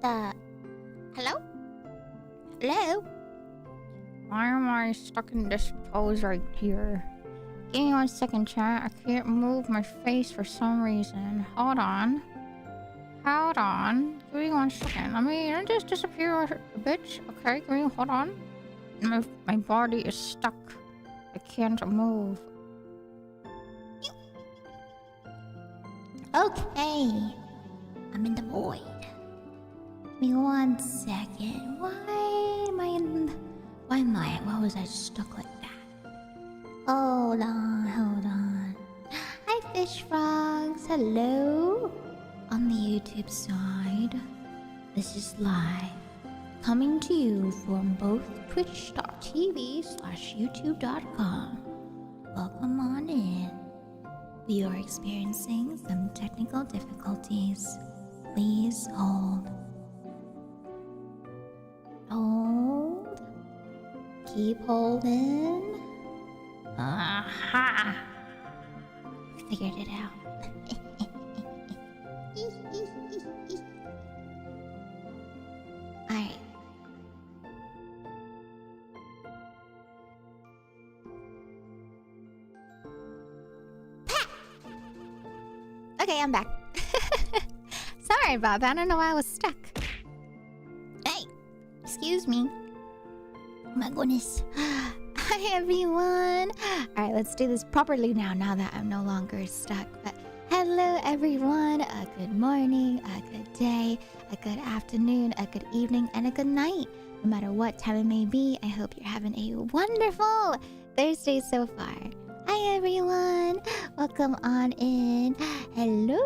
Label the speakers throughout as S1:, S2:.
S1: the... Hello? Hello?
S2: Why am I stuck in this pose right here? Give me 1 second, chat. I can't move my face for some reason. Hold on. Hold on. Give me 1 second. Let me just disappear a bit. Okay, give me... Hold on. My body is stuck. I can't move.
S1: Okay. I'm in the void. Give me 1 second. Why was I stuck like that? Hold on. Hi, fish frogs. Hello. On the YouTube side, this is live. Coming to you from both twitch.tv/youtube.com. Welcome on in. We are experiencing some technical difficulties. Please hold. Hold. Keep holding. Aha! Figured it out. Alright. Okay, I'm back. Sorry about that. I don't know why I was stuck. Hey, excuse me. Oh my goodness. Hi, everyone. All right, let's do this properly now that I'm no longer stuck. But hello, everyone. A good morning, a good day, a good afternoon, a good evening, and a good night. No matter what time it may be, I hope you're having a wonderful Thursday so far. Hi, everyone. Welcome on in. Hello.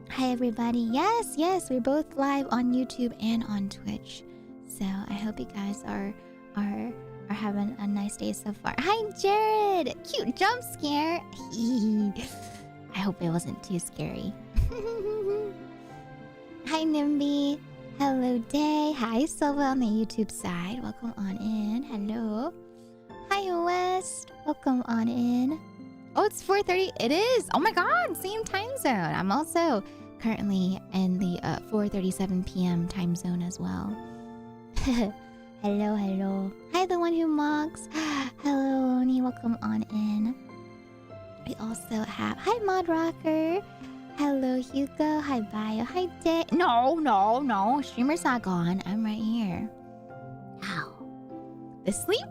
S1: Hi, everybody. Yes, we're both live on YouTube and on Twitch. So I hope you guys are having a nice day so far. Hi, Jared. Cute jump scare. I hope it wasn't too scary. Hi, Nimby. Hello, Day. Hi, Silva on the YouTube side. Welcome on in. Hello. Hi, West. Welcome on in. Oh, it's 4:30. It is. Oh my god, same time zone. I'm also currently in the 4:37 p.m. time zone as well. Hello. Hi, the one who mocks. Hello, Oni. Welcome on in. We also have... Hi, Mod Rocker. Hello, Hugo. Hi, Bio. Hi, Day. No. Streamer's not gone. I'm right here. Ow. The sleep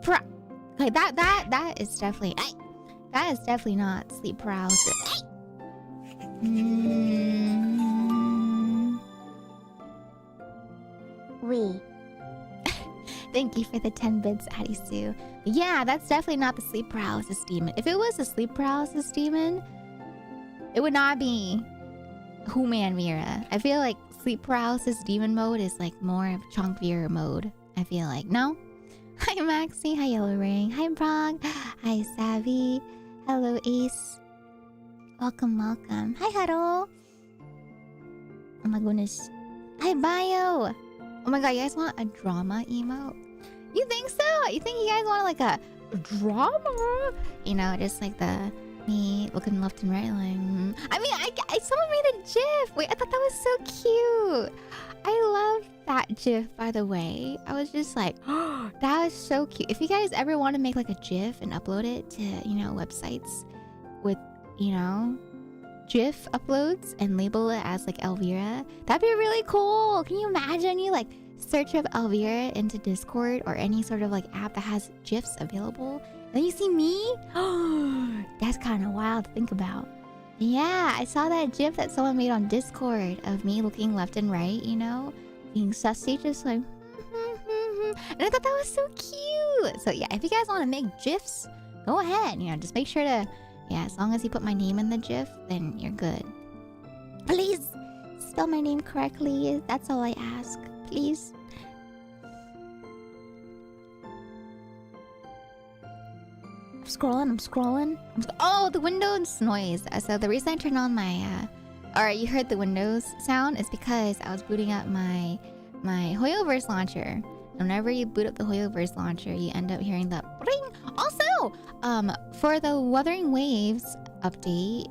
S1: okay, that is definitely... That is definitely not sleep paralysis. Thank you for the 10 bits, Addie Sue. Yeah, that's definitely not the sleep paralysis demon. If it was a sleep paralysis demon, it would not be Human Mira. I feel like sleep paralysis demon mode is like more of Chunk Vera mode. I feel like. No? Hi, Maxie. Hi, Yellow Ring. Hi, Brog. Hi, Savvy. Hello, Ace. Welcome. Hi, Huddle. Oh my goodness. Hi, Bio. Oh my god, you guys want a drama emote? You think so? You think you guys want like a drama? You know, just like the me looking left and right like... I mean, I someone made a GIF. Wait, I thought that was so cute. I love that GIF, by the way. I was just like, oh, that was so cute. If you guys ever want to make like a GIF and upload it to, you know, websites with, you know, GIF uploads and label it as like Elvira, that'd be really cool. Can you imagine you like search up Elvira into Discord or any sort of like app that has GIFs available? Then you see me? Oh, that's kind of wild to think about. Yeah, I saw that GIF that someone made on Discord of me looking left and right, you know, being sussy, just like, and I thought that was so cute. So yeah, if you guys want to make GIFs, go ahead. You know, just make sure to, yeah, as long as you put my name in the GIF, then you're good. Please spell my name correctly. That's all I ask. Please. I'm scrolling. Oh, the Windows noise. So the reason I turned on my or you heard the Windows sound is because I was booting up my Hoyoverse launcher. And whenever you boot up the Hoyoverse launcher, you end up hearing the ring. Also, for the Wuthering Waves update,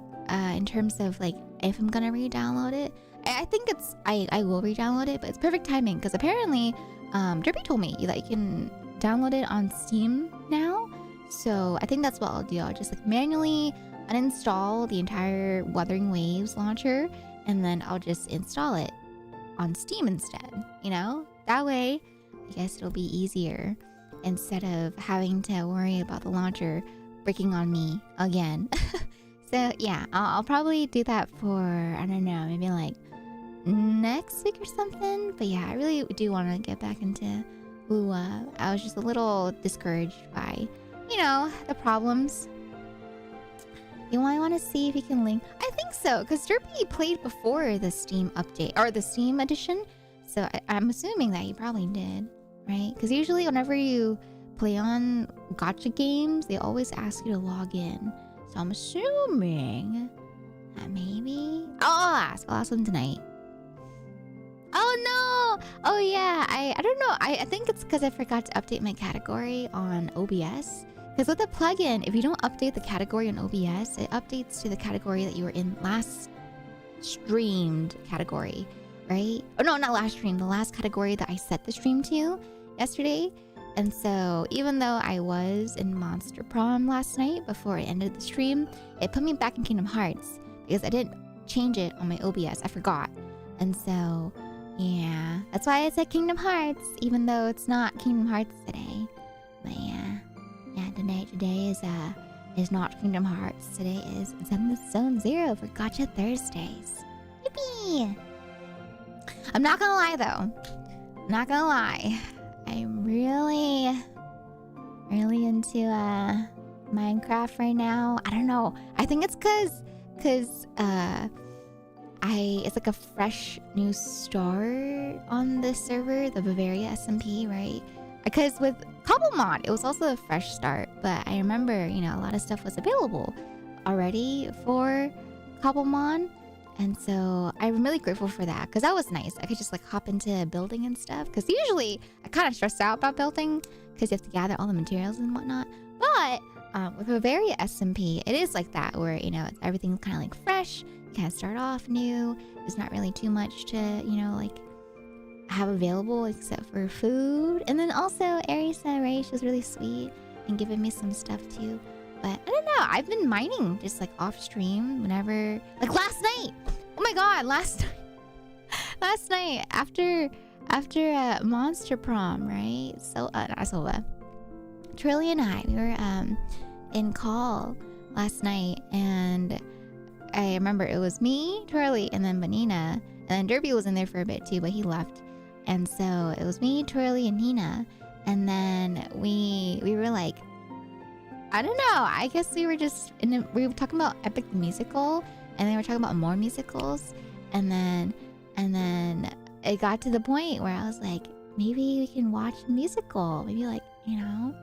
S1: in terms of like if I'm gonna re-download it, I think it's I will re-download it, but it's perfect timing because apparently Derby told me that you can download it on Steam now. So I think that's what I'll do. I'll just like manually uninstall the entire Wuthering Waves launcher, and then I'll just install it on Steam instead. You know, that way I guess it'll be easier instead of having to worry about the launcher breaking on me again. So yeah, I'll probably do that for, I don't know, maybe like next week or something. But yeah, I really do want to get back into UWA. I was just a little discouraged by, you know, the problems. You might want to see if you can link. I think so, because Derpy played before the Steam update, or the Steam edition. So I'm assuming that he probably did, right? Because usually whenever you play on gacha games, they always ask you to log in. So I'm assuming that maybe... I'll ask them tonight. Oh no! Oh yeah, I don't know. I think it's because I forgot to update my category on OBS. Because with the plugin, if you don't update the category on OBS, it updates to the category that you were in last streamed category, right? Oh no, not last stream. The last category that I set the stream to yesterday. And so even though I was in Monster Prom last night before I ended the stream, it put me back in Kingdom Hearts because I didn't change it on my OBS. I forgot. And so, yeah, that's why I said Kingdom Hearts, even though it's not Kingdom Hearts today. But yeah, today is not Kingdom Hearts. Today is Zone Zero for Gotcha Thursdays. Yippee! I'm not gonna lie though. Not gonna lie. I'm really into Minecraft right now. I don't know. I think it's cause it's like a fresh new start on this server, the Bavaria SMP, right? Because with Cobblemon, it was also a fresh start, but I remember, you know, a lot of stuff was available already for Cobblemon. And so I'm really grateful for that because that was nice. I could just like hop into building and stuff because usually I kind of stress out about building because you have to gather all the materials and whatnot. But with Bavaria SMP, it is like that where, you know, everything's kind of like fresh. You kind of start off new. There's not really too much to, you know, like have available except for food. And then also Arisa, right? She was really sweet and giving me some stuff too. But I don't know. I've been mining just like off stream whenever, like last night. Oh my god, last night after Monster Prom, right? So not Silva. Trilly and I, we were in call last night, and I remember it was me, Twirly, and then Banina, and then Derby was in there for a bit too, but he left. And so it was me, Twirly, and Nina, and then we were like, I don't know. I guess we were just we were talking about Epic the Musical, and then we were talking about more musicals, and then it got to the point where I was like, maybe we can watch a musical, maybe like, you know.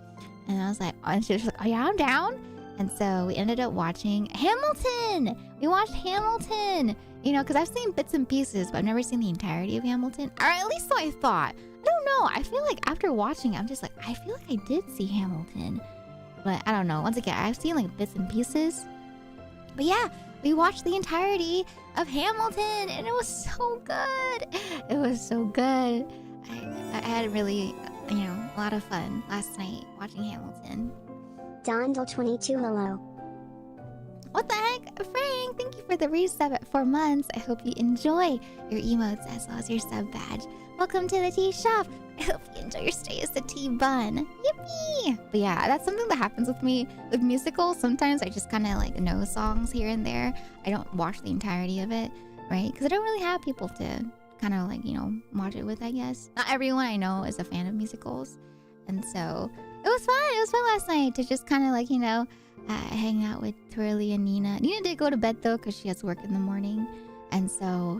S1: And I was like, and she was like, oh yeah, I'm down. And so we ended up watching Hamilton. We watched Hamilton, you know, because I've seen bits and pieces, but I've never seen the entirety of Hamilton, or at least so I thought. I don't know. I feel like after watching it, I'm just like, I feel like I did see Hamilton. But I don't know. Once again, I've seen like bits and pieces. But yeah, we watched the entirety of Hamilton, and it was so good. It was so good. I had really, you know, a lot of fun last night watching Hamilton.
S3: Dondle22, hello.
S1: What the heck? Frank, thank you for the resub at 4 months. I hope you enjoy your emotes as well as your sub badge. Welcome to the tea shop. I hope you enjoy your stay as the tea bun. Yippee! But yeah, that's something that happens with me with musicals. Sometimes I just kind of like know songs here and there. I don't watch the entirety of it, right? Because I don't really have people to kind of like, you know, watch it with, I guess. Not everyone I know is a fan of musicals. And so it was fun. It was fun last night to just kind of like, you know, hang out with Twirly and Nina. Nina did go to bed though because she has work in the morning. And so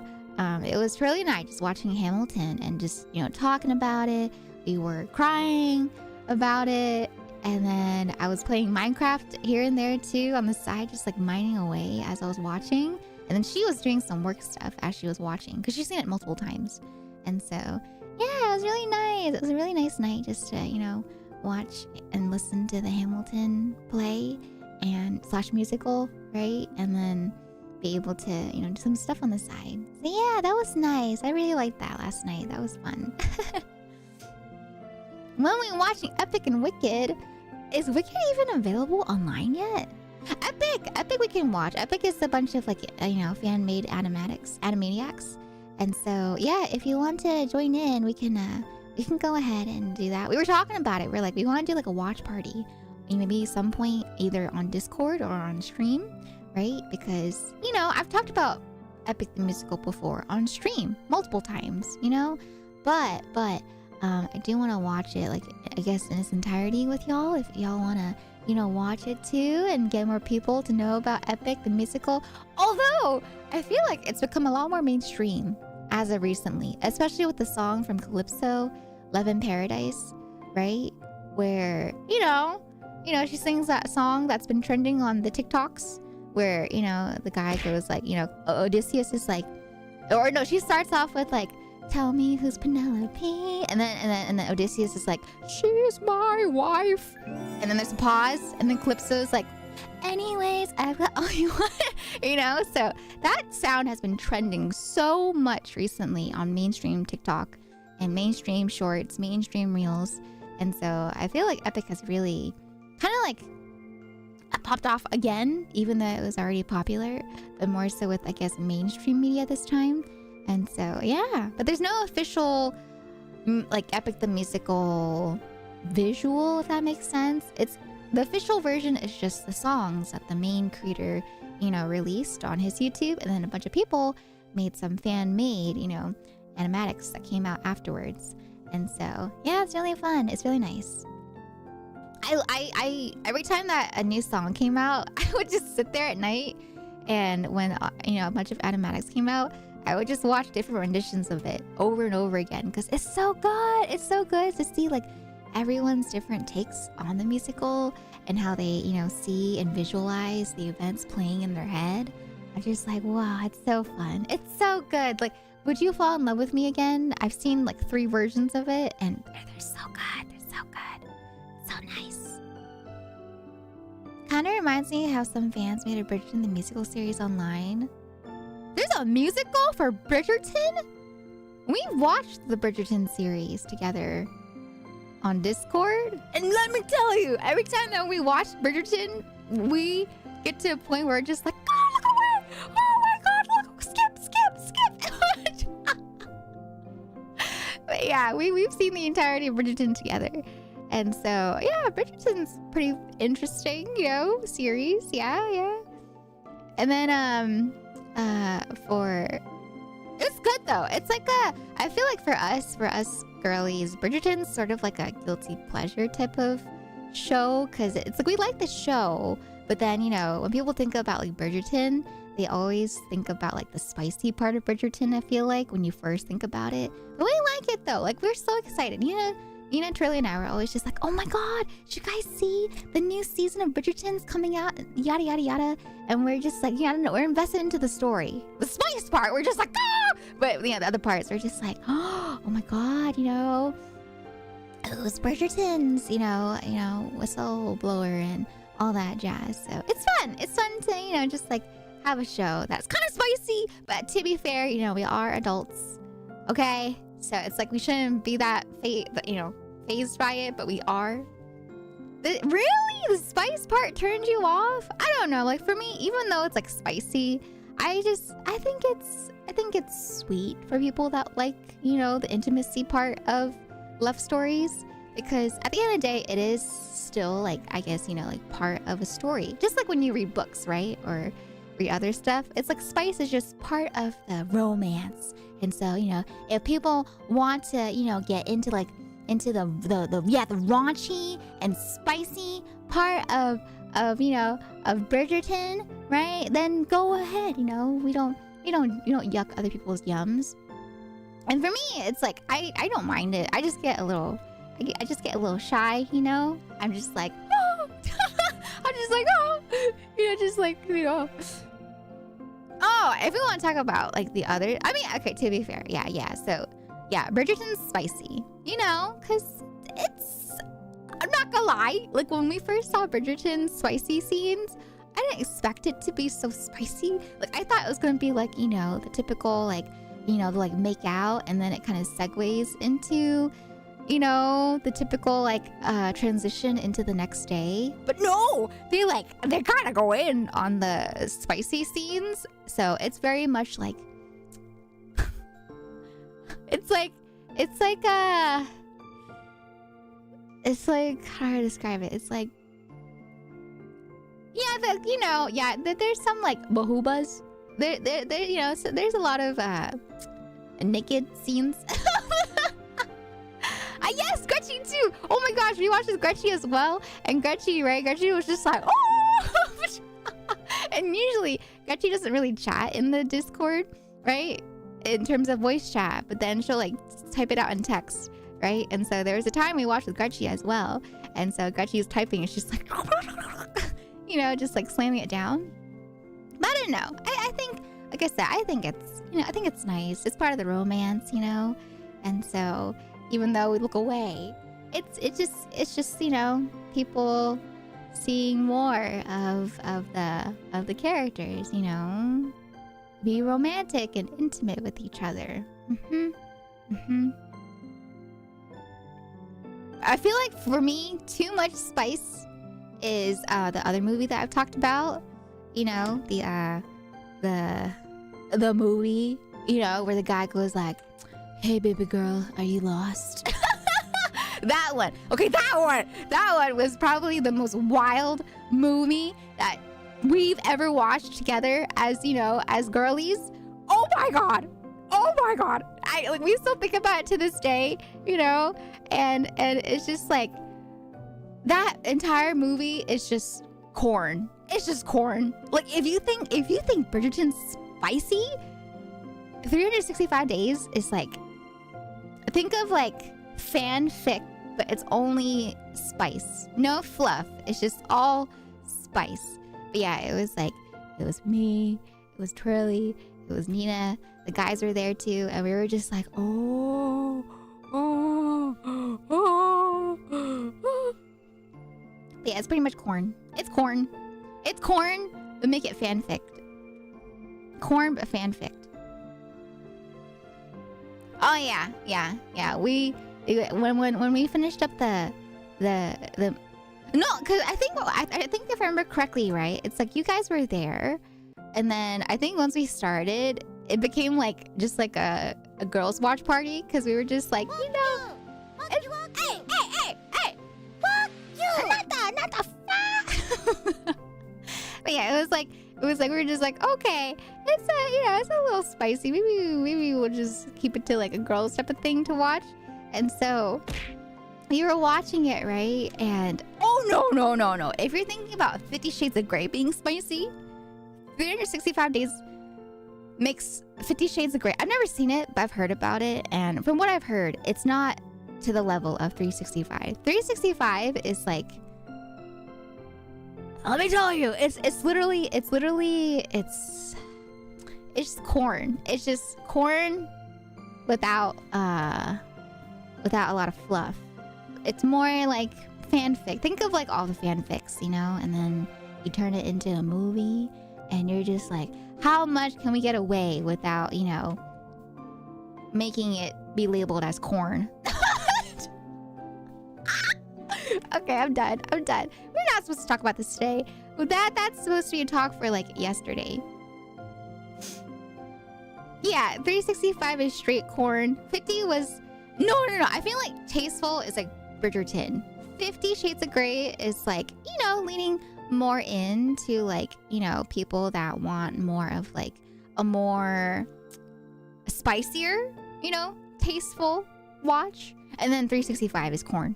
S1: it was Twirly and I just watching Hamilton and just, you know, talking about it. We were crying about it. And then I was playing Minecraft here and there too on the side, just like mining away as I was watching. And then she was doing some work stuff as she was watching because she's seen it multiple times. And so, yeah, it was really nice. It was a really nice night just to, you know, watch and listen to the Hamilton play and / musical, right? And then be able to, you know, do some stuff on the side. So yeah, that was nice. I really liked that last night. That was fun. When we watching Epic and Wicked, is Wicked even available online yet? Epic we can watch. Epic is a bunch of like, you know, fan-made animaniacs. And so yeah, if you want to join in, we can go ahead and do that. We were talking about it. We're like, we want to do like a watch party. Maybe some point either on Discord or on stream, right? Because, you know, I've talked about Epic the Musical before on stream multiple times, you know? But I do want to watch it, like, I guess in its entirety with y'all. If y'all want to, you know, watch it too and get more people to know about Epic the Musical. Although, I feel like it's become a lot more mainstream as of recently. Especially with the song from Calypso, Love in Paradise, right? Where, you know, she sings that song that's been trending on the TikToks. Where, you know, the guy goes like, you know, Odysseus is like... Or no, she starts off with like... Tell me who's Penelope, and then Odysseus is like, she's my wife, and then there's a pause, and then Calypso's like, anyways, I've got all you want, you know. So that sound has been trending so much recently on mainstream TikTok and mainstream shorts, mainstream reels, and so I feel like Epic has really kind of like popped off again, even though it was already popular, but more so with, I guess, mainstream media this time. And so, yeah. But there's no official, like, Epic the Musical visual, if that makes sense. It's the official version is just the songs that the main creator, you know, released on his YouTube. And then a bunch of people made some fan-made, you know, animatics that came out afterwards. And so, yeah, it's really fun. It's really nice. I every time that a new song came out, I would just sit there at night. And when, you know, a bunch of animatics came out, I would just watch different renditions of it over and over again because it's so good. It's so good to see like everyone's different takes on the musical and how they, you know, see and visualize the events playing in their head. I'm just like, wow, it's so fun. It's so good. Like, would you fall in love with me again? I've seen like 3 versions of it and they're so good. They're so good. So nice. Kind of reminds me how some fans made a Bridgerton the Musical series online. There's a musical for Bridgerton? We watched the Bridgerton series together on Discord. And let me tell you, every time that we watch Bridgerton, we get to a point where we're just like, oh, look away! Oh my god, look! Skip! But yeah, we've seen the entirety of Bridgerton together. And so, yeah, Bridgerton's pretty interesting, you know, series. Yeah. And then, it's good though. It's like I feel like for us girlies, Bridgerton's sort of like a guilty pleasure type of show because it's like we like the show, but then, you know, when people think about like Bridgerton, they always think about like the spicy part of Bridgerton. I feel like when you first think about it, but we like it though. Like we're so excited, you know. Trilly and I were always just like, oh my god, did you guys see the new season of Bridgerton's coming out? Yada, yada, yada. And we're just like, yeah, I don't know. We're invested into the story. The spice part, we're just like, ah! But, you know, the other parts, we're just like, oh my god, you know. Those Bridgertons, you know, whistleblower and all that jazz. So it's fun. It's fun to, you know, just like have a show that's kind of spicy. But to be fair, you know, we are adults. Okay? So it's like we shouldn't be that phased by it, but we are. Really? The spice part turned you off? I don't know. Like for me, even though it's like spicy, I think it's sweet for people that like, you know, the intimacy part of love stories, because at the end of the day, it is still like, I guess, you know, like part of a story. Just like when you read books, right? Or read other stuff. It's like spice is just part of the romance. And so, you know, if people want to, you know, get into the raunchy and spicy part of Bridgerton, right? Then go ahead, you know. You don't yuck other people's yums. And for me, it's like I don't mind it. I just get a little shy, you know. I'm just like, oh. I'm just like, oh, you know, just like, you know. Oh, if we want to talk about like the other, I mean, okay, to be fair, yeah. So, yeah, Bridgerton's spicy, you know, because I'm not gonna lie, like when we first saw Bridgerton's spicy scenes, I didn't expect it to be so spicy. Like, I thought it was gonna be like, you know, the typical, like, you know, the, like, make out, and then it kind of segues into, you know, the typical, like, transition into the next day. But no, they kind of go in on the spicy scenes. So it's very much like, it's like, how do I describe it? It's like, yeah, there's some like bahubas. There, you know, so there's a lot of naked scenes. Yes, Gretchen too. Oh my gosh, we watched this Gretchen as well, and Gretchen was just like, oh. And usually Gretchen doesn't really chat in the Discord, right? In terms of voice chat, but then she'll like type it out in text, right? And so there was a time we watched with Gretchen as well, and so Gretchen is typing and she's like, you know, just like slamming it down. But I don't know. I think, like I said, I think it's nice. It's part of the romance, you know. And so even though we look away, it's just you know, people seeing more of the characters, you know, be romantic and intimate with each other. I feel like for me, too much spice is the other movie that I've talked about. You know, the movie, you know, where the guy goes like, "Hey baby girl, are you lost?" That one. Okay, that one was probably the most wild movie that we've ever watched together as, you know, as girlies. Oh my god. We still think about it to this day, you know, and it's just like, that entire movie is just corn. It's just corn. Like, if you think Bridgerton's spicy, 365 Days is like, think of like fanfic, but it's only spice. No fluff. It's just all spice. But yeah, it was like, it was me, it was Turley, it was Nina. The guys were there too, and we were just like, oh. But yeah, it's pretty much corn. It's corn, but make it fanfic. Corn, but fanfic. Oh yeah. When we finished up the no, because I think if I remember correctly, right, it's like you guys were there, and then I think once we started, it became like just like a girls' watch party, because we were just like, you know, hey, fuck you, not the fuck. But yeah, it was like we were just like, okay, it's a little spicy. Maybe we'll just keep it to like a girls type of thing to watch. And so we were watching it, right? And oh no. If you're thinking about 50 Shades of Grey being spicy, 365 Days makes 50 Shades of Grey. I've never seen it, but I've heard about it. And from what I've heard, it's not to the level of 365. 365 is like, let me tell you, it's just corn. It's just corn without a lot of fluff. It's more like fanfic. Think of like all the fanfics, you know, and then you turn it into a movie, and you're just like, how much can we get away without, you know, making it be labeled as corn? Okay, I'm done. We're not supposed to talk about this today. But that's supposed to be a talk for like yesterday. Yeah, 365 is straight corn. 50 was no. I feel like tasteful is like Bridgerton. 50 Shades of Grey is like, you know, leaning more into like, you know, people that want more of like a more spicier, you know, tasteful watch. And then 365 is corn.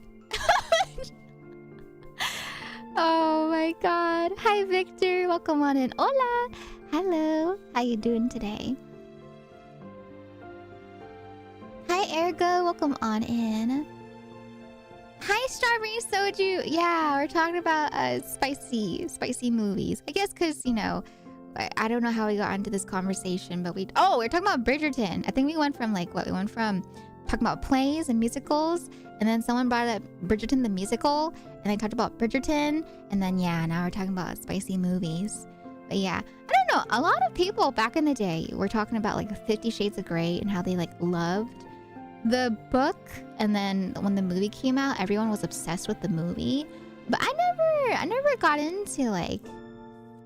S1: Oh my god. Hi Victor, welcome on in. Hola. Hello. How you doing today? Hi Ergo, welcome on in. Hi Strawberry Soju. Yeah, we're talking about spicy movies. I guess because, you know, I don't know how we got into this conversation, but we're talking about Bridgerton. I think we went from like what? We went from talking about plays and musicals, and then someone brought up Bridgerton the musical, and I talked about Bridgerton, and then yeah, now we're talking about spicy movies. But yeah, I don't know. A lot of people back in the day were talking about like 50 Shades of Grey and how they like loved the book, and then when the movie came out, everyone was obsessed with the movie. But I never got into like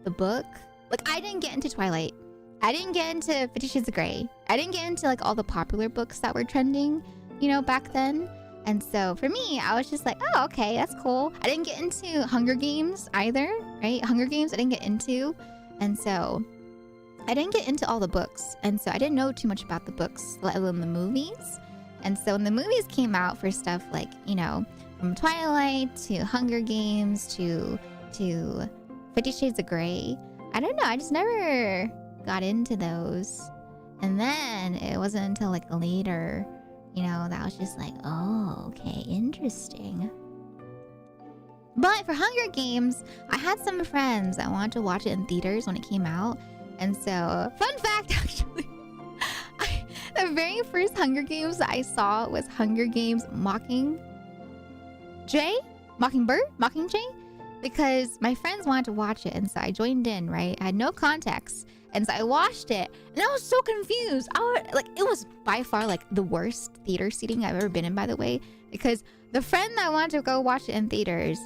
S1: the book. Like I didn't get into Twilight. I didn't get into 50 Shades of Grey. I didn't get into like all the popular books that were trending, you know, back then. And so for me, I was just like, oh, okay, that's cool. I didn't get into Hunger Games either, right? Hunger Games I didn't get into. And so I didn't get into all the books. And so I didn't know too much about the books, let alone the movies. And so when the movies came out for stuff like, you know, from Twilight to Hunger Games to 50 Shades of Grey, I don't know, I just never got into those. And then it wasn't until like later, you know, that I was just like, oh, okay, interesting. But for Hunger Games, I had some friends that wanted to watch it in theaters when it came out. And so, fun fact, actually, the very first Hunger Games that I saw was Hunger Games Mockingjay? Because my friends wanted to watch it, and so I joined in, right? I had no context, and so I watched it, and I was so confused. It was by far like the worst theater seating I've ever been in, by the way, because the friend that wanted to go watch it in theaters,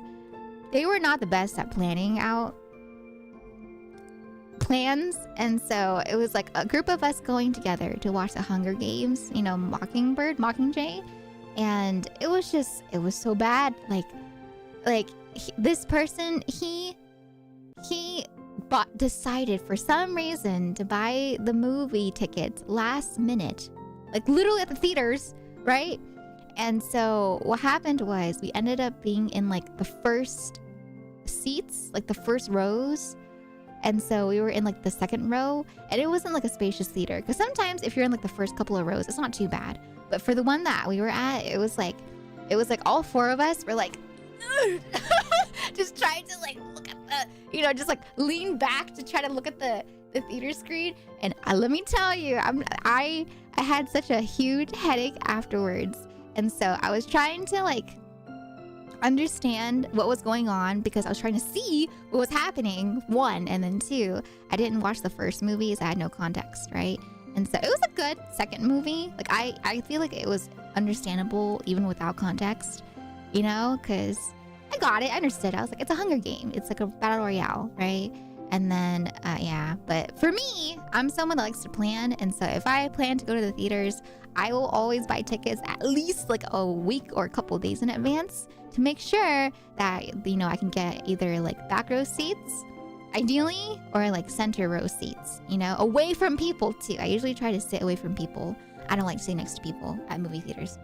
S1: they were not the best at planning out plans, and so it was like a group of us going together to watch the Hunger Games, you know, Mockingjay, and it was so bad. This person, he decided for some reason to buy the movie tickets last minute, like literally at the theaters, right? And so what happened was we ended up being in like the first seats, like the first rows. And so we were in like the second row, and it wasn't like a spacious theater, because sometimes if you're in like the first couple of rows, it's not too bad. But for the one that we were at, it was like all four of us were like just trying to like look at the, you know, just like lean back to try to look at the theater screen. And let me tell you, I had such a huge headache afterwards. And so I was trying to like understand what was going on, because I was trying to see what was happening, one, and then two, I didn't watch the first movie, so I had no context, right? And so it was a good second movie. Like I feel like it was understandable even without context, you know, because I got it, I understood. I was like, it's a Hunger Game, it's like a battle royale, right? And then yeah, but for me, I'm someone that likes to plan, and so if I plan to go to the theaters, I will always buy tickets at least like a week or a couple days in advance to make sure that, you know, I can get either like back row seats, ideally, or like center row seats, you know, away from people too. I usually try to sit away from people. I don't like sitting next to people at movie theaters.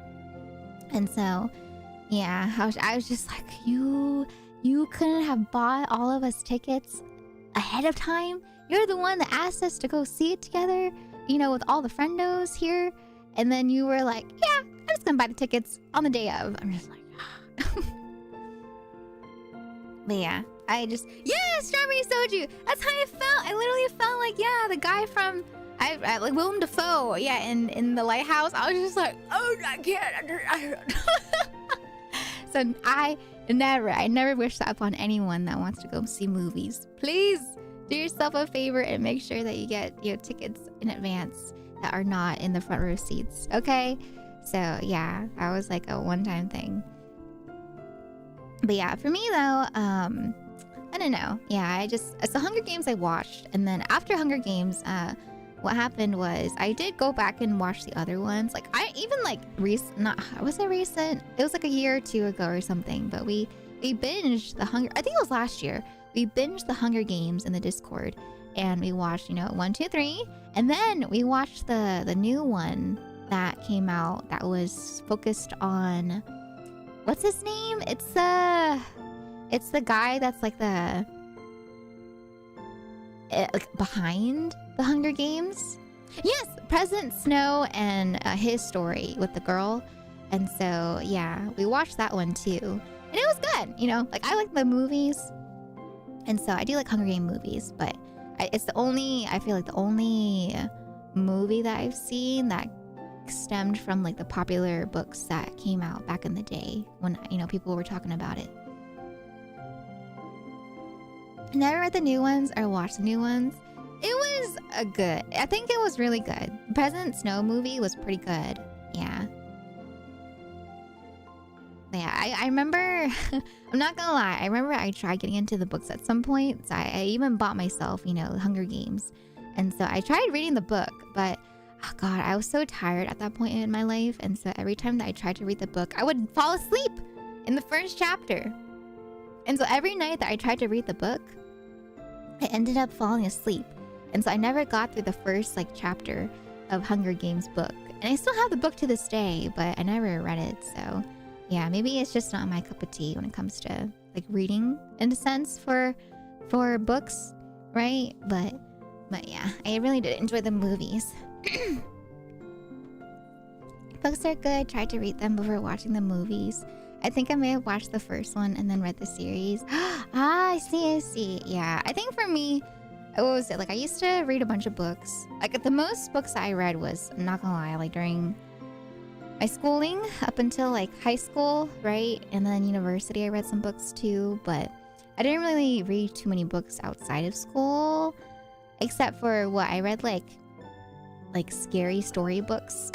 S1: And so, yeah, I was just like, you couldn't have bought all of us tickets ahead of time? You're the one that asked us to go see it together, you know, with all the friendos here. And then you were like, yeah, I'm just gonna buy the tickets on the day of. I'm just like, but yeah, strawberry soju. That's how I felt. I literally felt like, yeah, the guy from I like Willem Dafoe, yeah, in the lighthouse. I was just like, oh, I can't. So I never wish that upon anyone that wants to go see movies. Please do yourself a favor and make sure that you get, you know, tickets in advance that are not in the front row seats, okay? So yeah, that was like a one-time thing. But yeah, for me though, I don't know. Yeah, it's the Hunger Games I watched, and then after Hunger Games, what happened was I did go back and watch the other ones. Like I even like was it recent? It was like a year or two ago or something. But we binged I think it was last year. We binged the Hunger Games in the Discord, and we watched, you know, 1, 2, 3, and then we watched the new one that came out that was focused on, what's his name? It's the guy that's like behind the Hunger Games. Yes, President Snow and his story with the girl. And so yeah, we watched that one too, and it was good. You know, like I like the movies, and so I do like Hunger Game movies, but I feel like the only movie that I've seen that stemmed from like the popular books that came out back in the day when, you know, people were talking about it. Never read the new ones or watched the new ones. It was I think it was really good. President Snow movie was pretty good. Yeah. Yeah, I remember, I'm not gonna lie, I remember I tried getting into the books at some point. So I even bought myself, you know, Hunger Games. And so I tried reading the book, but oh God, I was so tired at that point in my life. And so every time that I tried to read the book, I would fall asleep in the first chapter. And so every night that I tried to read the book, I ended up falling asleep. And so I never got through the first like chapter of Hunger Games book. And I still have the book to this day, but I never read it. So yeah, maybe it's just not my cup of tea when it comes to like reading in a sense for books, right? But yeah, I really did enjoy the movies. Books are good. Tried to read them before watching the movies. I think I may have watched the first one and then read the series. I see. Yeah, I think for me, what was it? Like I used to read a bunch of books. Like the most books I read was, I'm not gonna lie, like during my schooling up until like high school, right? And then university I read some books too, but I didn't really read too many books outside of school, except for what I read like scary story books.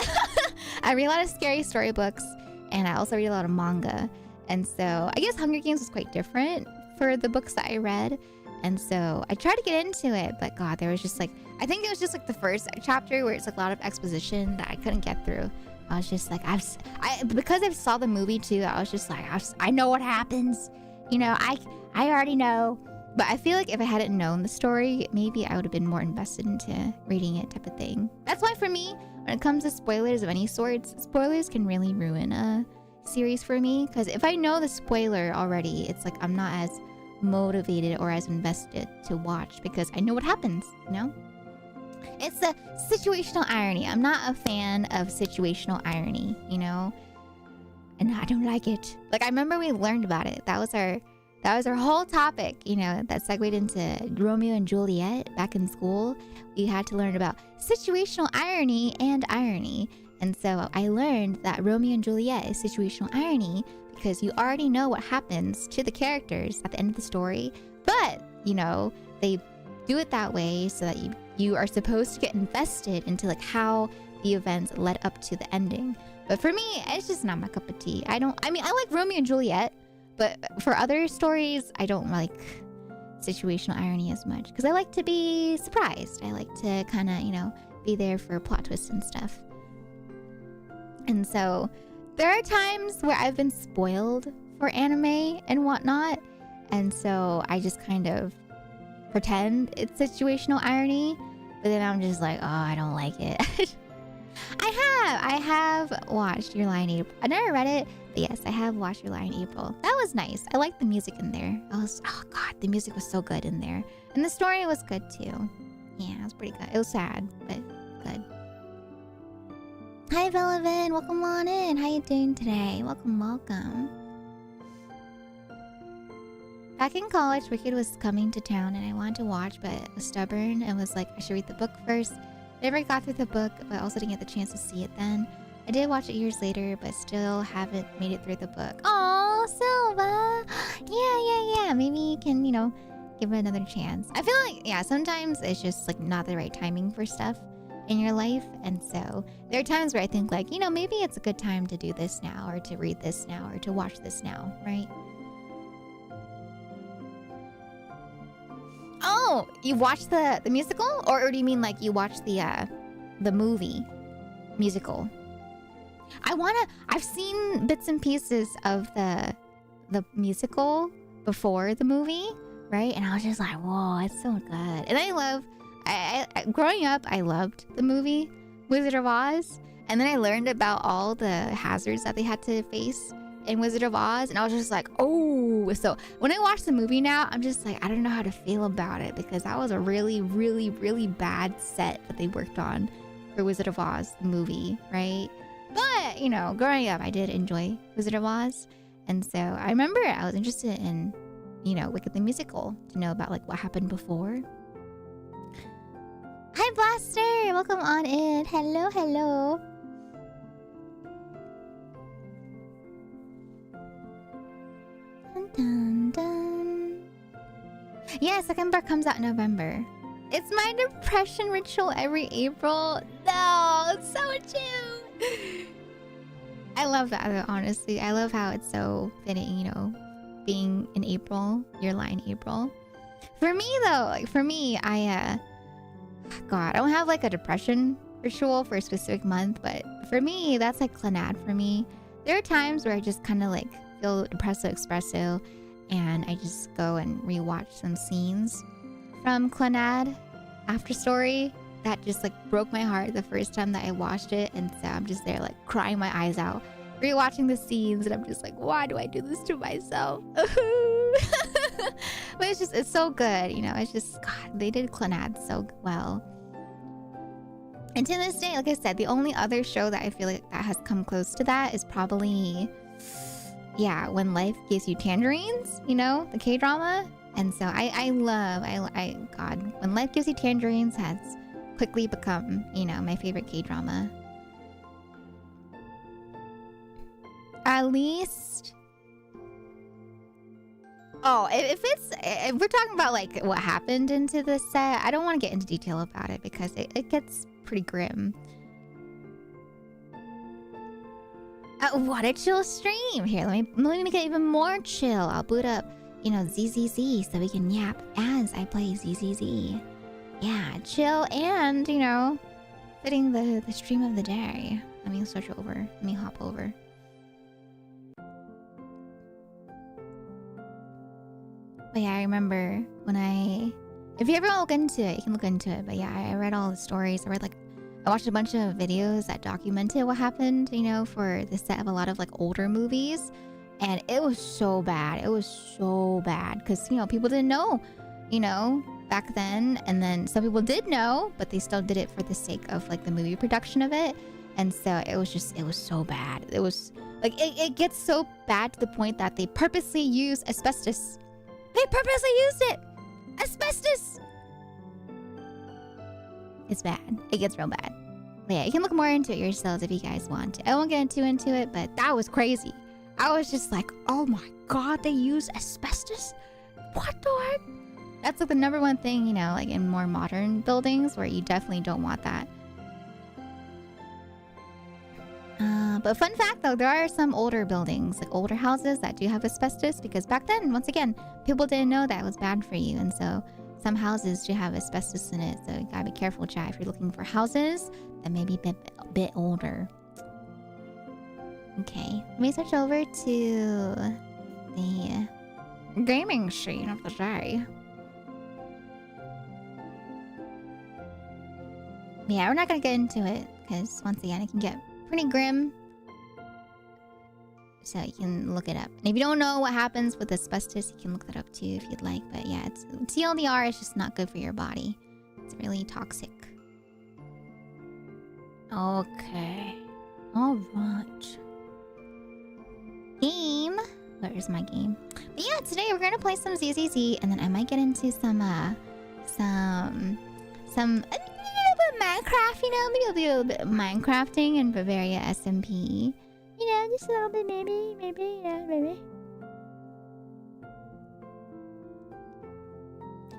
S1: I read a lot of scary story books, and I also read a lot of manga. And so I guess Hunger Games was quite different for the books that I read. And so I tried to get into it, but God, there was just like, I think it was just like the first chapter where it's like a lot of exposition that I couldn't get through. I was just like, because I saw the movie too, I was just like, I know what happens. You know, I already know. But I feel like if I hadn't known the story, maybe I would have been more invested into reading it type of thing. That's why for me, when it comes to spoilers of any sorts, spoilers can really ruin a series for me. Because if I know the spoiler already, it's like I'm not as motivated or as invested to watch because I know what happens, you know? It's the situational irony. I'm not a fan of situational irony, you know? And I don't like it. Like I remember we learned about it. That was our whole topic, you know, that segued into Romeo and Juliet back in school. We had to learn about situational irony and irony. And so I learned that Romeo and Juliet is situational irony because you already know what happens to the characters at the end of the story. But, you know, they do it that way so that you are supposed to get invested into like how the events led up to the ending. But for me, it's just not my cup of tea. I like Romeo and Juliet. But for other stories, I don't like situational irony as much because I like to be surprised. I like to kind of, you know, be there for plot twists and stuff. And so there are times where I've been spoiled for anime and whatnot. And so I just kind of pretend it's situational irony. But then I'm just like, oh, I don't like it. I have watched Your Lie in April. I never read it, but yes, I have watched Your Lie in April. That was nice. I liked the music in there. Oh God, the music was so good in there. And the story was good too. Yeah, it was pretty good. It was sad, but good. Hi, Bellevin. Welcome on in. How you doing today? Welcome. Back in college, Wicked was coming to town and I wanted to watch, but I was stubborn and was like, I should read the book first. Never got through the book, but also didn't get the chance to see it then. I did watch it years later, but still haven't made it through the book. Oh, Silva! Yeah. Maybe you can, you know, give it another chance. I feel like, yeah, sometimes it's just like not the right timing for stuff in your life. And so there are times where I think like, you know, maybe it's a good time to do this now or to read this now or to watch this now, right? Oh, you watched the musical? Or do you mean like you watched the movie musical? I've seen bits and pieces of the musical before the movie, right? And I was just like, whoa, it's so good. And I growing up, I loved the movie Wizard of Oz. And then I learned about all the hazards that they had to face in Wizard of Oz, and I was just like, oh. So when I watch the movie now, I'm just like, I don't know how to feel about it because that was a really, really, really bad set that they worked on for Wizard of Oz, the movie, right? But, you know, growing up, I did enjoy Wizard of Oz. And so I remember I was interested in, you know, Wicked the musical to know about like what happened before. Hi, Blaster. Welcome on in. Hello. Dun, dun, dun. Yeah, second part comes out in November. It's my depression ritual every April. No, it's so cute. I love that though, honestly. I love how it's so fitting, you know, being in April, your line April. For me though, like for me, God, I don't have like a depression ritual for a specific month, but for me, that's like Clanad for me. There are times where I just kind of like feel depresso espresso and I just go and rewatch some scenes from Clanad After Story that just like broke my heart the first time that I watched it, and so I'm just there like crying my eyes out rewatching the scenes, and I'm just like, why do I do this to myself? But it's so good, you know. It's just, God, they did Clanad so well. And to this day, like I said, the only other show that I feel like that has come close to that is probably, yeah, When Life Gives You Tangerines, you know, the K-drama. And so God, When Life Gives You Tangerines has quickly become, you know, my favorite K-drama. At least, if we're talking about like what happened into the set, I don't want to get into detail about it because it gets pretty grim. What a chill stream! Here, let me make it even more chill. I'll boot up, you know, ZZZ so we can yap as I play ZZZ. Yeah, chill and, you know, fitting the stream of the day. Let me switch over. Let me hop over. But yeah, I remember when if you ever look into it, you can look into it. But yeah, I read all the stories. I watched a bunch of videos that documented what happened, you know, for the set of a lot of like older movies. And it was so bad. It was so bad. Because, you know, people didn't know, you know, back then. And then some people did know, but they still did it for the sake of like the movie production of it. And so it was so bad. It was like, it gets so bad to the point that they purposely use asbestos. They purposely used it! Asbestos! It's bad. It gets real bad. But yeah, you can look more into it yourselves if you guys want to. I won't get too into it, but that was crazy. I was just like, oh my god, they use asbestos? What the heck? That's like the number one thing, you know, like in more modern buildings where you definitely don't want that. But fun fact though, there are some older buildings, like older houses that do have asbestos because back then, once again, people didn't know that it was bad for you. And so some houses do have asbestos in it. So you gotta be careful, chat, if you're looking for houses that may be a bit older. Okay, let me switch over to the gaming scene of the day. Yeah, we're not gonna get into it because once again, it can get pretty grim. So you can look it up. And if you don't know what happens with asbestos, you can look that up too if you'd like. But yeah, it's TLDR is just not good for your body. It's really toxic. Okay. Alright. Game. Where's my game? But yeah, today we're gonna play some ZZZ, and then I might get into some a little bit Minecraft, you know, maybe a little bit of Minecrafting and Bavaria SMP. You know, just a little bit, maybe, yeah, maybe.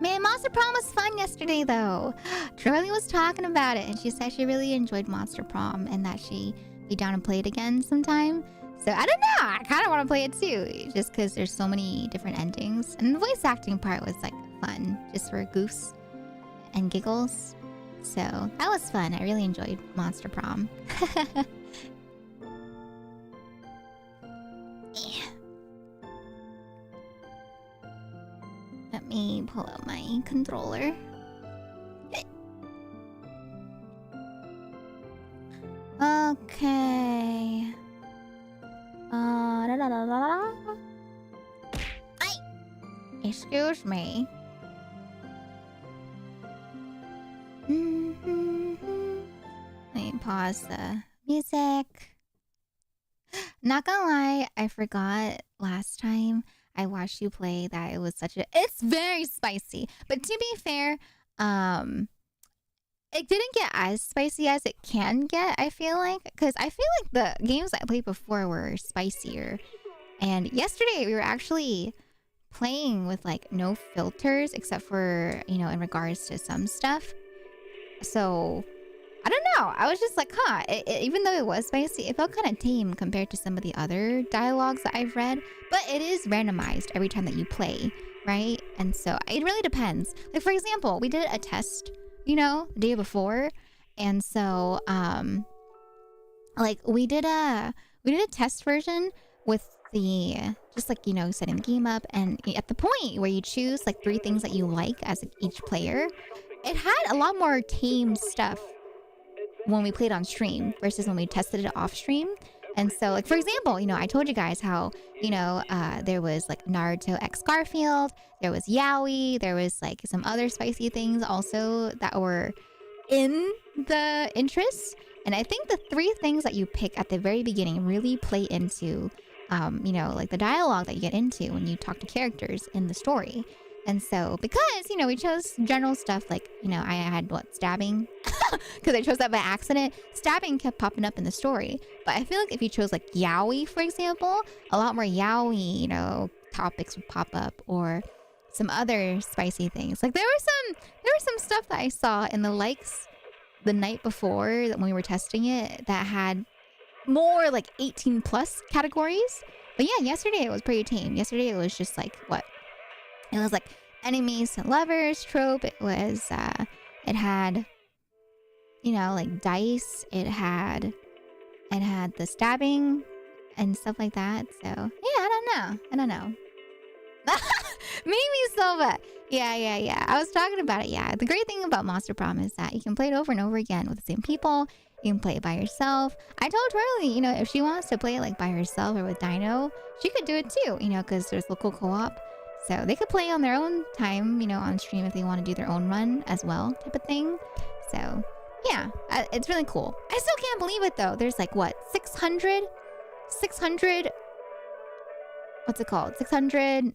S1: Man, Monster Prom was fun yesterday, though. Charlie was talking about it, and she said she really enjoyed Monster Prom, and that she'd be down and play it again sometime. So, I don't know, I kind of want to play it too, just because there's so many different endings. And the voice acting part was, like, fun, just for goofs and giggles. So, that was fun. I really enjoyed Monster Prom. Let me pull out my controller. Okay. Excuse me. Let me pause the music. Not gonna lie, I forgot last time I watched you play that it was it's very spicy. But to be fair, it didn't get as spicy as it can get, I feel like. Because I feel like the games I played before were spicier. And yesterday we were actually playing with like no filters except for, you know, in regards to some stuff. So I don't know. I was just like, huh, even though it was spicy, it felt kind of tame compared to some of the other dialogues that I've read. But it is randomized every time that you play, right? And so it really depends. Like, for example, we did a test, you know, the day before. And so, like, we did a test version with the, just like, you know, setting the game up. And at the point where you choose like 3 things that you like as each player, it had a lot more tame stuff when we played on stream versus when we tested it off stream. And so, like, for example, you know, I told you guys how, you know, there was like Naruto X Garfield, there was yaoi, there was like some other spicy things also that were in the interests. And I think the 3 things that you pick at the very beginning really play into, you know, like the dialogue that you get into when you talk to characters in the story. And so, because, you know, we chose general stuff like, you know, I had what, stabbing? Because I chose that by accident. Stabbing kept popping up in the story. But I feel like if you chose like yaoi, for example, a lot more yaoi, you know, topics would pop up, or some other spicy things. Like there was some stuff that I saw in the likes the night before when we were testing it that had more like 18 plus categories. But yeah, yesterday it was pretty tame. Yesterday it was just like, what? It was like enemies and lovers trope. It was, it had, you know, like dice. It had the stabbing and stuff like that. So yeah, I don't know. Maybe so, but yeah. I was talking about it. Yeah, the great thing about Monster Prom is that you can play it over and over again with the same people. You can play it by yourself. I told Charlie, you know, if she wants to play it like by herself or with Dino, she could do it too. You know, because there's local co-op. So they could play on their own time, you know, on stream if they want to do their own run as well, type of thing. So, yeah, it's really cool. I still can't believe it, though. There's like, what, 600, what's it called? 600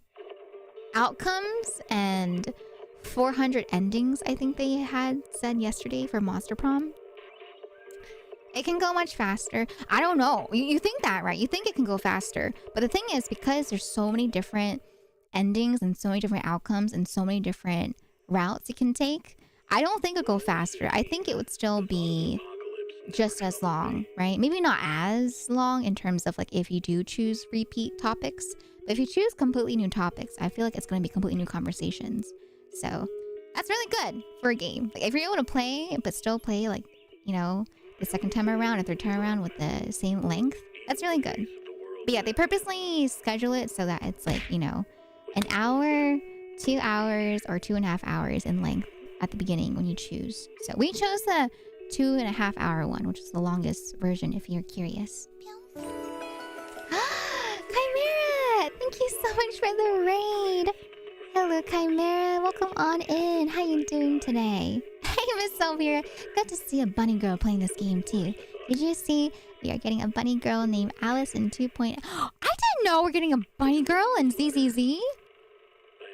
S1: outcomes and 400 endings, I think they had said yesterday for Monster Prom. It can go much faster. I don't know. You think that, right? You think it can go faster. But the thing is, because there's so many different endings and so many different outcomes and so many different routes you can take, I don't think it'll go faster. I think it would still be just as long, right? Maybe not as long in terms of like if you do choose repeat topics, but if you choose completely new topics, I feel like it's going to be completely new conversations. So that's really good for a game. Like if you're able to play but still play like, you know, the second time around or third time around with the same length, that's really good. But yeah, they purposely schedule it so that it's like, you know, an hour, 2 hours, or 2.5 hours in length at the beginning when you choose. So we chose the 2.5 hour one, which is the longest version if you're curious. Chimera! Thank you so much for the raid! Hello, Chimera. Welcome on in. How you doing today? Hey, Miss Elvira. Good to see a bunny girl playing this game too. Did you see we are getting a bunny girl named Alice in 2.0? I didn't know we're getting a bunny girl in ZZZ.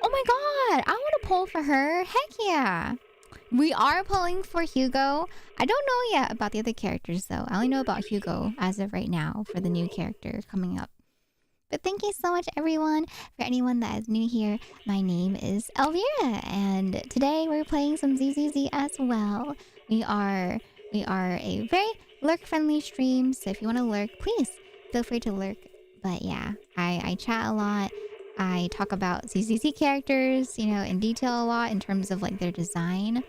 S1: Oh my god, I want to poll for her. Heck yeah. We are polling for Hugo. I don't know yet about the other characters though. I only know about Hugo as of right now for the new character coming up. But thank you so much everyone. For anyone that is new here, my name is Elvira and today we're playing some ZZZ as well. We are a very lurk-friendly stream, so if you want to lurk, please feel free to lurk. But yeah, I chat a lot. I talk about ZZZ characters, you know, in detail a lot in terms of like their design.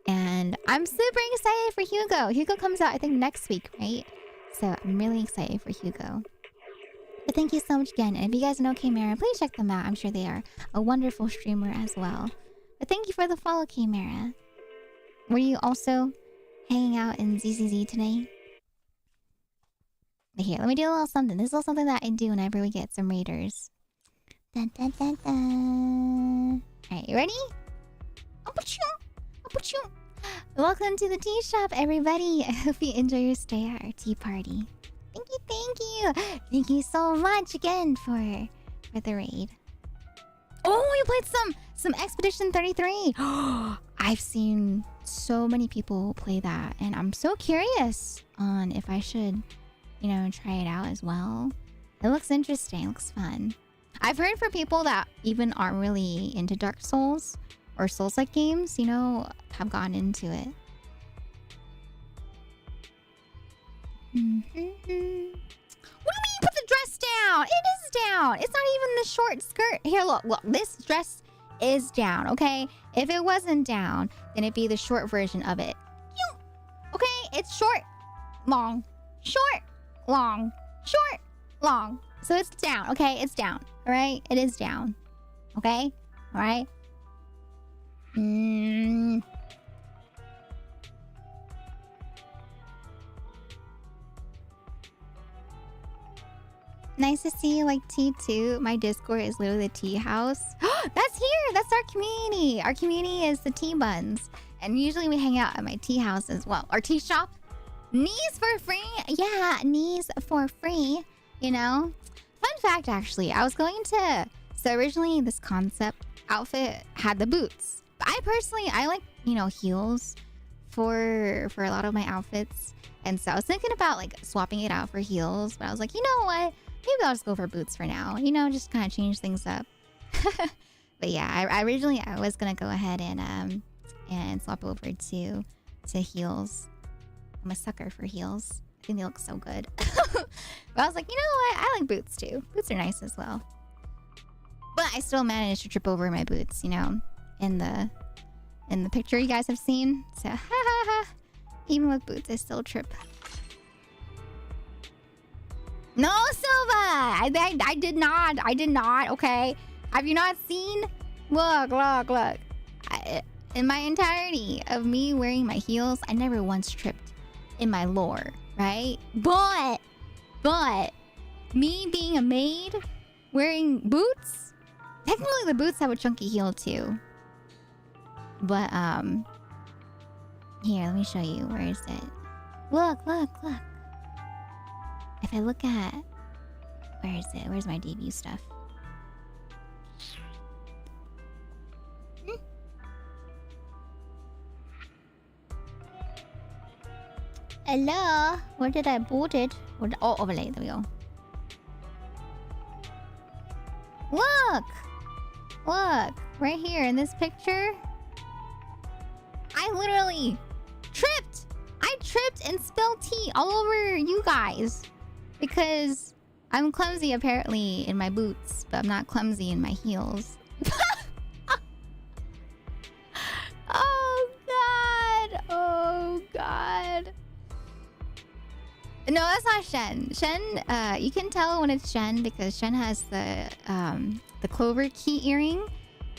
S1: And I'm super excited for Hugo. Hugo comes out, I think, next week, right? So I'm really excited for Hugo. But thank you so much again. And if you guys know Chimera, please check them out. I'm sure they are a wonderful streamer as well. But thank you for the follow, Chimera. Were you also hanging out in ZZZ today? But here, let me do a little something. This is a little something that I do whenever we get some raiders. Dun, dun, dun, dun. Alright, you ready? Welcome to the tea shop, everybody. I hope you enjoy your stay at our tea party. Thank you. Thank you so much again for the raid. Oh, you played some Expedition 33. I've seen so many people play that, and I'm so curious on if I should, you know, try it out as well. It looks interesting. It looks fun. I've heard for people that even aren't really into Dark Souls or Souls-like games, you know, have gone into it. What do you mean put the dress down? It is down. It's not even the short skirt. Here, look. This dress is down, okay? If it wasn't down, then it'd be the short version of it. Okay? It's short, long, short, long, short, long. So it's down, okay? It's down, all right? It is down, okay? All right? Nice to see you like T2. My Discord is literally the tea house. That's here. That's our community. Our community is the tea buns. And usually we hang out at my tea house as well. Our tea shop. Knees for free. Yeah, knees for free. You know? Fun fact, actually. I was going to... So originally this concept outfit had the boots. But I like, you know, heels for a lot of my outfits. And so I was thinking about like swapping it out for heels. But I was like, you know what? Maybe I'll just go for boots for now. You know, just kind of change things up. But yeah, I originally was gonna go ahead and swap over to heels. I'm a sucker for heels. I think they look so good. But I was like, you know what? I like boots too. Boots are nice as well. But I still managed to trip over my boots, you know, in the picture you guys have seen. So even with boots, I still trip. No, Silva! I did not, okay? Have you not seen? Look. In my entirety of me wearing my heels, I never once tripped in my lore, right? But, me being a maid, wearing boots, technically the boots have a chunky heel too. But, here, let me show you. Where is it? Look. If I look at... Where is it? Where's my debut stuff? Hello? Where did I boot it? Oh, overlay. There we go. Look! Right here in this picture. I literally tripped! I tripped and spilled tea all over you guys. Because I'm clumsy apparently in my boots, but I'm not clumsy in my heels. Oh god. No, that's not Shen. Shen, you can tell when it's Shen because Shen has the clover key earring.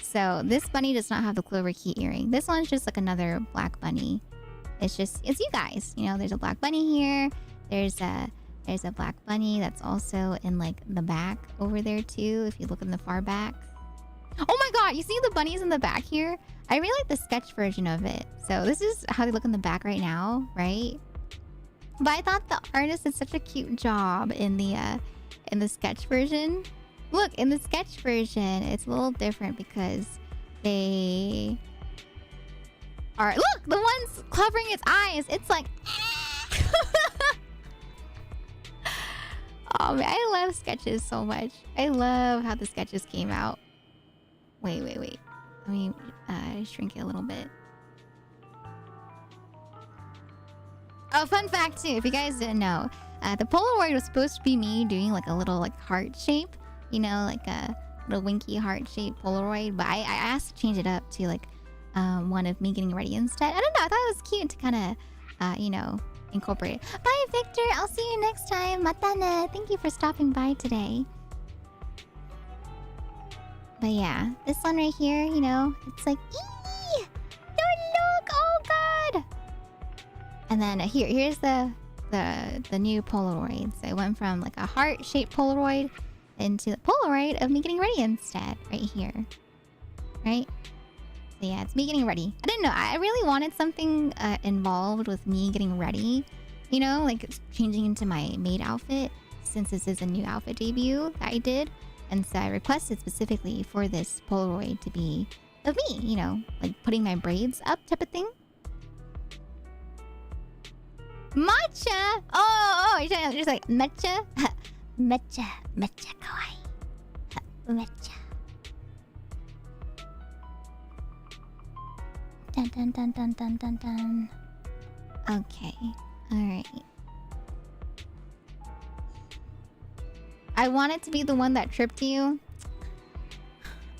S1: So this bunny does not have the clover key earring. This one's just like another black bunny. It's you guys. You know, there's a black bunny here. There's a black bunny that's also in like the back over there too. If you look in the far back. Oh my god, you see the bunnies in the back here? I really like the sketch version of it. So this is how they look in the back right now, right? But I thought the artist did such a cute job in the sketch version. Look, in the sketch version, it's a little different because they are... Look! The ones covering its eyes. It's like... Oh man, I love sketches so much. I love how the sketches came out. Wait. Let me shrink it a little bit. Oh, fun fact too, if you guys didn't know, the Polaroid was supposed to be me doing like a little like heart shape, you know, like a little winky heart shape Polaroid, but I asked to change it up to like one of me getting ready instead. I don't know, I thought it was cute to kind of, you know, incorporate it. Bye, Victor. I'll see you next time. Matane. Thank you for stopping by today. But yeah, this one right here, you know, it's like, eee! Don't look! Oh god! And then here's the new Polaroid. So it went from like a heart-shaped Polaroid into the Polaroid of me getting ready instead, right here. Right? So yeah, it's me getting ready. I didn't know. I really wanted something involved with me getting ready. You know, like changing into my maid outfit. Since this is a new outfit debut that I did. And so I requested specifically for this Polaroid to be of me. You know, like putting my braids up type of thing. Matcha! Oh, you're just like, matcha? Mecha, mecha kawaii. Mecha. Dun dun dun dun dun dun dun. Okay. Alright. I want it to be the one that tripped you.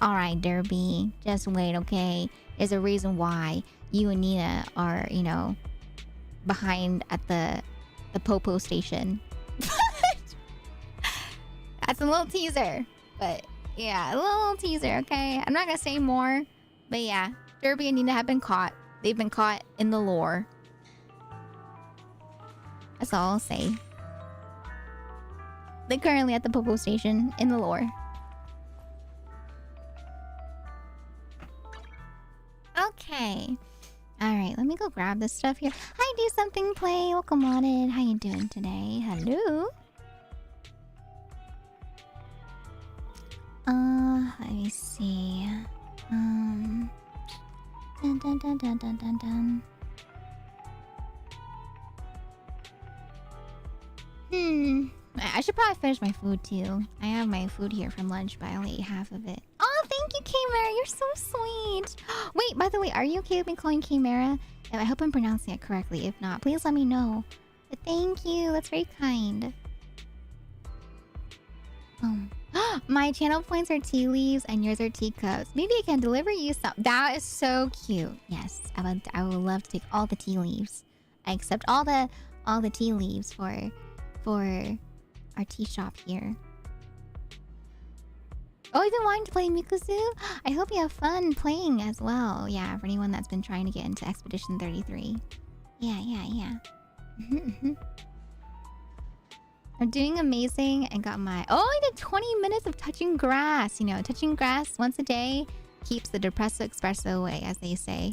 S1: Alright, Derby. Just wait, okay? There's a reason why you and Nina are, you know, behind at the Popo station. That's a little teaser. But yeah, a little teaser, okay? I'm not gonna say more. But yeah, Derby and Nina have been caught. They've been caught in the lore. That's all I'll say. They're currently at the Popo station in the lore. Okay. Alright, let me go grab this stuff here. Hi, Do Something Play. Welcome on in. How you doing today? Hello. Let me see. Dun dun dun dun dun dun dun. I should probably finish my food too. I have my food here from lunch, but I only ate half of it. Oh, thank you, K-Mara. You're so sweet. Wait, by the way, are you okay with me calling K-Mara? I hope I'm pronouncing it correctly. If not, please let me know. But thank you. That's very kind. My channel points are tea leaves and yours are teacups. Maybe I can deliver you some. That is so cute. Yes, I would love to take all the tea leaves. I accept all the tea leaves for our tea shop here. Oh, you've been wanting to play Mikuzu? I hope you have fun playing as well. Yeah, for anyone that's been trying to get into Expedition 33. Yeah. I'm doing amazing and got my... Oh, I did 20 minutes of touching grass. You know, touching grass once a day keeps the depresso espresso away, as they say.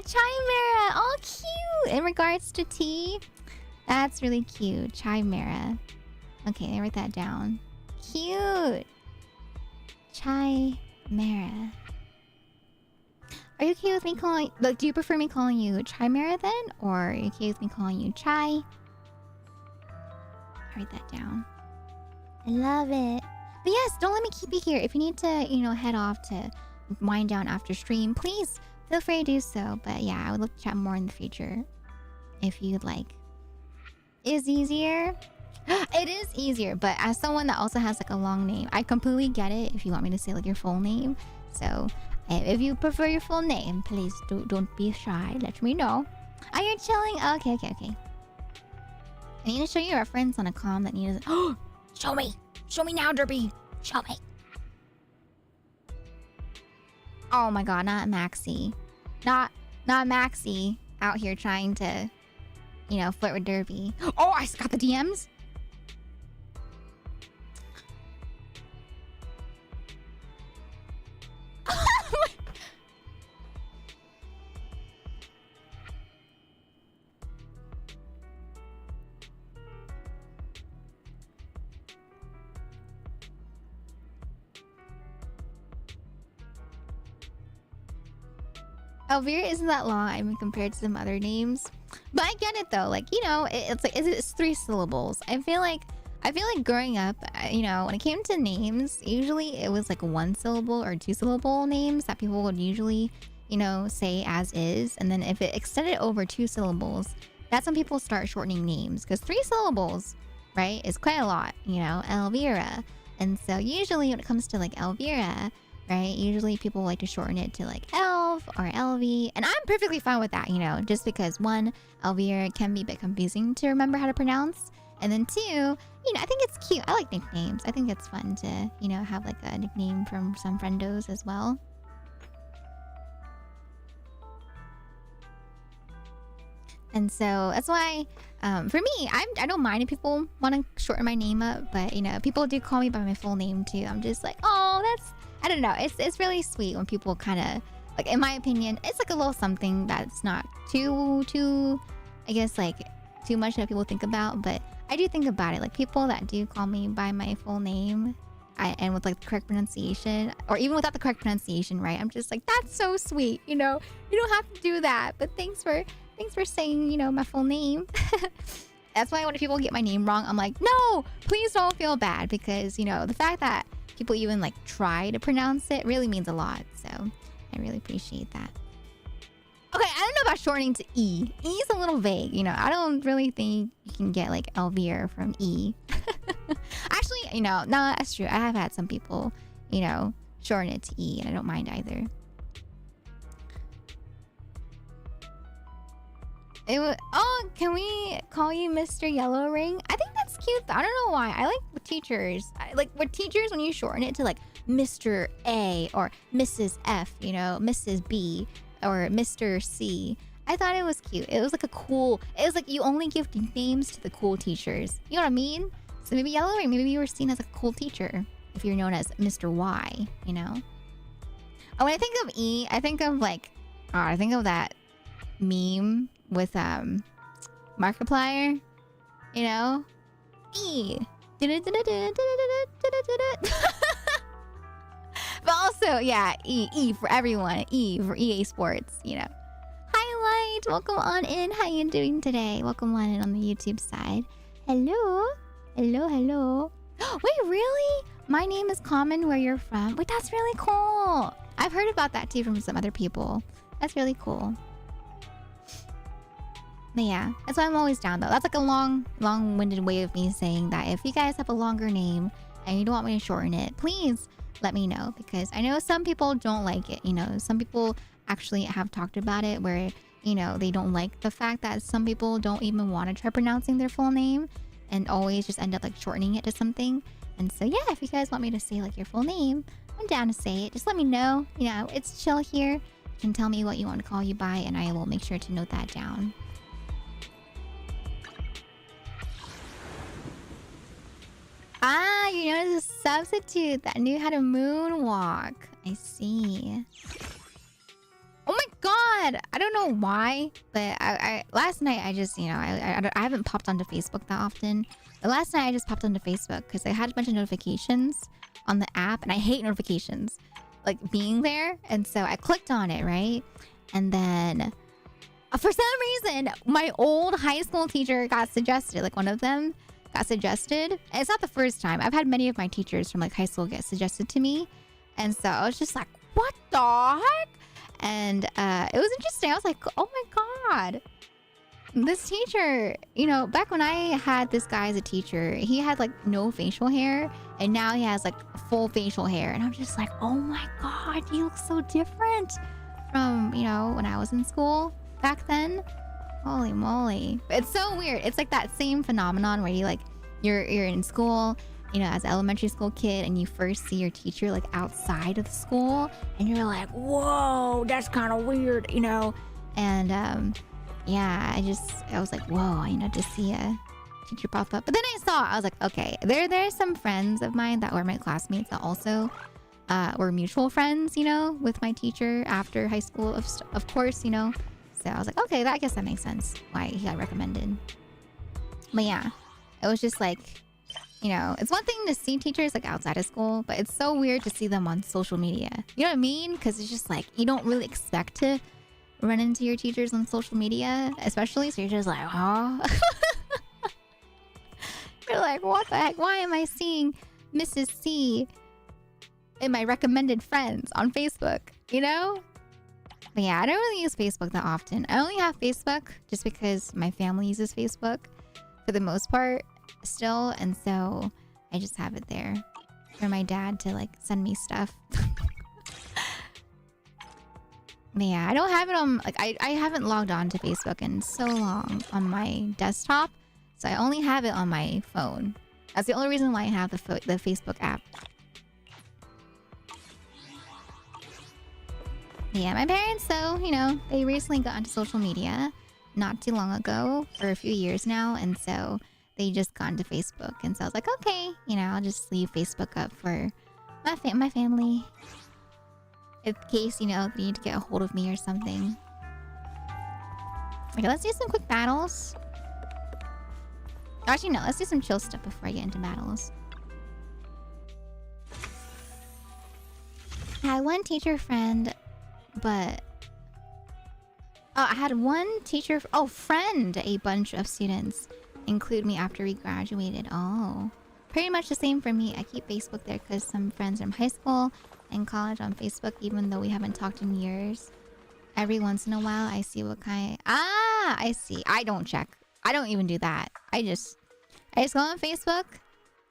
S1: Chimera! Oh, cute! In regards to tea, that's really cute. Chimera. Okay, let me write that down. Cute! Chimera. Are you okay with me calling... Like, do you prefer me calling you Chimera then? Or are you okay with me calling you Chai? Write that down. I love it. But yes, don't let me keep you here. If you need to, you know, head off to wind down after stream, please feel free to do so. But yeah, I would love to chat more in the future if you'd like. Is easier? It is easier, but as someone that also has like a long name, I completely get it if you want me to say like your full name. So if you prefer your full name, please don't be shy. Let me know. Are you chilling? Okay. I need to show you a reference on a comm that needs... Oh! Show me! Show me now, Derby! Show me! Oh my god, not Maxie. Not Maxie out here trying to, you know, flirt with Derby. Oh, I got the DMs? Elvira isn't that long, I mean, compared to some other names. But I get it though, like, you know, it's 3 syllables. I feel like growing up, you know, when it came to names, usually it was like 1 syllable or 2 syllable names that people would usually, you know, say as is. And then if it extended over 2 syllables, that's when people start shortening names. Because 3 syllables, right, is quite a lot, you know, Elvira. And so usually when it comes to like Elvira, right, usually people like to shorten it to like Elv or Elvie. And I'm perfectly fine with that, you know, just because 1, Elvira can be a bit confusing to remember how to pronounce. And then 2, you know, I think it's cute. I like nicknames. I think it's fun to, you know, have like a nickname from some friendos as well. And so that's why, for me, I don't mind if people want to shorten my name up, but, you know, people do call me by my full name too. I'm just like, oh, that's, I don't know. It's really sweet when people kind of, like, in my opinion, it's like a little something that's not too, I guess, like, too much that people think about. But I do think about it. Like, people that do call me by my full name, and with, like, the correct pronunciation, or even without the correct pronunciation, right? I'm just like, that's so sweet, you know? You don't have to do that. But thanks for saying, you know, my full name. That's why when people get my name wrong, I'm like, no, please don't feel bad, because, you know, the fact that people even like try to pronounce it really means a lot. So I really appreciate that. Okay, I don't know about shortening to E. E is a little vague, you know. I don't really think you can get like Elvira from E. Actually, you know, no, that's true. I have had some people, you know, shorten it to E, and I don't mind either. Oh, can we call you Mr. Yellow Ring? I think that's cute. I don't know why. I like with teachers. With teachers, when you shorten it to like Mr. A or Mrs. F, you know, Mrs. B or Mr. C. I thought it was cute. It was like a cool. It was like you only give names to the cool teachers. You know what I mean? So maybe Yellow Ring. Maybe you were seen as a cool teacher if you're known as Mr. Y. You know. Oh, when I think of E, I think of like, I think of that meme with Markiplier, you know, E. But also, yeah, E for everyone. E for EA Sports, you know. Hi, Light. Welcome on in. How you doing today? Welcome on in on the YouTube side. Hello. Hello, hello. Wait, really? My name is common where you're from. Wait, that's really cool. I've heard about that too from some other people. That's really cool. But yeah, that's why I'm always down though. That's like a long-winded way of me saying that if you guys have a longer name and you don't want me to shorten it, please let me know, because I know some people don't like it. You know, some people actually have talked about it where, you know, they don't like the fact that some people don't even want to try pronouncing their full name and always just end up like shortening it to something. And so yeah, if you guys want me to say like your full name, I'm down to say it. Just let me know. You know, it's chill here. You can tell me what you want to call you by, and I will make sure to note that down. Ah, you know, there's a substitute that knew how to moonwalk. I see. Oh my god! I don't know why, but I last night I just, you know, I haven't popped onto Facebook that often. But last night I just popped onto Facebook because I had a bunch of notifications on the app, and I hate notifications, like being there. And so I clicked on it, right? And then for some reason, my old high school teacher got suggested, like one of them got suggested. And it's not the first time. I've had many of my teachers from like high school get suggested to me. And so I was just like, what the heck? And it was interesting. I was like, oh my god. This teacher, you know, back when I had this guy as a teacher, he had like no facial hair. And now he has like full facial hair. And I'm just like, oh my god, he looks so different from, you know, when I was in school back then. Holy moly. It's so weird. It's like that same phenomenon where you like, you're in school, you know, as an elementary school kid, and you first see your teacher like outside of the school, and you're like, whoa, that's kind of weird, you know? And yeah, I was like, whoa, you know, to see a teacher pop up. But then I was like, okay, there's some friends of mine that were my classmates that also were mutual friends, you know, with my teacher after high school, of course, you know. So I was like, okay, I guess that makes sense why he got recommended. But yeah, it was just like, you know, it's one thing to see teachers like outside of school, but it's so weird to see them on social media. You know what I mean? Because it's just like, you don't really expect to run into your teachers on social media, especially. So you're just like, oh. You're like, what the heck? Why am I seeing Mrs. C in my recommended friends on Facebook? You know? But yeah, I don't really use Facebook that often. I only have Facebook just because my family uses Facebook for the most part still. And so I just have it there for my dad to like send me stuff. But yeah, I don't have it on, like, I haven't logged on to Facebook in so long on my desktop. So I only have it on my phone. That's the only reason why I have the Facebook app. Yeah, my parents, though, you know, they recently got into social media not too long ago, for a few years now, and so they just got into Facebook. And so I was like, okay, you know, I'll just leave Facebook up for my family, in case, you know, they need to get a hold of me or something. Okay, let's do some quick battles. Actually, no, let's do some chill stuff before I get into battles. I had one teacher friend, but I had one teacher friend a bunch of students, include me after we graduated. Oh, pretty much the same for me. I keep Facebook there because some friends from high school and college on Facebook, even though we haven't talked in years. Every once in a while, I see what kind... Ah, I see. I don't check. I don't even do that. I just go on Facebook,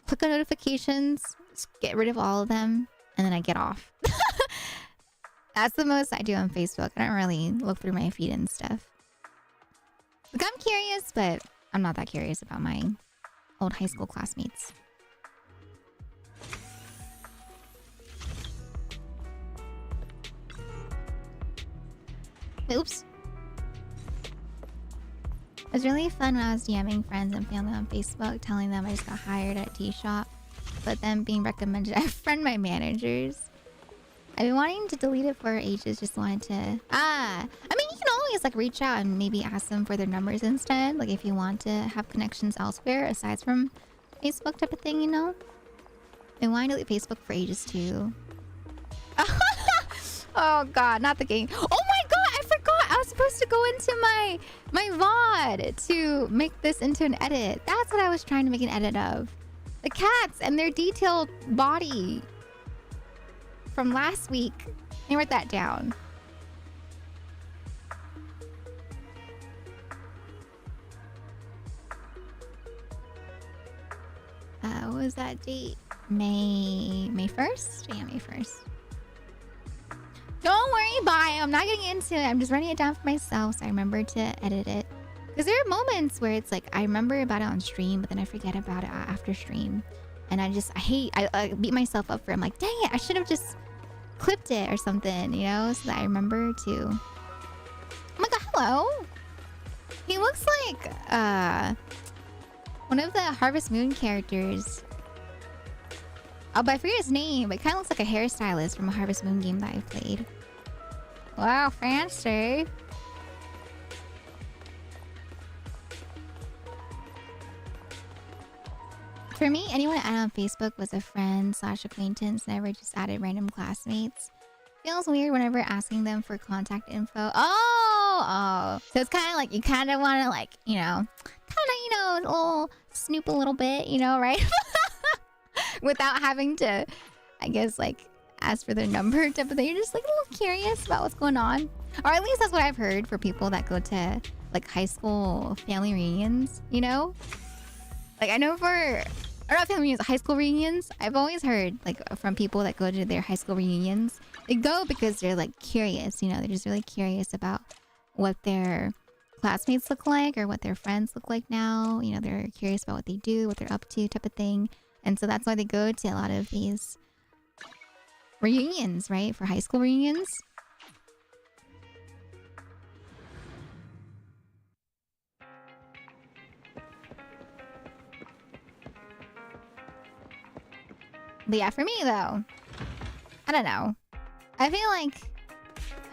S1: click on notifications, get rid of all of them, and then I get off. That's the most I do on Facebook. I don't really look through my feed and stuff. Like, I'm curious, but I'm not that curious about my old high school classmates. Oops. It was really fun when I was DMing friends and family on Facebook, telling them I just got hired at Tea Shop, but then being recommended I friend my managers. I've been wanting to delete it for ages, just wanted to... I mean, you can always like reach out and maybe ask them for their numbers instead, like if you want to have connections elsewhere aside from Facebook type of thing, you know? I've been wanting to delete Facebook for ages too. Oh god, not the game. Oh my god, I forgot I was supposed to go into my VOD to make this into an edit. That's what I was trying to make an edit of. The cats and their detailed body from last week. Let me write that down. What was that date? May 1st? Yeah, May 1st. Don't worry, bye. I'm not getting into it. I'm just writing it down for myself so I remember to edit it. Because there are moments where it's like, I remember about it on stream, but then I forget about it after stream. And I beat myself up for it. I'm like, dang it, I should have just clipped it or something, you know? So that I remember to... Oh my god, hello! He looks like, one of the Harvest Moon characters. Oh, but I forget his name. But it kind of looks like a hairstylist from a Harvest Moon game that I played. Wow, fancy. For me, anyone I added on Facebook was a friend / acquaintance. Never just added random classmates. Feels weird whenever asking them for contact info. Oh. So it's kind of like you kind of want to like, you know, a little snoop a little bit, you know, right? Without having to, I guess, like, ask for their number type of thing. You're just, like, a little curious about what's going on. Or at least that's what I've heard for people that go to, like, high school family reunions, you know? Like, I know or not family reunions, high school reunions. I've always heard, like, from people that go to their high school reunions. They go because they're, like, curious, you know? They're just really curious about what their classmates look like or what their friends look like now. You know, they're curious about what they do, what they're up to type of thing. And so that's why they go to a lot of these reunions, right? For high school reunions. But yeah, for me though, I don't know. I feel like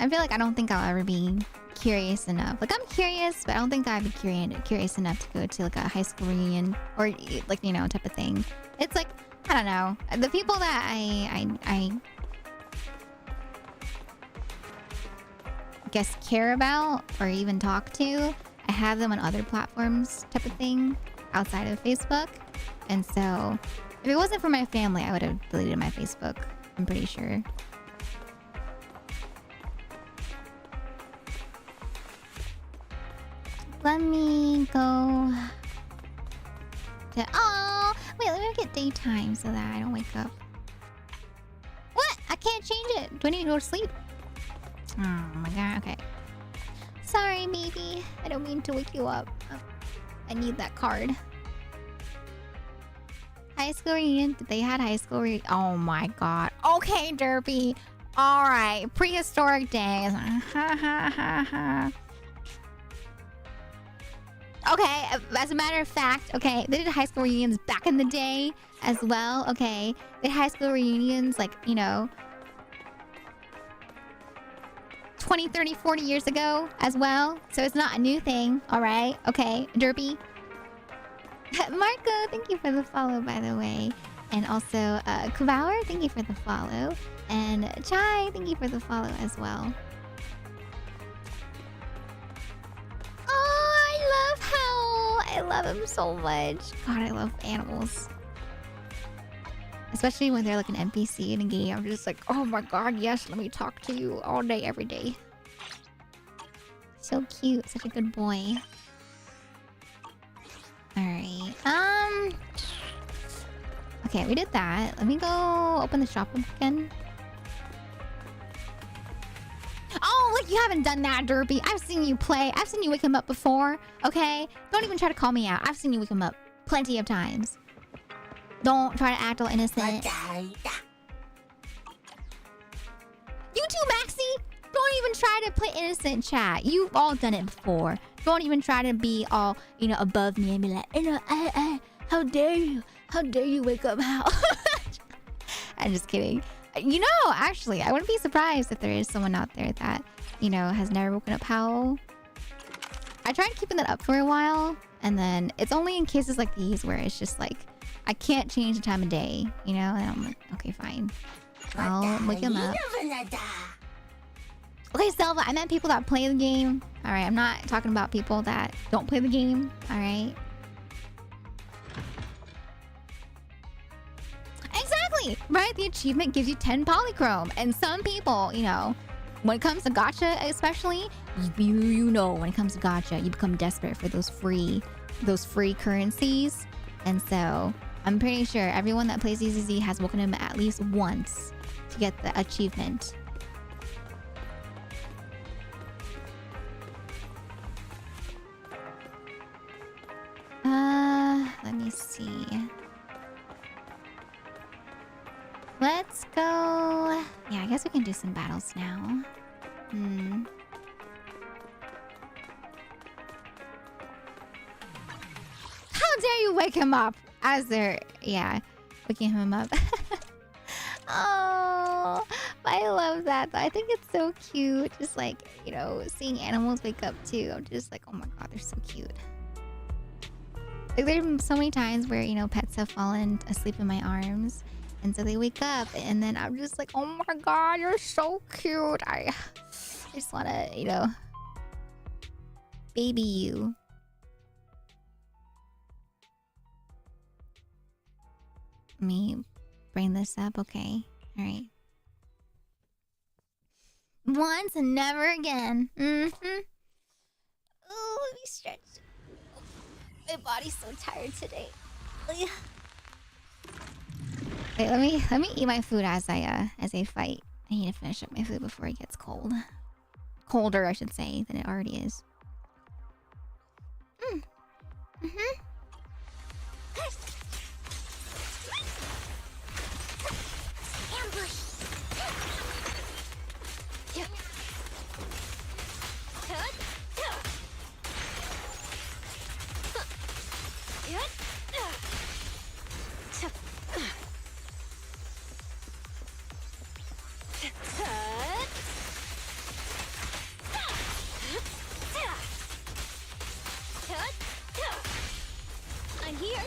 S1: I don't think I'll ever be curious enough. Like, I'm curious, but I don't think I'd be curious enough to go to like a high school reunion or like, you know, type of thing. It's like, I don't know. The people that I guess care about or even talk to, I have them on other platforms type of thing outside of Facebook. And so if it wasn't for my family, I would have deleted my Facebook, I'm pretty sure. Let me go to... Oh, wait, let me get daytime so that I don't wake up. What? I can't change it. Do I need to go to sleep? Oh my god, okay. Sorry, baby. I don't mean to wake you up. I need that card. High school reunion? They had high school reunion. Oh my god. Okay, Derpy. Alright. Prehistoric days. Okay, as a matter of fact, okay, they did high school reunions back in the day as well, okay? They had high school reunions, like, you know, 20, 30, 40 years ago as well. So it's not a new thing, alright? Okay, Derpy. Marco, thank you for the follow, by the way. And also, Kubauer, thank you for the follow. And Chai, thank you for the follow as well. I love him so much. God, I love animals. Especially when they're like an NPC in a game. I'm just like, oh my god, yes, let me talk to you all day, every day. So cute, such a good boy. Alright, okay, we did that. Let me go open the shop up again. Oh, like you haven't done that, Derpy. I've seen you play. I've seen you wake him up before, okay? Don't even try to call me out. I've seen you wake him up plenty of times. Don't try to act all innocent. You too, Maxie! Don't even try to play innocent, chat. You've all done it before. Don't even try to be all, you know, above me and be like, how dare you? How dare you wake up Hal? I'm just kidding. You know, actually, I wouldn't be surprised if there is someone out there that, you know, has never woken up Hal. I tried keeping that up for a while, and then it's only in cases like these where it's just like, I can't change the time of day, you know? And I'm like, okay, fine. I'll wake him up. Okay, Selva, I meant people that play the game. Alright, I'm not talking about people that don't play the game. Alright. Exactly! Right? The achievement gives you 10 polychrome. And some people, you know, when it comes to gacha especially, you know when it comes to gacha, you become desperate for those free currencies. And so I'm pretty sure everyone that plays ZZZ has woken him at least once to get the achievement. Let me see. Let's go. Yeah, I guess we can do some battles now. How dare you wake him up as they're, yeah, waking him up. Oh, I love that. I think it's so cute. Just like, you know, seeing animals wake up too. I'm just like, oh my god, they're so cute. Like, there's been so many times where, you know, pets have fallen asleep in my arms. And so they wake up and then I'm just like, oh my god, you're so cute. I just want to, you know, baby you. Let me bring this up. Okay. All right. Once and never again. Oh, let me stretch. My body's so tired today. Wait, let me eat my food as I fight. I need to finish up my food before it gets cold. Colder, I should say, than it already is.
S3: Ambush. I'm here.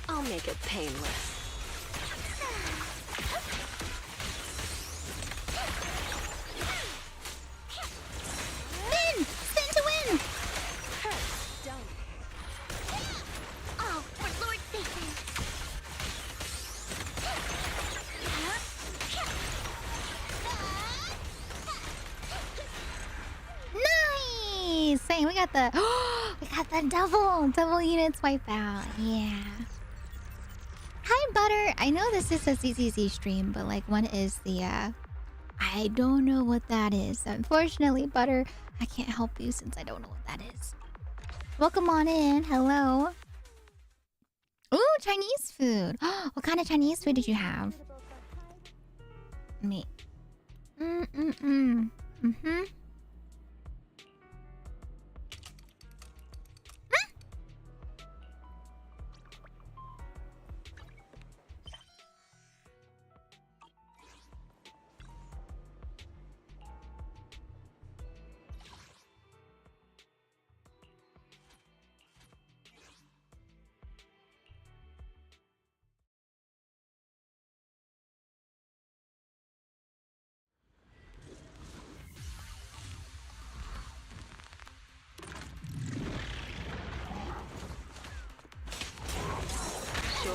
S3: I'll make it painless.
S1: Spin to win!
S3: Oh, for Lord Satan.
S1: Nice! Hey, we got the double units wipe out. Yeah. Hi, Butter. I know this is a ZZZ stream, but like, when is the I don't know what that is. Unfortunately, Butter, I can't help you since I don't know what that is. Welcome on in. Hello. Ooh, Chinese food. What kind of Chinese food did you have? Me.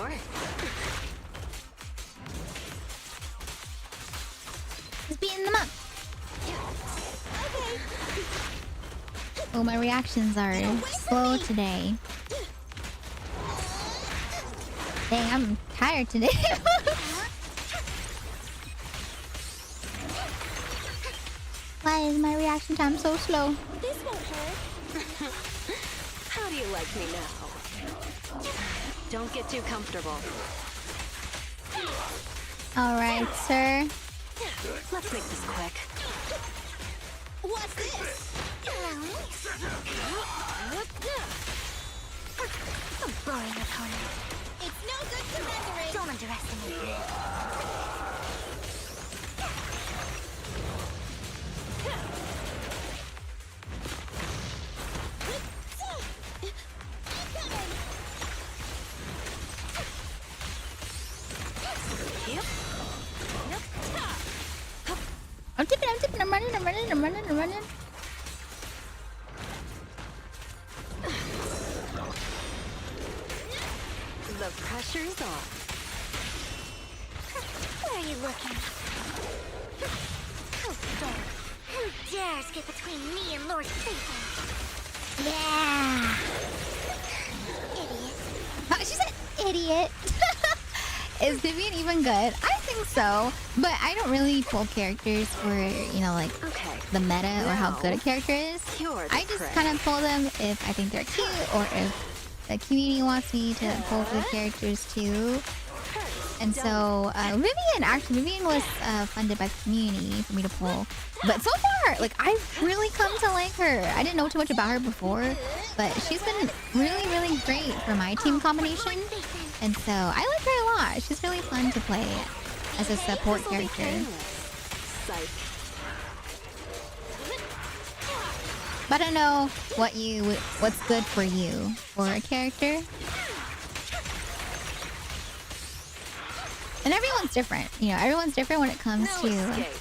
S3: more.
S1: Just beating them up.
S3: Okay.
S1: Oh, my reactions are slow today. Dang, I'm tired today. Why is my reaction time so slow?
S3: This won't hurt. How do you like me now? Don't get too comfortable.
S1: Alright, sir.
S3: Let's make this quick. What's this? A boring opponent. It's no good surrendering. Don't underestimate me.
S1: I'm tipping, I'm running.
S3: The pressure's on. Where are you looking? Oh, dark. Who dares get between me and Lord Satan?
S1: Yeah.
S3: Idiot.
S1: Oh, she said idiot. Is Vivian even good? I think so. But I don't really pull characters for, you know, like
S3: Okay.
S1: the meta or how good a character is.
S3: You're the
S1: I just
S3: prey.
S1: kind of pull them if I think they're cute or if the community wants me to pull for the characters too. And so Vivian was funded by the community for me to pull. But so far, like, I've really come to like her. I didn't know too much about her before, but she's been really, really great for my team combination. And so I like her a lot. She's really fun to play as a support
S3: This'll be
S1: character.
S3: painless. Psych.
S1: But I don't know what's good for you for a character. And everyone's different. You know, everyone's different when it comes
S3: No
S1: to
S3: escape.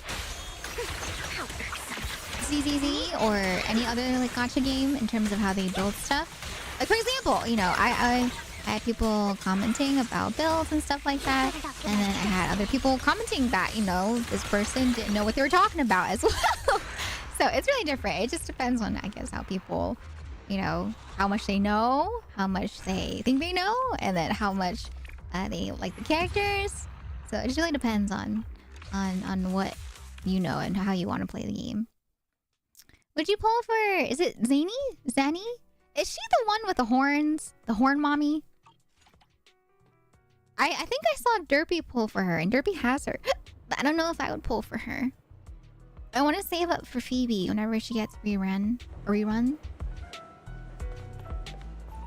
S1: ZZZ or any other like gacha game in terms of how they build stuff. Like, for example, you know, I had people commenting about builds and stuff like that, and then I had other people commenting that, you know, this person didn't know what they were talking about as well. So it's really different. It just depends on, I guess, how people, you know, how much they know, how much they think they know, and then how much they like the characters. So it just really depends on what you know and how you want to play the game. Would you pull for, is it Zany? Zanny? Is she the one with the horns? The horn mommy? I think I saw Derpy pull for her, and Derpy has her. But I don't know if I would pull for her. I want to save up for Phoebe whenever she gets rerun.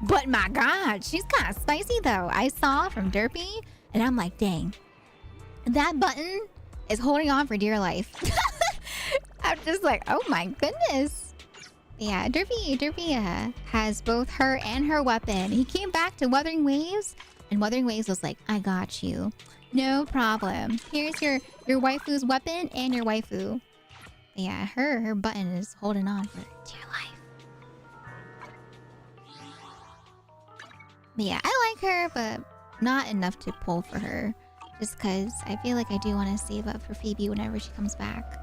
S1: But my god, she's kind of spicy though. I saw from Derpy, and I'm like, dang. That button is holding on for dear life. I'm just like, oh my goodness. Yeah, Derpy has both her and her weapon. He came back to Wuthering Waves, and Wuthering Waves was like, I got you. No problem. Here's your waifu's weapon and your waifu. Yeah, her button is holding on for dear life. But yeah, I like her, but not enough to pull for her. Just because I feel like I do want to save up for Phoebe whenever she comes back.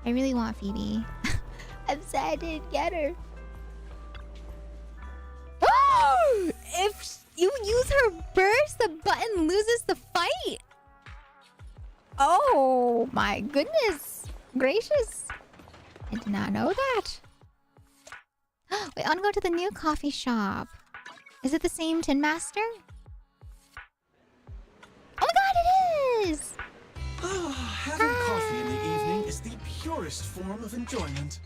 S1: I really want Phoebe. I'm sad I didn't get her. Oh! If you use her burst, the button loses the fight. Oh my goodness gracious. I did not know that. Wait, I want to go to the new coffee shop. Is it the same Tin Master? Oh my god, it is!
S4: Having coffee in the evening is the purest form of enjoyment.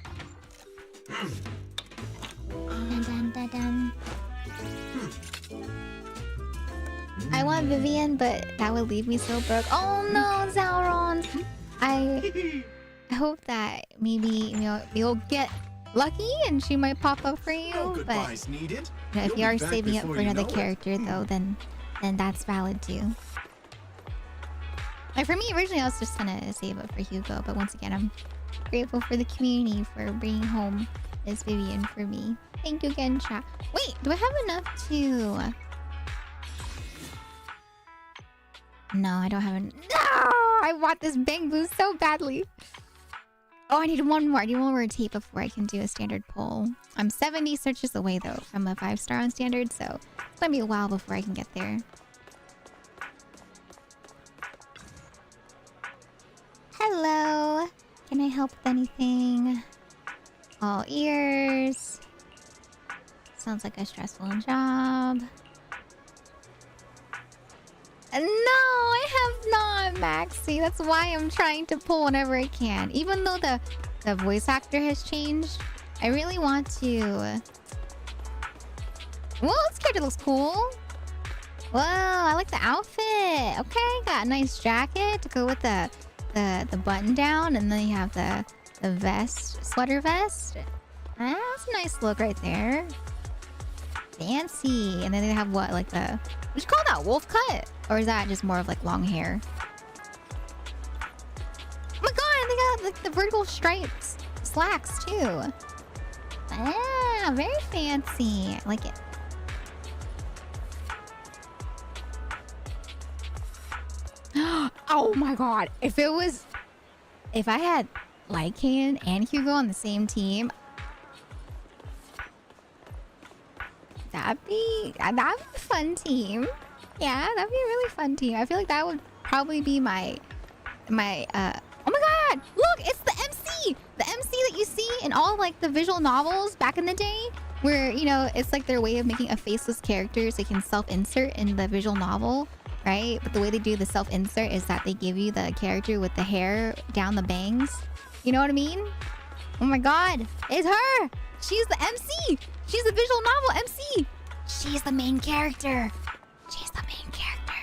S1: Dun, dun, dun, dun. I want Vivian, but that would leave me so broke. Oh no, Zauron! I hope that maybe, you know, you'll get lucky and she might pop up for you.
S4: No
S1: But
S4: goodbyes needed.
S1: you know, if
S4: You'll
S1: you are
S4: be back
S1: saving up
S4: before
S1: for
S4: you
S1: another
S4: know it.
S1: character, though, then that's valid too. Like for me, originally I was just gonna save up for Hugo, but once again, I'm grateful for the community for bringing home this Vivian for me. Thank you again, chat. Wait, do I have enough to No, I don't have an... No! I want this bang boost so badly. Oh, I need one more. I need one more tape before I can do a standard poll. I'm 70 searches away, though, from a 5-star on standard, so it's gonna be a while before I can get there. Hello. Can I help with anything? All ears. Sounds like a stressful job. No, I have not, Maxie. That's why I'm trying to pull whenever I can. Even though the voice actor has changed, I really want to... Well, this character looks cool. Whoa, I like the outfit. Okay, got a nice jacket to go with the button down, and then you have the vest, sweater vest. That's a nice look right there. Fancy. And then they have what, like the... Would you call that wolf cut? Or is that just more of like long hair? Oh my god, they got like the vertical stripes. Slacks too. Ah, very fancy. I like it. Oh my god. If I had Lycan and Hugo on the same team, that'd be a fun team. Yeah, that'd be a really fun team. I feel like that would probably be my oh my god! Look, it's the MC! The MC that you see in all like the visual novels back in the day, where, you know, it's like their way of making a faceless character so they can self-insert in the visual novel, right? But the way they do the self-insert is that they give you the character with the hair down the bangs. You know what I mean? Oh my god, it's her! She's the MC! She's the visual novel MC! She's the main character! She's the main character.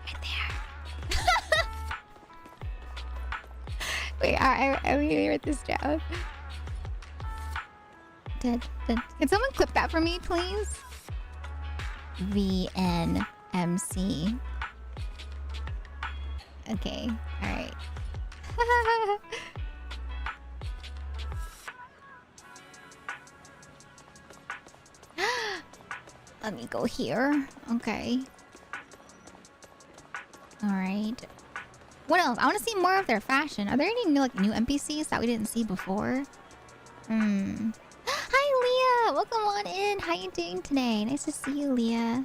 S1: Right there. Wait, I need write this down. Can someone clip that for me, please? VNMC. Okay, alright. Let me go here. Okay. Alright. What else? I want to see more of their fashion. Are there any new NPCs that we didn't see before? Hi, Leah! Welcome on in. How you doing today? Nice to see you, Leah.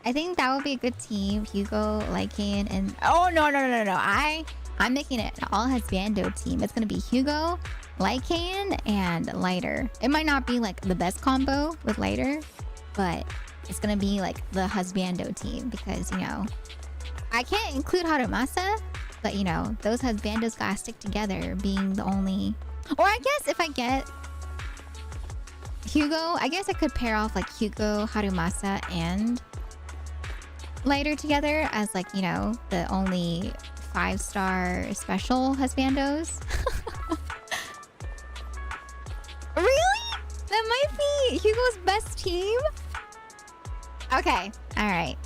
S1: I think that would be a good team. Hugo, Lycan, and... Oh, no. I'm making it an all-husbando team. It's going to be Hugo, Lycan, and Lighter. It might not be like the best combo with Lighter, but it's going to be like the husbando team because, you know... I can't include Harumasa, but, you know, those husbandos gotta stick together, being the only... Or I guess if I get Hugo, I guess I could pair off like Hugo, Harumasa, and Lighter together as like, you know, the only 5-star special husbandos. Really? That might be Hugo's best team? Okay, alright.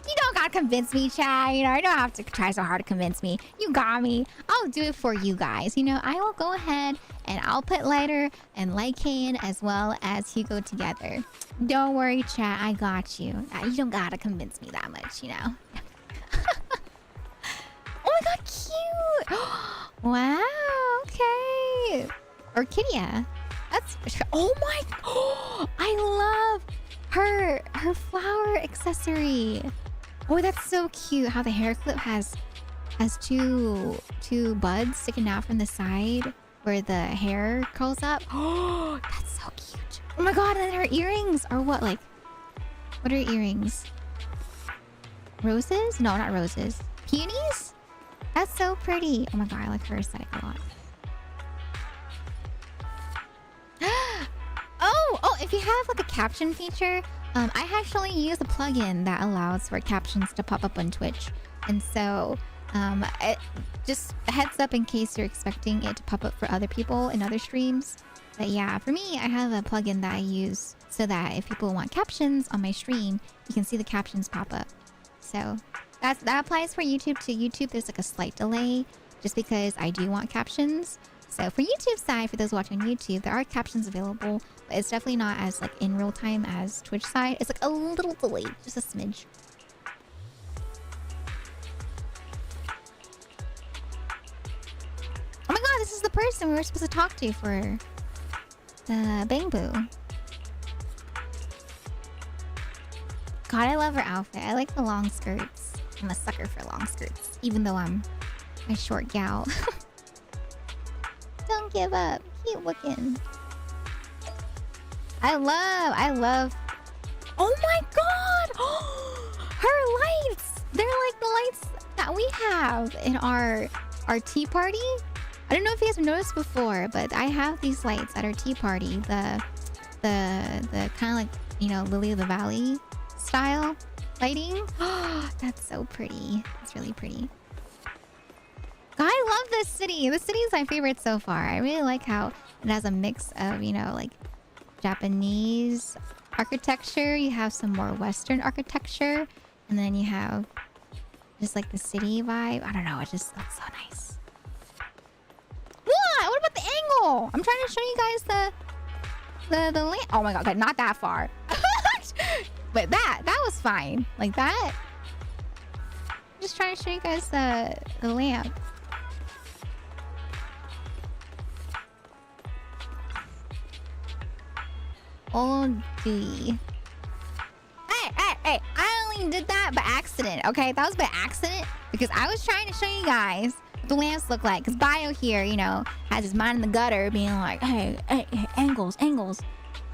S1: You don't gotta convince me, Chad. You know, I don't have to try so hard to convince me. You got me. I'll do it for you guys. You know, I will go ahead and I'll put Lighter and Lycan as well as Hugo together. Don't worry, Chad. I got you. You don't gotta convince me that much, you know. Oh my god, cute! Wow, okay. Orchidea. That's... Oh my... I love her flower accessory. Oh, that's so cute how the hair clip has two buds sticking out from the side where the hair curls up. Oh, that's so cute. Oh my god, and her earrings are what, like... What are earrings? Roses? No, not roses. Peonies? That's so pretty. Oh my god, I like her aesthetic a lot. Oh, if you have like a caption feature, I actually use a plugin that allows for captions to pop up on Twitch. And so, just a heads up in case you're expecting it to pop up for other people in other streams. But yeah, for me, I have a plugin that I use so that if people want captions on my stream, you can see the captions pop up. So that applies for YouTube. To YouTube, there's like a slight delay just because I do want captions. So for YouTube side, for those watching on YouTube, there are captions available, but it's definitely not as like in real time as Twitch side. It's like a little delayed, just a smidge. Oh my god, this is the person we were supposed to talk to for the Bang Boo. God, I love her outfit. I like the long skirts. I'm a sucker for long skirts, even though I'm a short gal. Don't give up. Keep looking. I love. Oh my god! Her lights! They're like the lights that we have in our tea party. I don't know if you guys have noticed before, but I have these lights at our tea party. The kind of like, you know, Lily of the Valley style lighting. Oh, that's so pretty. It's really pretty. God, I love this city. This city is my favorite so far. I really like how it has a mix of, you know, like Japanese architecture. You have some more Western architecture. And then you have just like the city vibe. I don't know. It just looks so nice. What? What about the angle? I'm trying to show you guys the land. Oh my god, okay, not that far. But that was fine. Like that. I'm just trying to show you guys the lamp. Oh, gee. Hey, I only did that by accident, okay? That was by accident because I was trying to show you guys what the lamps look like. Because Bio here, you know, has his mind in the gutter being like, hey, angles.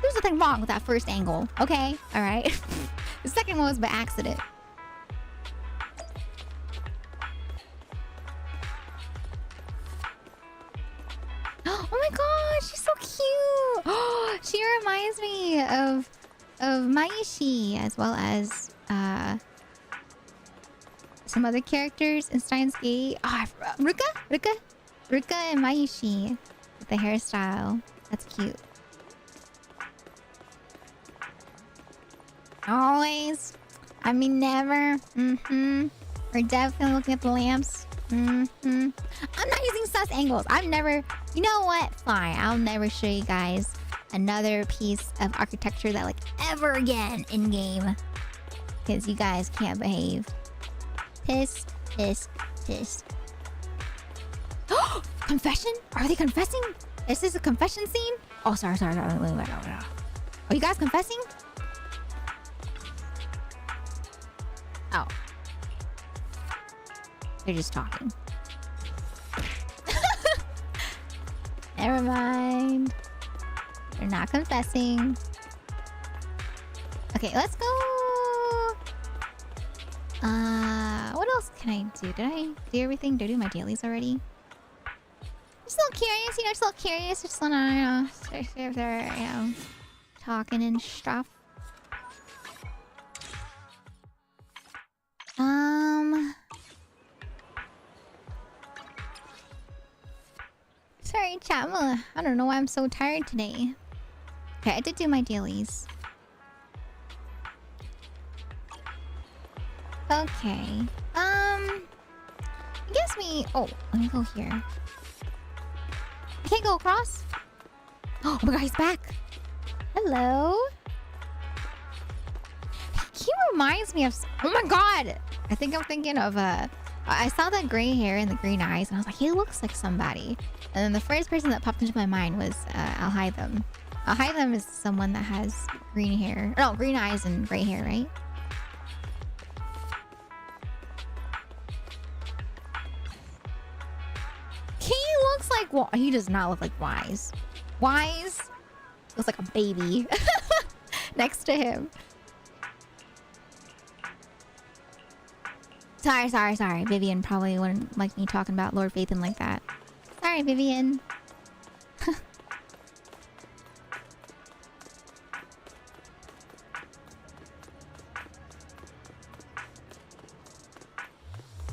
S1: There's nothing wrong with that first angle, okay? All right? The second one was by accident. Oh my god, she's so cute. Oh, she reminds me of Maishi as well as some other characters in Steins Gate. Oh, Ruka and Maishi with the hairstyle. That's cute. Always. I mean, never. We're definitely looking at the lamps. I'm not using sus angles. I've never... You know what? Fine. I'll never show you guys another piece of architecture that, like, ever again in-game. Because you guys can't behave. Piss. Confession? Are they confessing? Is this a confession scene? Oh, sorry. Wait. Are you guys confessing? Oh. They're just talking. Never mind. They're not confessing. Okay, let's go. What else can I do? Did I do everything? Did I do my dailies already? Just a little curious, you know, just a little curious. Just wanna, you know, see if they're, you know, talking and stuff. Sorry, chat. I don't know why I'm so tired today. Okay, I did do my dailies. Okay. I guess we... Oh, let me go here. I can't go across? Oh my god, he's back. Hello? He reminds me of... Oh my god! I think I'm thinking of I saw that gray hair and the green eyes, and I was like, he looks like somebody. And then the first person that popped into my mind was ahhh. ahhh is someone that has green hair. No, green eyes and gray hair, right? He looks like... Well, he does not look like Wise. Wise looks like a baby next to him. Sorry. Vivian probably wouldn't like me talking about Lord Phaethon like that. Sorry, Vivian.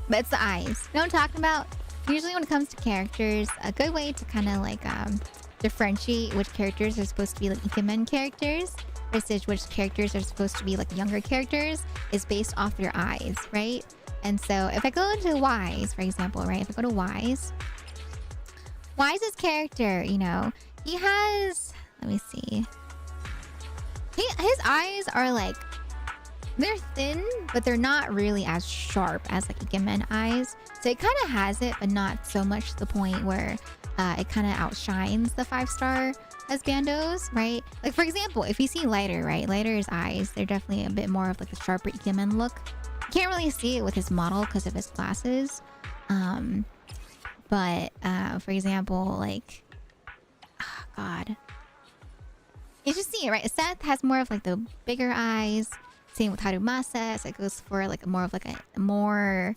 S1: But it's the eyes. You know what I'm talking about? Usually when it comes to characters, a good way to kind of like differentiate which characters are supposed to be like Ikemen characters versus which characters are supposed to be like younger characters is based off their eyes, right? And so if I go to Wise, for example, right? If I go to Wise, why is this character, you know, he has, let me see. His eyes are like, they're thin, but they're not really as sharp as like Ikemen eyes. So it kind of has it, but not so much to the point where it kind of outshines the 5-star husbandos, right? Like for example, if you see Lighter, right? Lighter's eyes, they're definitely a bit more of like a sharper Ikemen look. You can't really see it with his model because of his glasses. But for example, like, oh God. You just see it, right? Seth has more of like the bigger eyes. Same with Harumasa, so it goes for like more of like a more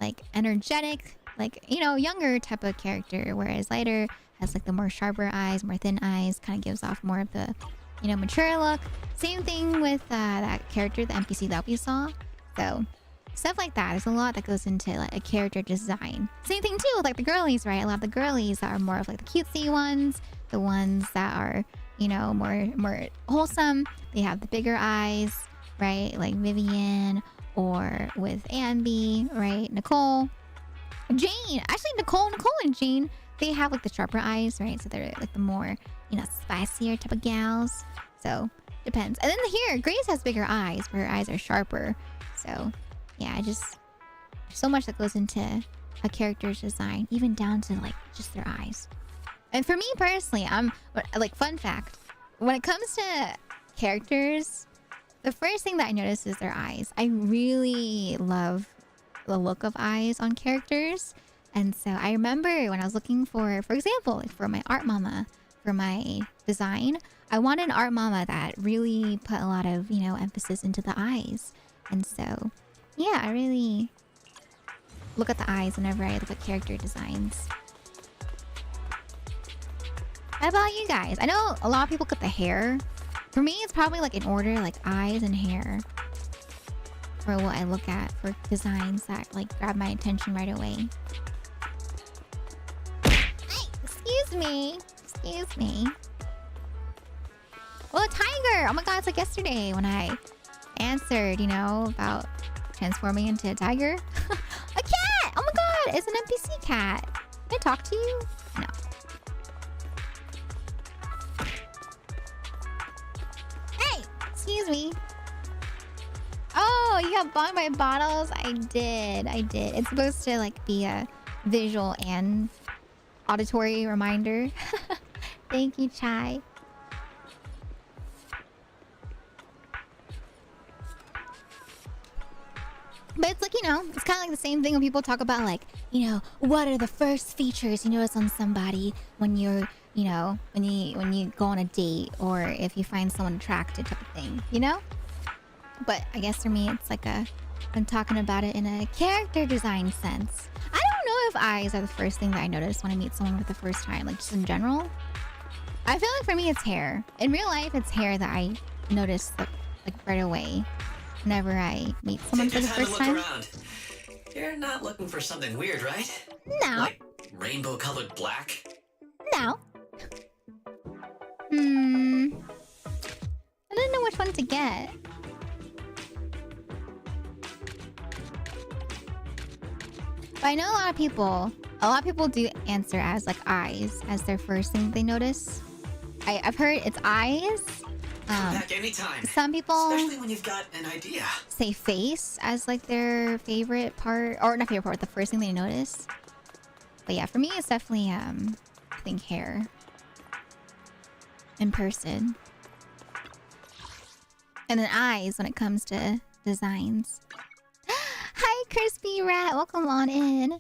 S1: like energetic, like, you know, younger type of character. Whereas Lighter has like the more sharper eyes, more thin eyes, kind of gives off more of the, you know, mature look. Same thing with that character, the NPC that we saw. So stuff like that. There's a lot that goes into like a character design. Same thing too with like the girlies, right? A lot of the girlies that are more of like the cutesy ones, the ones that are, you know, more wholesome. They have the bigger eyes, right? Like Vivian, or with Ambi, right? Nicole, Jane. Actually, Nicole and Jane, they have like the sharper eyes, right? So they're like the more, you know, spicier type of gals. So depends. And then here, Grace has bigger eyes, but her eyes are sharper. So yeah, just so much that goes into a character's design, even down to like just their eyes. And for me personally, I'm like, fun fact, when it comes to characters, the first thing that I notice is their eyes. I really love the look of eyes on characters. And so I remember when I was looking for example, like for my art mama, for my design, I wanted an art mama that really put a lot of, you know, emphasis into the eyes. And so, yeah, I really look at the eyes whenever I look at character designs. How about you guys? I know a lot of people cut the hair. For me, it's probably like in order, like eyes and hair, for what I look at for designs that like grab my attention right away. Hey, excuse me. Well, a tiger. Oh my God, it's like yesterday when I answered, you know, about transforming into a tiger. A cat. Oh my God, it's an NPC cat. Can I talk to you? No. Excuse me. Oh, you got bonked by bottles? I did. It's supposed to like be a visual and auditory reminder. Thank you, Chai. But it's like, you know, it's kind of like the same thing when people talk about like, you know, what are the first features you notice on somebody when you're, you know, when you go on a date, or if you find someone attractive type of thing, you know? But I guess for me, it's like I'm talking about it in a character design sense. I don't know if eyes are the first thing that I notice when I meet someone for the first time, like just in general. I feel like for me, it's hair. In real life, it's hair that I notice like right away whenever I meet someone for the first time.
S5: Around. You're not looking for something weird, right?
S1: No.
S5: Like rainbow-colored black?
S1: No. I don't know which one to get. But I know a lot of people do answer as like eyes as their first thing they notice. I've heard it's eyes.
S5: Come back anytime.
S1: Some people,
S5: especially when you've got an idea,
S1: say face as like their favorite part, or not favorite part, the first thing they notice. But yeah, for me, it's definitely I think hair. In person. And then eyes when it comes to designs. Hi, Crispy Rat. Welcome on in.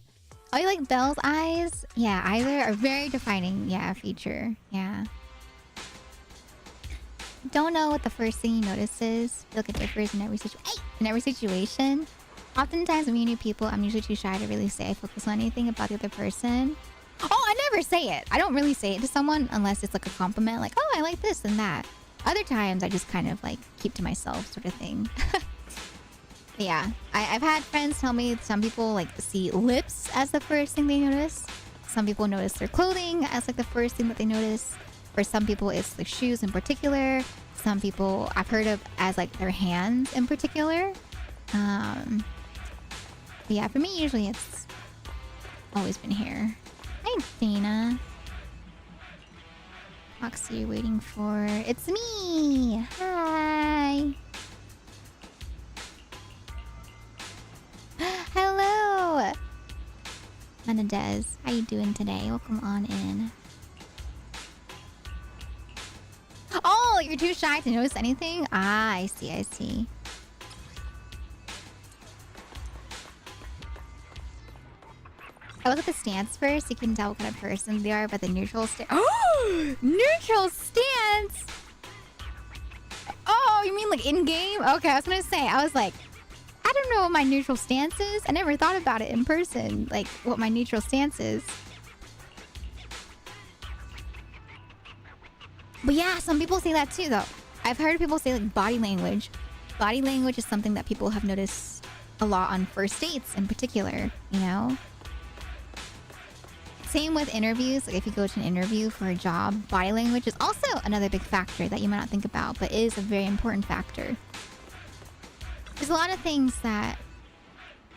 S1: Oh, you like Belle's eyes? Yeah, eyes are a very defining, feature. Yeah. Don't know what the first thing you notice is. I feel like it differs in every situation. Oftentimes when you meet people, I'm usually too shy to really say I focus on anything about the other person. Oh, I never say it. I don't really say it to someone unless it's like a compliment, like, oh, I like this and that. Other times I just kind of like keep to myself sort of thing. Yeah, I've had friends tell me some people like see lips as the first thing they notice. Some people notice their clothing as like the first thing that they notice. For some people it's the shoes in particular. Some people I've heard of as like their hands in particular. But yeah, for me usually it's always been hair. Hi, Dana. Foxy, you're waiting for... It's me! Hi! Hello! Menendez, how you doing today? Welcome on in. Oh, you're too shy to notice anything? Ah, I see, I see. I look at the stance first. You can tell what kind of person they are by the neutral stance. Oh! Neutral stance? Oh, you mean like in-game? Okay, I was gonna say, I was like, I don't know what my neutral stance is. I never thought about it in person, like what my neutral stance is. But yeah, some people say that too, though. I've heard people say like body language. Body language is something that people have noticed a lot on first dates in particular, you know? Same with interviews. Like if you go to an interview for a job, body language is also another big factor that you might not think about, but is a very important factor. There's a lot of things that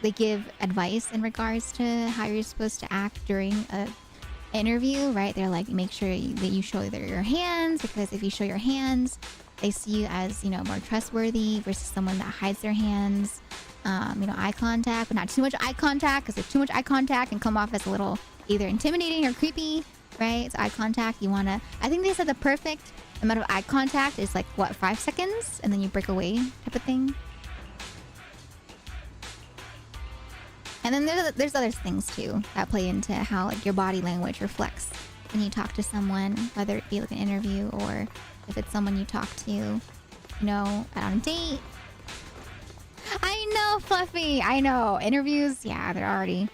S1: they give advice in regards to how you're supposed to act during a interview, right? They're like, make sure that you show your hands, because if you show your hands, they see you as, you know, more trustworthy versus someone that hides their hands. You know, eye contact, but not too much eye contact, because if too much eye contact can come off as a little either intimidating or creepy, right? So eye contact, you want to... I think they said the perfect amount of eye contact is like, what, 5 seconds? And then you break away type of thing. And then there's other things too that play into how like your body language reflects when you talk to someone, whether it be like an interview or if it's someone you talk to, you know, on a date. I know, Fluffy. I know. Interviews, yeah, they're already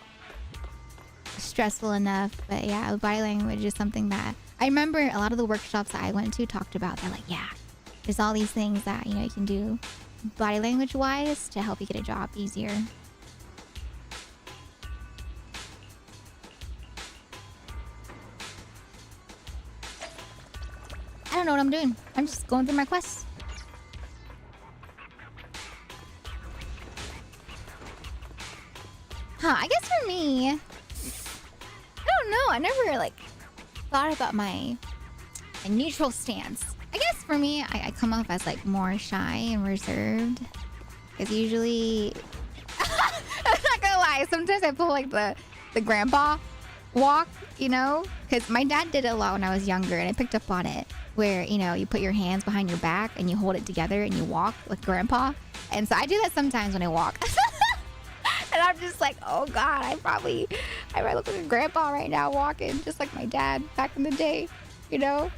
S1: stressful enough. But yeah, body language is something that I remember a lot of the workshops that I went to talked about. They're like, yeah, there's all these things that, you know, you can do body language wise to help you get a job easier. I don't know what I'm doing. I'm just going through my quests. Huh, I guess for me, I don't know. I never like thought about my neutral stance. I guess for me, I come off as like more shy and reserved. Because usually, I'm not gonna lie, sometimes I pull like the grandpa walk, you know? Because my dad did it a lot when I was younger and I picked up on it. Where, you know, you put your hands behind your back and you hold it together and you walk like grandpa. And so I do that sometimes when I walk. And I'm just like, oh God, I probably look like a grandpa right now walking, just like my dad back in the day, you know?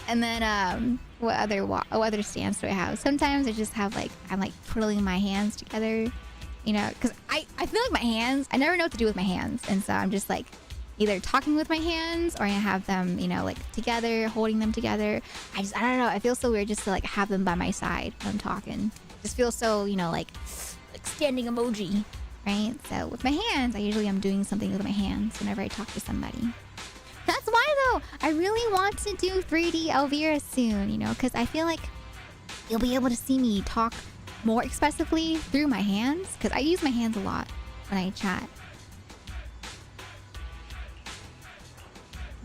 S1: And then what other stance do I have? Sometimes I just have like, I'm like twiddling my hands together, you know? Because I feel like my hands, I never know what to do with my hands. And so I'm just like, either talking with my hands or I have them, you know, like together, holding them together. I don't know. I feel so weird just to like have them by my side when I'm talking. Just feels so, you know, like standing emoji, right? So with my hands, I usually am doing something with my hands whenever I talk to somebody. That's why though, I really want to do 3D Elvira soon, you know, because I feel like you'll be able to see me talk more expressively through my hands, because I use my hands a lot when I chat.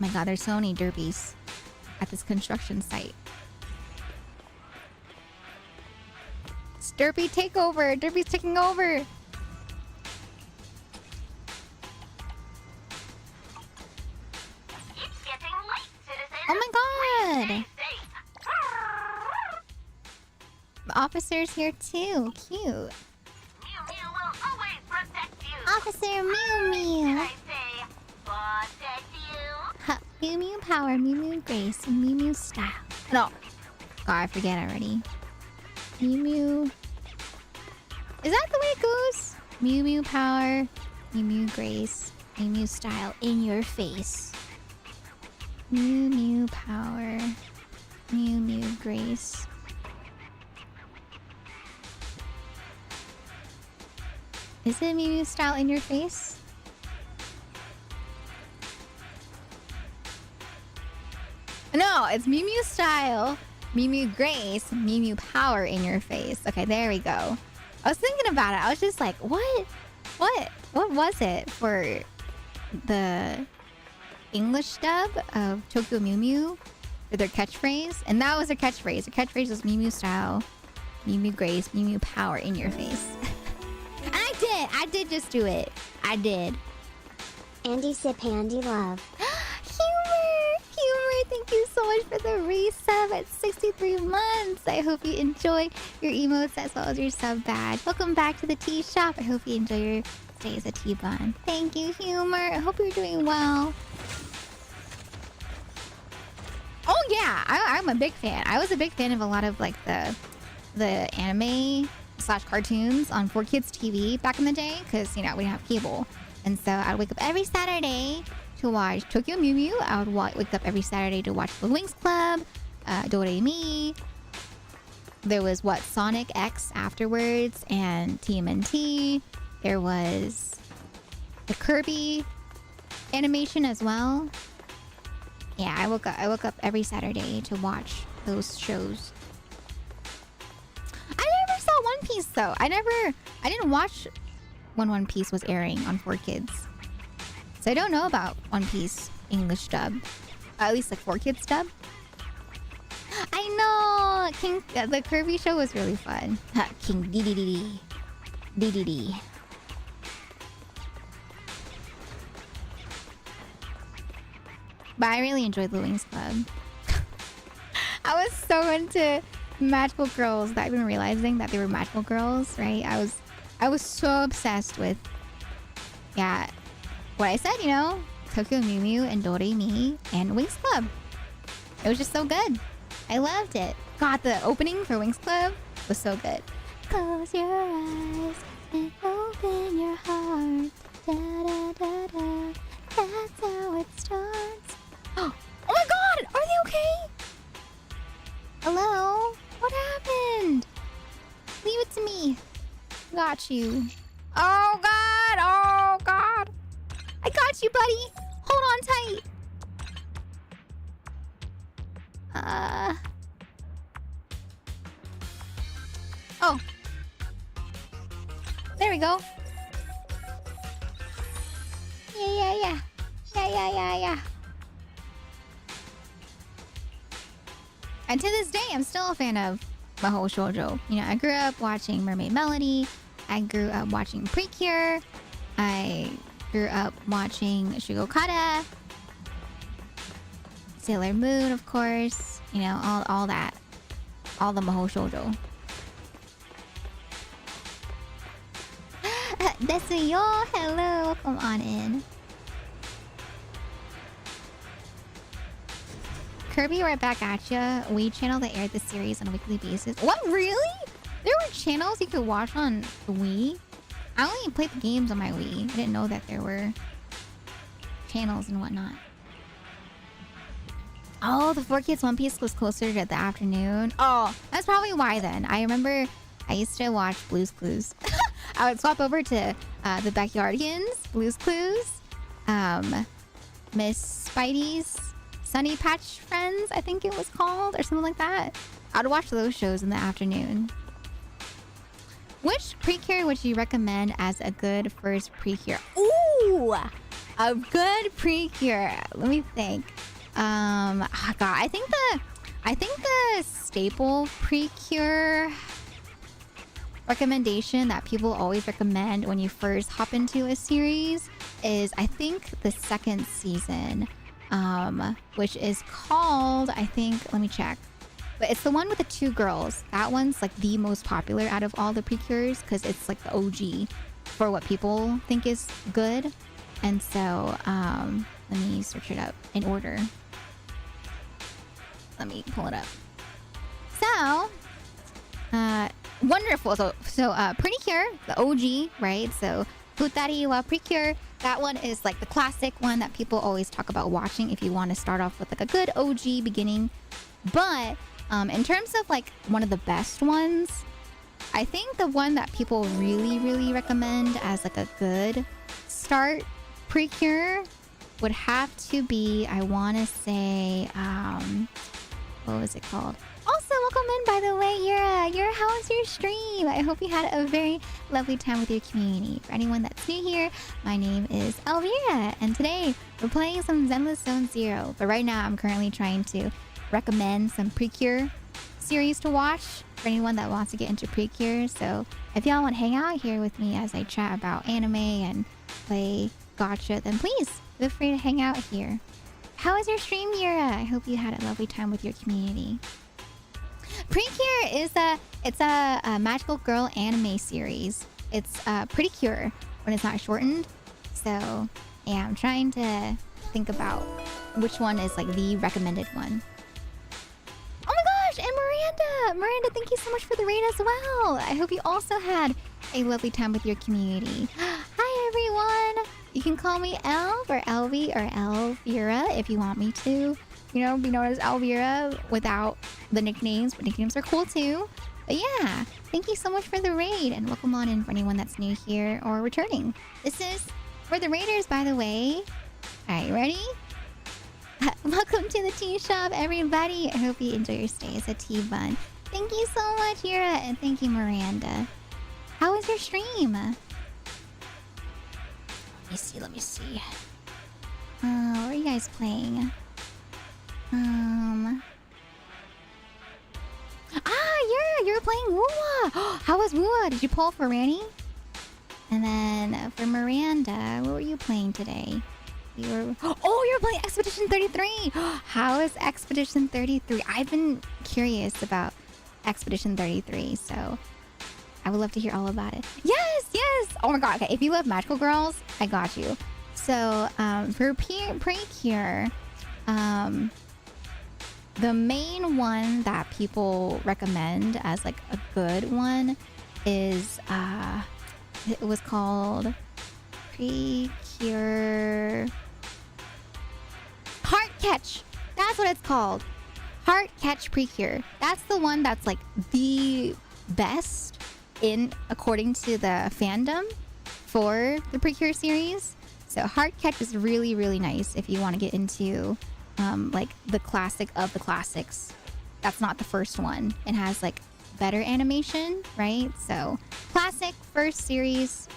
S1: Oh my God, there's so many derbies at this construction site. It's derby takeover. Derby's taking over.
S6: It's getting late, citizens.
S1: Oh my God.
S6: Stay safe.
S1: The officer's here too. Cute.
S6: Mew Mew will always protect you.
S1: Officer Mew
S6: Did
S1: Mew.
S6: I say protect you?
S1: Ha, Mew Mew power, Mew Mew grace, and Mew Mew style. No. God, I forget already. Mew Mew. Is that the way it goes? Mew Mew power, Mew Mew grace, Mew Mew style in your face. Mew Mew power, Mew Mew grace. Is it Mew Mew style in your face? No, it's Mew Mew style, Mew Mew grace, Mew Mew power in your face. Okay, there we go. I was thinking about it. I was just like, what was it for the English dub of Tokyo Mew Mew for their catchphrase, and that was their catchphrase. Their catchphrase was Mew Mew style, Mew Mew grace, Mew Mew power in your face. And I did just do it. I did.
S7: Andy sip Andy love.
S1: Humor, thank you so much for the resub at 63 months. I hope you enjoy your emotes as well as your sub badge. Welcome back to the tea shop. I hope you enjoy your stay as a tea bun. Thank you, Humor. I hope you're doing well. Oh yeah, I'm a big fan. I was a big fan of a lot of like the anime / cartoons on 4Kids TV back in the day, because you know we didn't have cable, and so I'd wake up every Saturday to watch Tokyo Mew Mew. I would wake up every Saturday to watch the Winx Club, Doremi. There was Sonic X afterwards, and TMNT. There was the Kirby animation as well. Yeah, I woke up every Saturday to watch those shows. I never saw One Piece though. I didn't watch when One Piece was airing on 4Kids. So I don't know about One Piece English dub. At least like 4Kids dub. I know! The Kirby show was really fun. King DDD. DDD. But I really enjoyed the Winx Club. I was so into magical girls that I've been realizing that they were magical girls, right? I was so obsessed with, yeah, what I said, you know, Tokyo Mew Mew and Doremi and Winx Club. It was just so good. I loved it. God, the opening for Winx Club was so good. Close your eyes and open your heart. Da da da da. That's how it starts. Oh my God! Are they okay? Hello? What happened? Leave it to me. Got you. Oh God! Oh God! I got you, buddy. Hold on tight. Oh. There we go. Yeah. And to this day, I'm still a fan of Mahou Shoujo. You know, I grew up watching Mermaid Melody. I grew up watching Precure. I grew up watching Shigokata. Sailor Moon, of course. You know, all that. All the Mahou Shoujo. Desuyo, hello. Welcome on in. Kirby right back at ya. Wii channel that aired the series on a weekly basis. What, really? There were channels you could watch on the Wii? I only played the games on my Wii. I didn't know that there were channels and whatnot. Oh, the 4Kids One Piece was closer to the afternoon. Oh, that's probably why then. I remember I used to watch Blue's Clues. I would swap over to the Backyardigans, Blue's Clues, Miss Spidey's Sunny Patch Friends, I think it was called, or something like that. I'd watch those shows in the afternoon. Which Precure would you recommend as a good first Precure? Ooh, a good Precure. Let me think. Oh God, I think the staple Precure recommendation that people always recommend when you first hop into a series is, I think, the second season, which is called, I think, let me check, but it's the one with the two girls. That one's like the most popular out of all the Precures because it's like the OG for what people think is good. And so let me search it up in order. Let me pull it up. So wonderful. So Precure, the OG, right? So Futari wa Precure. That one is like the classic one that people always talk about watching if you want to start off with like a good OG beginning. But in terms of like one of the best ones, I think the one that people really recommend as like a good start Precure would have to be, I want to say, what was it called? Also, welcome in, by the way, Yura. How was your stream? I hope you had a very lovely time with your community. For anyone that's new here, my name is Elvira, and today we're playing some Zenless Zone Zero. But right now, I'm currently trying to recommend some Precure series to watch for anyone that wants to get into Precure. So if y'all want to hang out here with me as I chat about anime and play gacha, then please feel free to hang out here. How was your stream, Yura? I hope you had a lovely time with your community. Precure is a magical girl anime series. It's Pretty Cure when it's not shortened. So yeah, I'm trying to think about which one is like the recommended one. Oh my gosh, and Miranda, thank you so much for the raid as well. I hope you also had a lovely time with your community. Hi everyone. You can call me Elv or Elvie or Elvira if you want me to, you know, be known as Elvira without the nicknames, but nicknames are cool too. But yeah, thank you so much for the raid and welcome on in for anyone that's new here or returning. This is for the raiders, by the way. Alright, ready? Welcome to the tea shop, everybody. I hope you enjoy your stay as a tea bun. Thank you so much, Yura, and thank you, Miranda. How was your stream? Let me see. What are you guys playing? You were playing Woowa. How was Woowa? Did you pull for Ranny? And then for Miranda, what were you playing today? You were playing Expedition 33. How is Expedition 33? I've been curious about Expedition 33, so I would love to hear all about it. Yes. Oh my god. Okay, if you love magical girls, I got you. So for Precure, the main one that people recommend as like a good one is it was called Precure Heart Catch. That's what it's called. Heart Catch Precure. That's the one that's like the best in according to the fandom for the Precure series. So Heart Catch is really, really nice if you want to get into like the classic of the classics. That's not the first one. It has like better animation, right? So classic first series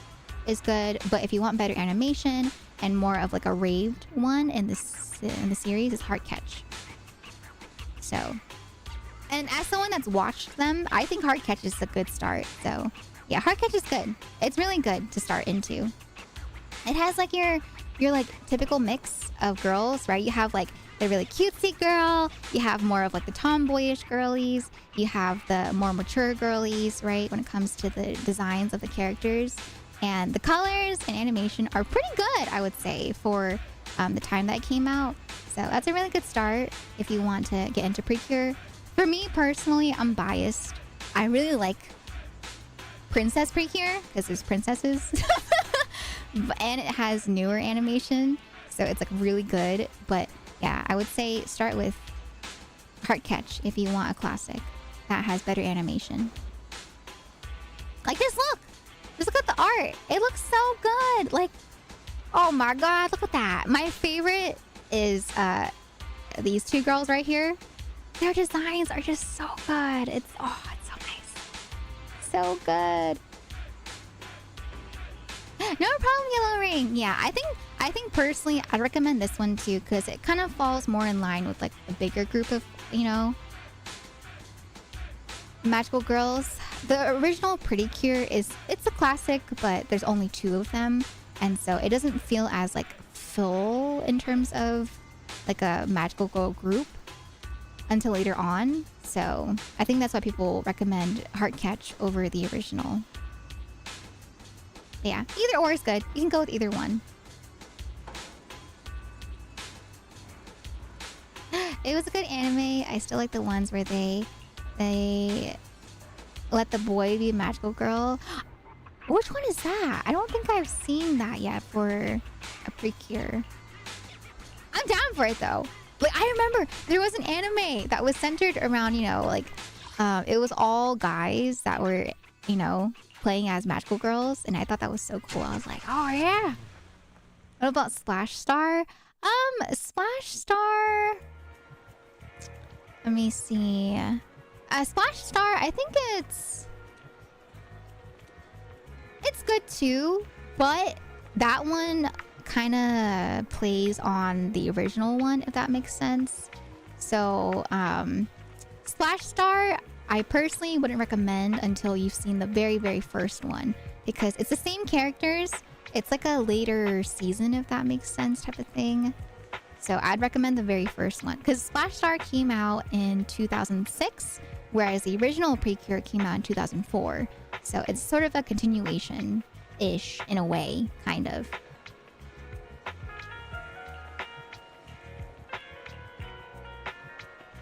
S1: is good, but if you want better animation and more of like a raved one in the series, is Heart Catch. So, and as someone that's watched them, I think Heart Catch is a good start. So yeah, Heart Catch is good. It's really good to start into. It has like your like typical mix of girls, right? You have like the really cutesy girl, you have more of like the tomboyish girlies, you have the more mature girlies, right? When it comes to the designs of the characters, and the colors and animation are pretty good, I would say, for the time that it came out. So that's a really good start if you want to get into Precure. For me personally, I'm biased. I really like Princess Precure because there's princesses. And it has newer animation, so it's like really good. But yeah, I would say start with Heart Catch if you want a classic that has better animation. Like this, look! Just look at the art. It looks so good. Like, oh my god, look at that. My favorite is these two girls right here. Their designs are just so good. It's so nice. So good. No problem, Yellow Ring. Yeah, I think personally I'd recommend this one too, because it kind of falls more in line with like a bigger group of, you know, magical girls. The original Pretty Cure it's a classic, but there's only 2 of them, and so it doesn't feel as like full in terms of like a magical girl group until later on. So I think that's why people recommend Heart Catch over the original. Yeah, either or is good. You can go with either one. It was a good anime. I still like the ones where they let the boy be a magical girl. Which one is that? I don't think I've seen that yet for a Precure. I'm down for it though. Like, I remember there was an anime that was centered around, you know, like it was all guys that were, you know, playing as magical girls, and I thought that was so cool. I was like, oh yeah. What about Splash Star? Splash Star, let me see. Splash Star, I think it's good too, but that one kind of plays on the original one, if that makes sense. So, Splash Star, I personally wouldn't recommend until you've seen the very, very first one. Because it's the same characters. It's like a later season, if that makes sense, type of thing. So I'd recommend the very first one. Because Splash Star came out in 2006. Whereas the original Precure came out in 2004. So it's sort of a continuation-ish, in a way, kind of.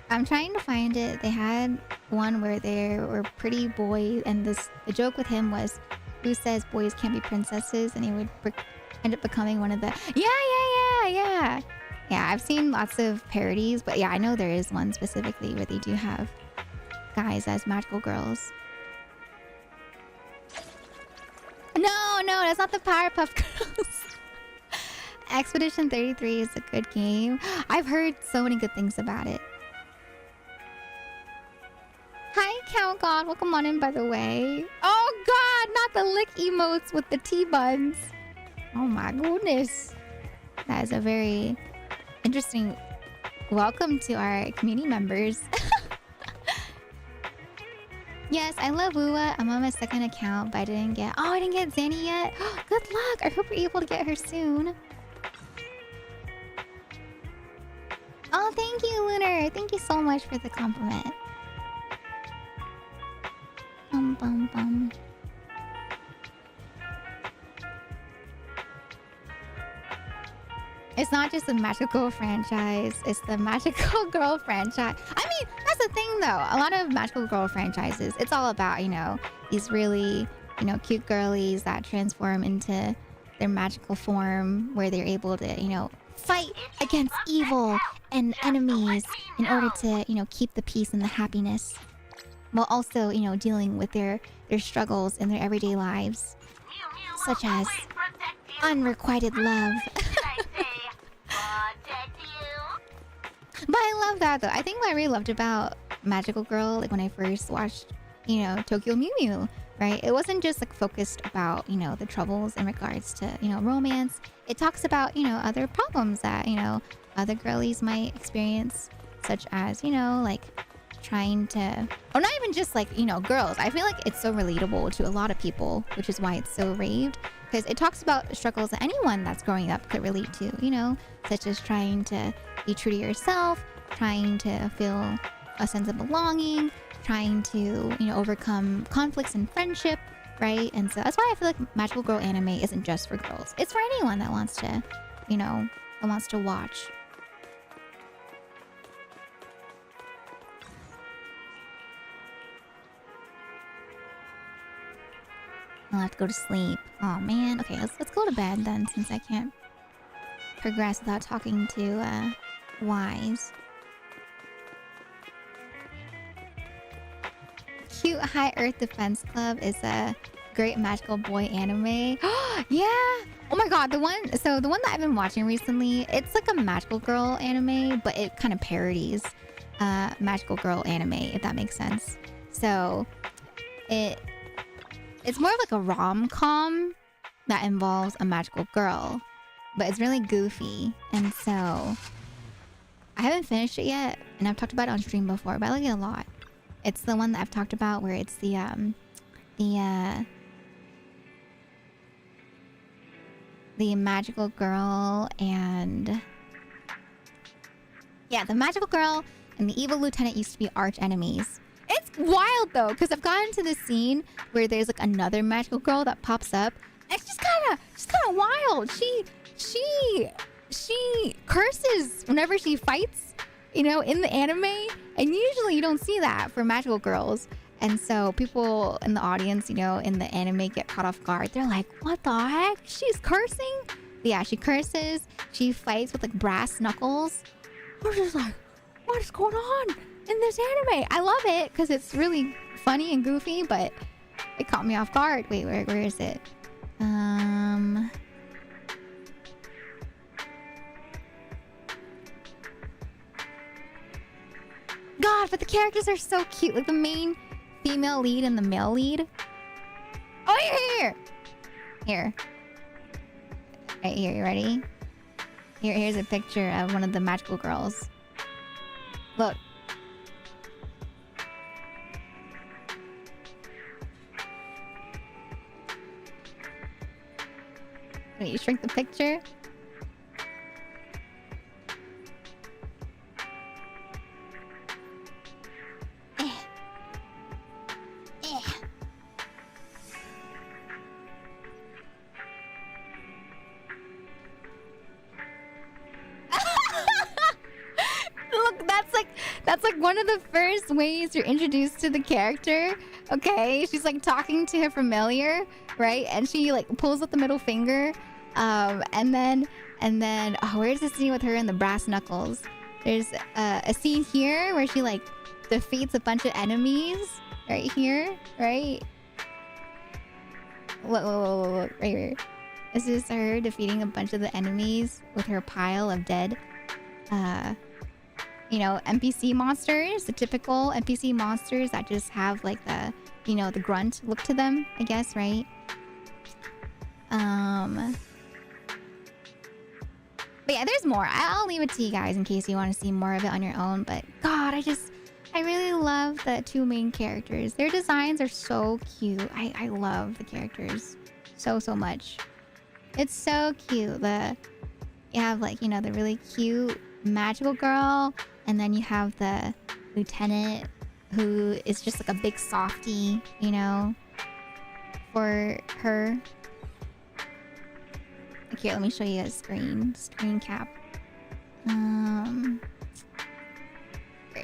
S1: I'm trying to find it. They had one where there were pretty boys, and the joke with him was, who says boys can't be princesses? And he would end up becoming one of the... Yeah. Yeah, I've seen lots of parodies, but yeah, I know there is one specifically where they do have guys as magical girls. No, that's not the Powerpuff Girls. Expedition 33 is a good game. I've heard so many good things about it. Hi, Cow God. Welcome on in, by the way. Oh, God. Not the lick emotes with the T-buns. Oh, my goodness. That is a very interesting welcome to our community members. Yes, I love Wua. I'm on my second account, but I didn't get Zanny yet. Good luck. I hope you're able to get her soon. Oh, thank you, Lunar. Thank you so much for the compliment. Bum. It's not just the Magical Girl franchise, it's the Magical Girl franchise. I mean, that's the thing though. A lot of Magical Girl franchises, it's all about, these really, cute girlies that transform into their magical form where they're able to, fight against evil and enemies in order to, keep the peace and the happiness. While also, dealing with their struggles in their everyday lives. Such as unrequited love. But I love that though. I think what I really loved about Magical Girl, like when I first watched, Tokyo Mew Mew, right? It wasn't just like focused about, the troubles in regards to, romance. It talks about, other problems that, other girlies might experience, such as, like trying to, or not even just like, girls. I feel like it's so relatable to a lot of people, which is why it's so raved. Because it talks about struggles that anyone that's growing up could relate to, such as trying to be true to yourself, trying to feel a sense of belonging, trying to, overcome conflicts in friendship, right? And so that's why I feel like Magical Girl anime isn't just for girls. It's for anyone that wants to, that wants to watch. I'll have to go to sleep. Oh man. Okay, let's go to bed then, since I can't progress without talking to Wise. Cute High Earth Defense Club is a great magical boy anime. Yeah. Oh my god, the one that I've been watching recently, it's like a magical girl anime, but it kind of parodies magical girl anime, if that makes sense. So it's more of like a rom-com that involves a magical girl, but it's really goofy. And so I haven't finished it yet, and I've talked about it on stream before, but I like it a lot. It's the one that I've talked about where it's the magical girl and the magical girl and the evil lieutenant used to be arch enemies. It's wild though, because I've gotten to this scene where there's like another magical girl that pops up. And it's just kind of wild. She curses whenever she fights, in the anime. And usually you don't see that for magical girls. And so people in the audience, in the anime get caught off guard. They're like, what the heck? She's cursing? But yeah, she curses. She fights with like brass knuckles. We're just like, what is going on in this anime? I love it because it's really funny and goofy, but it caught me off guard. Wait, where is it? God, but the characters are so cute. Like the main female lead and the male lead. Oh, here. Right here, you ready? Here's a picture of one of the magical girls. Look. Wait, you shrink the picture? Look, that's like one of the first ways you're introduced to the character. Okay, she's like talking to her familiar, right? And she like pulls up the middle finger, and then oh, where's the scene with her and the brass knuckles? There's a scene here where she like defeats a bunch of enemies right here, right? Look, right here. This is her defeating a bunch of the enemies with her pile of dead, you know, NPC monsters, the typical NPC monsters that just have like the, you know, the grunt look to them, I guess, right? But yeah, there's more. I'll leave it to you guys in case you want to see more of it on your own. But God, I really love the two main characters. Their designs are so cute. I love the characters so much. It's so cute. You have like, you know, the really cute magical girl, and then you have the lieutenant who is just like a big softie, you know, for her. Okay, let me show you a screen cap. Where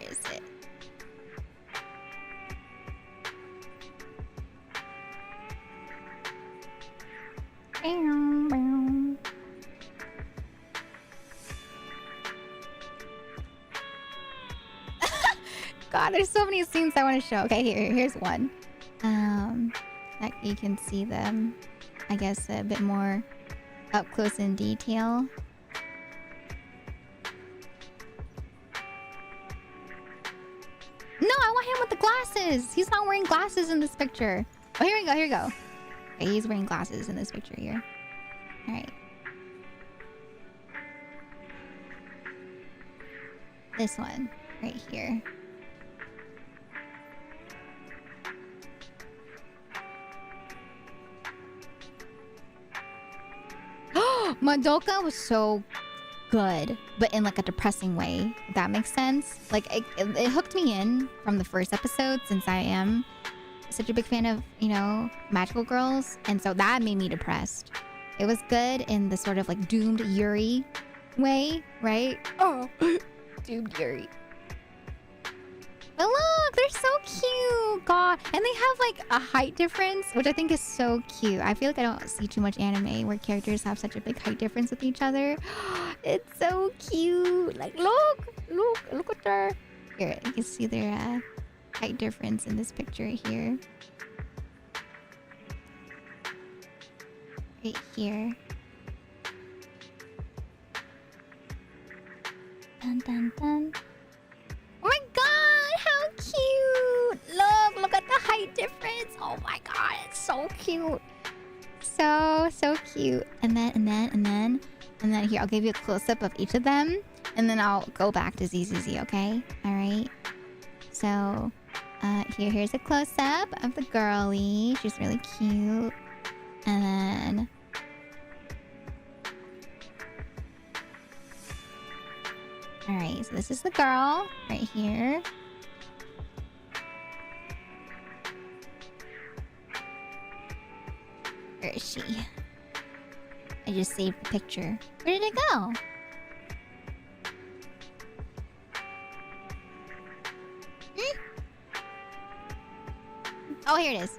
S1: is it? God, there's so many scenes I want to show. Okay, here's one. That you can see them, I guess, a bit more up close in detail. No, I want him with the glasses. He's not wearing glasses in this picture. Oh, here we go. Okay, he's wearing glasses in this picture here. All right. This one right here. Madoka was so good, but in like a depressing way, if that makes sense. Like it hooked me in from the first episode, since I am such a big fan of, you know, magical girls, and so that made me depressed. It was good in the sort of like doomed Yuri way, right? Oh, doomed Yuri. But look, they're so cute. God, and they have like a height difference, which I think is so cute. I feel like I don't see too much anime where characters have such a big height difference with each other. It's so cute. Like, look at her. Here, you can see their height difference in this picture here. Right here. Dun dun dun. Oh my god, how cute! Look at the height difference. Oh my god, it's so cute. So cute. And then here, I'll give you a close-up of each of them, and then I'll go back to ZZZ, okay? Alright. So, here's a close-up of the girly. She's really cute. And then... Alright, so this is the girl right here. Where is she? I just saved the picture. Where did it go? Oh, here it is.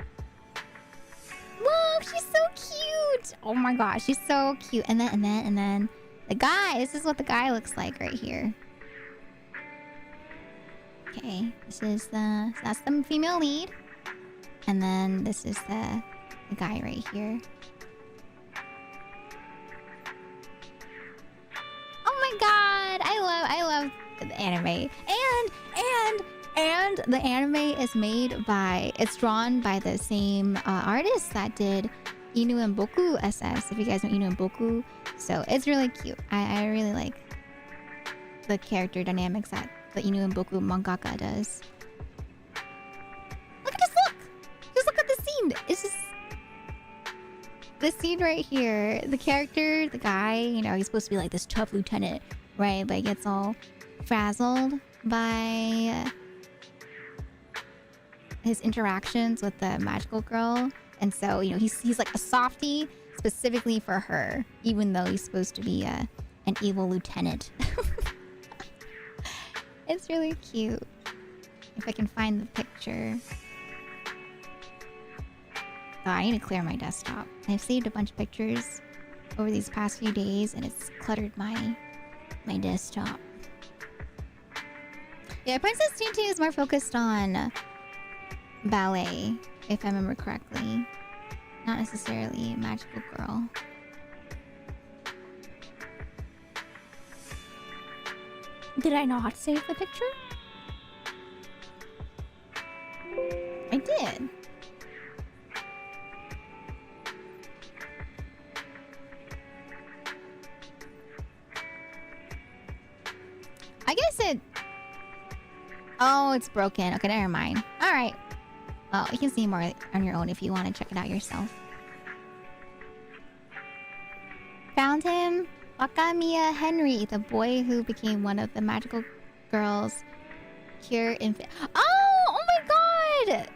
S1: Look, she's so cute. Oh my gosh, she's so cute. And then the guy. This is what the guy looks like right here. Okay, this is that's the female lead, and then this is the guy right here. Oh my god, I love the anime, and the anime is it's drawn by the same artist that did Inu and Boku SS, if you guys know Inu and Boku. So it's really cute. I really like the character dynamics that that Boku mangaka does. Look at this! Look! Just look at the scene! It's just... The scene right here. The character, the guy, he's supposed to be like this tough lieutenant, right? But he gets all frazzled by his interactions with the magical girl. And so, he's like a softie specifically for her, even though he's supposed to be an evil lieutenant. It's really cute. If I can find the picture. Oh, I need to clear my desktop. I've saved a bunch of pictures over these past few days, and it's cluttered my desktop. Yeah, Princess Tutu is more focused on ballet, if I remember correctly. Not necessarily magical girl. Did I not save the picture? I did. I guess it... Oh, it's broken. Okay, never mind. Alright. Well, you can see more on your own if you want to check it out yourself. Found him. Wakamiya Henry, the boy who became one of the magical girls here in... Oh my god!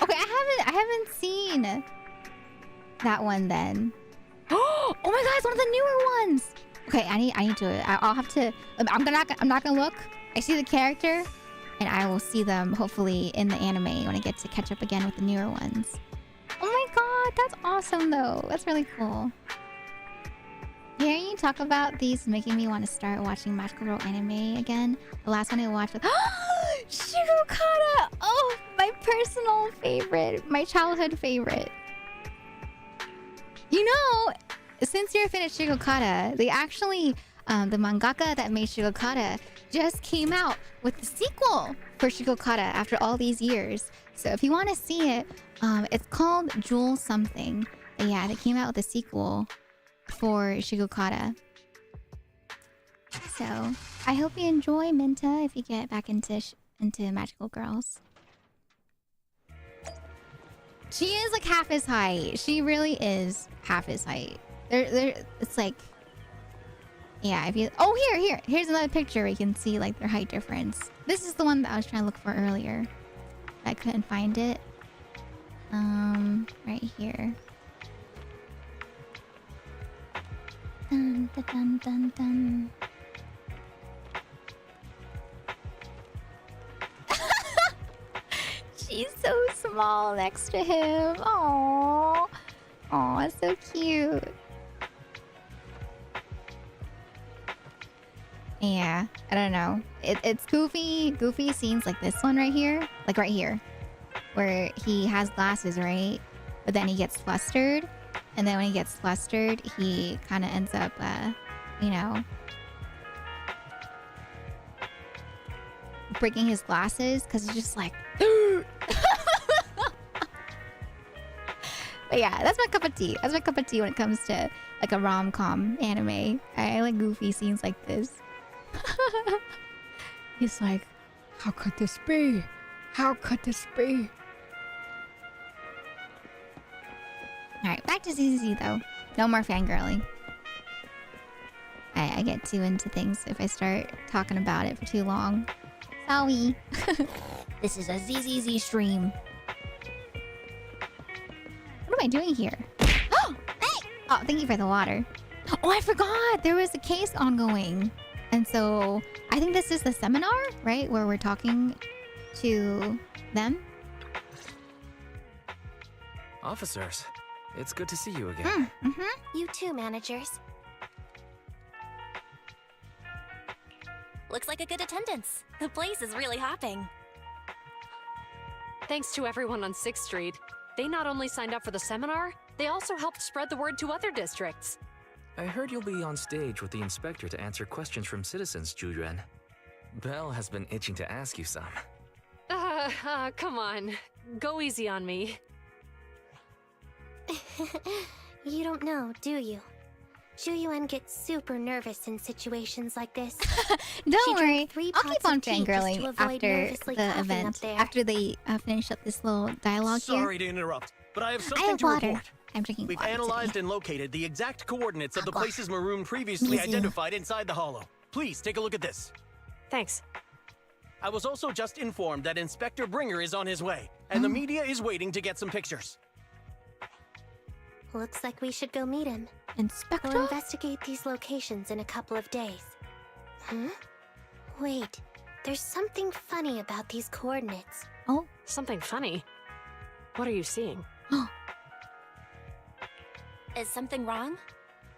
S1: Okay, I haven't seen that one then. Oh my god, it's one of the newer ones! Okay, I need to... I'll have to... I'm not gonna look. I see the character, and I will see them hopefully in the anime when I get to catch up again with the newer ones. Oh my god, that's awesome though. That's really cool. Hearing you talk about these making me want to start watching magical girl anime again. The last one I watched was Shigokata! Oh, my personal favorite. My childhood favorite. Since you're finished Shigokata, they actually... the mangaka that made Shigokata just came out with the sequel for Shigokata after all these years. So if you want to see it, it's called Jewel Something. But yeah, they came out with a sequel for Shigokata. So I hope you enjoy Minta if you get back into magical girls. She is like half his height. She really is half his height. It's like... Yeah, if you... Oh, here's another picture where you can see like their height difference. This is the one that I was trying to look for earlier. I couldn't find it. Right here. Dun, dun, dun, dun, dun. She's so small next to him. Aww. Aw, so cute. Yeah, I don't know. It's goofy scenes like this one right here. Like right here. Where he has glasses, right? But then he gets flustered. And then when he gets flustered, he kind of ends up, breaking his glasses. Because he's just like... But yeah, that's my cup of tea. That's my cup of tea when it comes to like a rom-com anime. I like goofy scenes like this. He's like, how could this be? How could this be? Alright, back to ZZZ though. No more fangirling. I get too into things if I start talking about it for too long. Sorry. This is a ZZZ stream. What am I doing here? Oh, hey! Oh, thank you for the water. Oh, I forgot! There was a case ongoing. And so, I think this is the seminar, right? Where we're talking to them.
S8: Officers, it's good to see you again.
S7: You too, managers.
S9: Looks like a good attendance. The place is really hopping.
S3: Thanks to everyone on 6th Street. They not only signed up for the seminar, they also helped spread the word to other districts.
S8: I heard you'll be on stage with the inspector to answer questions from citizens, Juyuan. Belle has been itching to ask you some.
S3: Come on. Go easy on me.
S7: You don't know, do you? Zhu gets super nervous in situations like this.
S1: Don't
S7: She
S1: worry,
S7: drank 3
S1: I'll keep
S7: pots
S1: on
S7: of tea just to
S1: fangirling
S7: avoid
S1: after
S7: nervously
S1: the
S7: coughing up
S1: event.
S7: there.
S1: After they finish up this little dialogue here.
S10: Sorry to interrupt, but I have
S1: I
S10: something
S1: have
S10: to
S1: water.
S10: report.
S1: I'm drinking
S10: We've
S1: water
S10: analyzed
S1: today.
S10: and located the exact coordinates of the
S1: Agua.
S10: places Maroon previously
S1: Mizu.
S10: identified inside the hollow. Please take a look at this.
S3: Thanks.
S10: I was also just informed that Inspector Bringer is on his way, and the media is waiting to get some pictures.
S7: Looks like we should go meet him.
S1: Inspector?
S7: We'll investigate these locations in a couple of days. Huh? Wait, there's something funny about these coordinates.
S1: Oh.
S3: Something funny? What are you seeing?
S9: Is something wrong?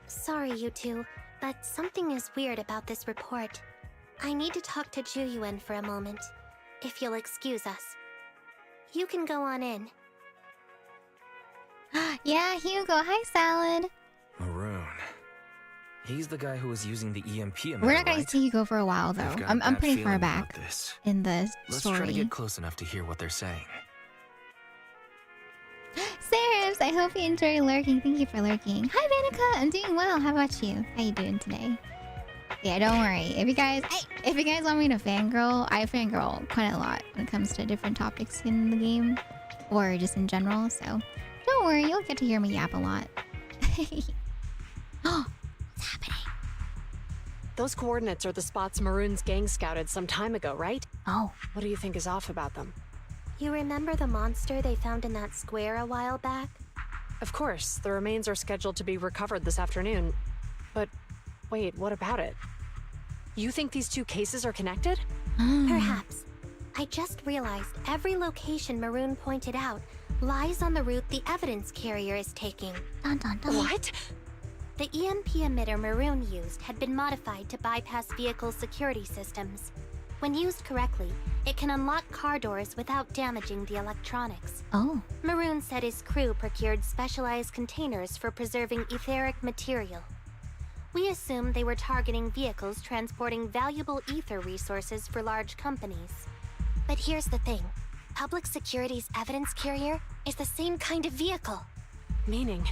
S7: Sorry, you two, but something is weird about this report. I need to talk to Zhu for a moment, if you'll excuse us. You can go on in.
S1: Yeah, Hugo. Hi, Salad.
S8: Maroon. He's the guy who was using the EMP emitter,
S1: We're not going
S8: right?
S1: to see Hugo for a while, though.
S8: I've got a
S1: I'm
S8: bad
S1: pretty far
S8: feeling
S1: back
S8: about this.
S1: in the
S8: Let's
S1: story.
S8: try to get close enough to hear what they're saying.
S1: Sarahs, I hope you enjoy lurking. Thank you for lurking. Hi, Vanica. I'm doing well. How about you? How you doing today? Yeah, don't worry. If you guys want me to fangirl, I fangirl quite a lot when it comes to different topics in the game, or just in general. So don't worry, you'll get to hear me yap a lot. Oh, what's happening?
S3: Those coordinates are the spots Maroon's gang scouted some time ago, right?
S1: Oh.
S3: What do you think is off about them?
S7: You remember the monster they found in that square a while back?
S3: Of course, the remains are scheduled to be recovered this afternoon. But wait, what about it? You think these two cases are connected?
S7: Perhaps. I just realized every location Maroon pointed out lies on the route the evidence carrier is taking.
S1: Dun, dun, dun.
S3: What?
S7: The EMP emitter Maroon used had been modified to bypass vehicle security systems. When used correctly, it can unlock car doors without damaging the electronics.
S1: Oh.
S7: Maroon said his crew procured specialized containers for preserving etheric material. We assumed they were targeting vehicles transporting valuable ether resources for large companies. But here's the thing. Public Security's evidence carrier is the same kind of vehicle.
S3: Meaning,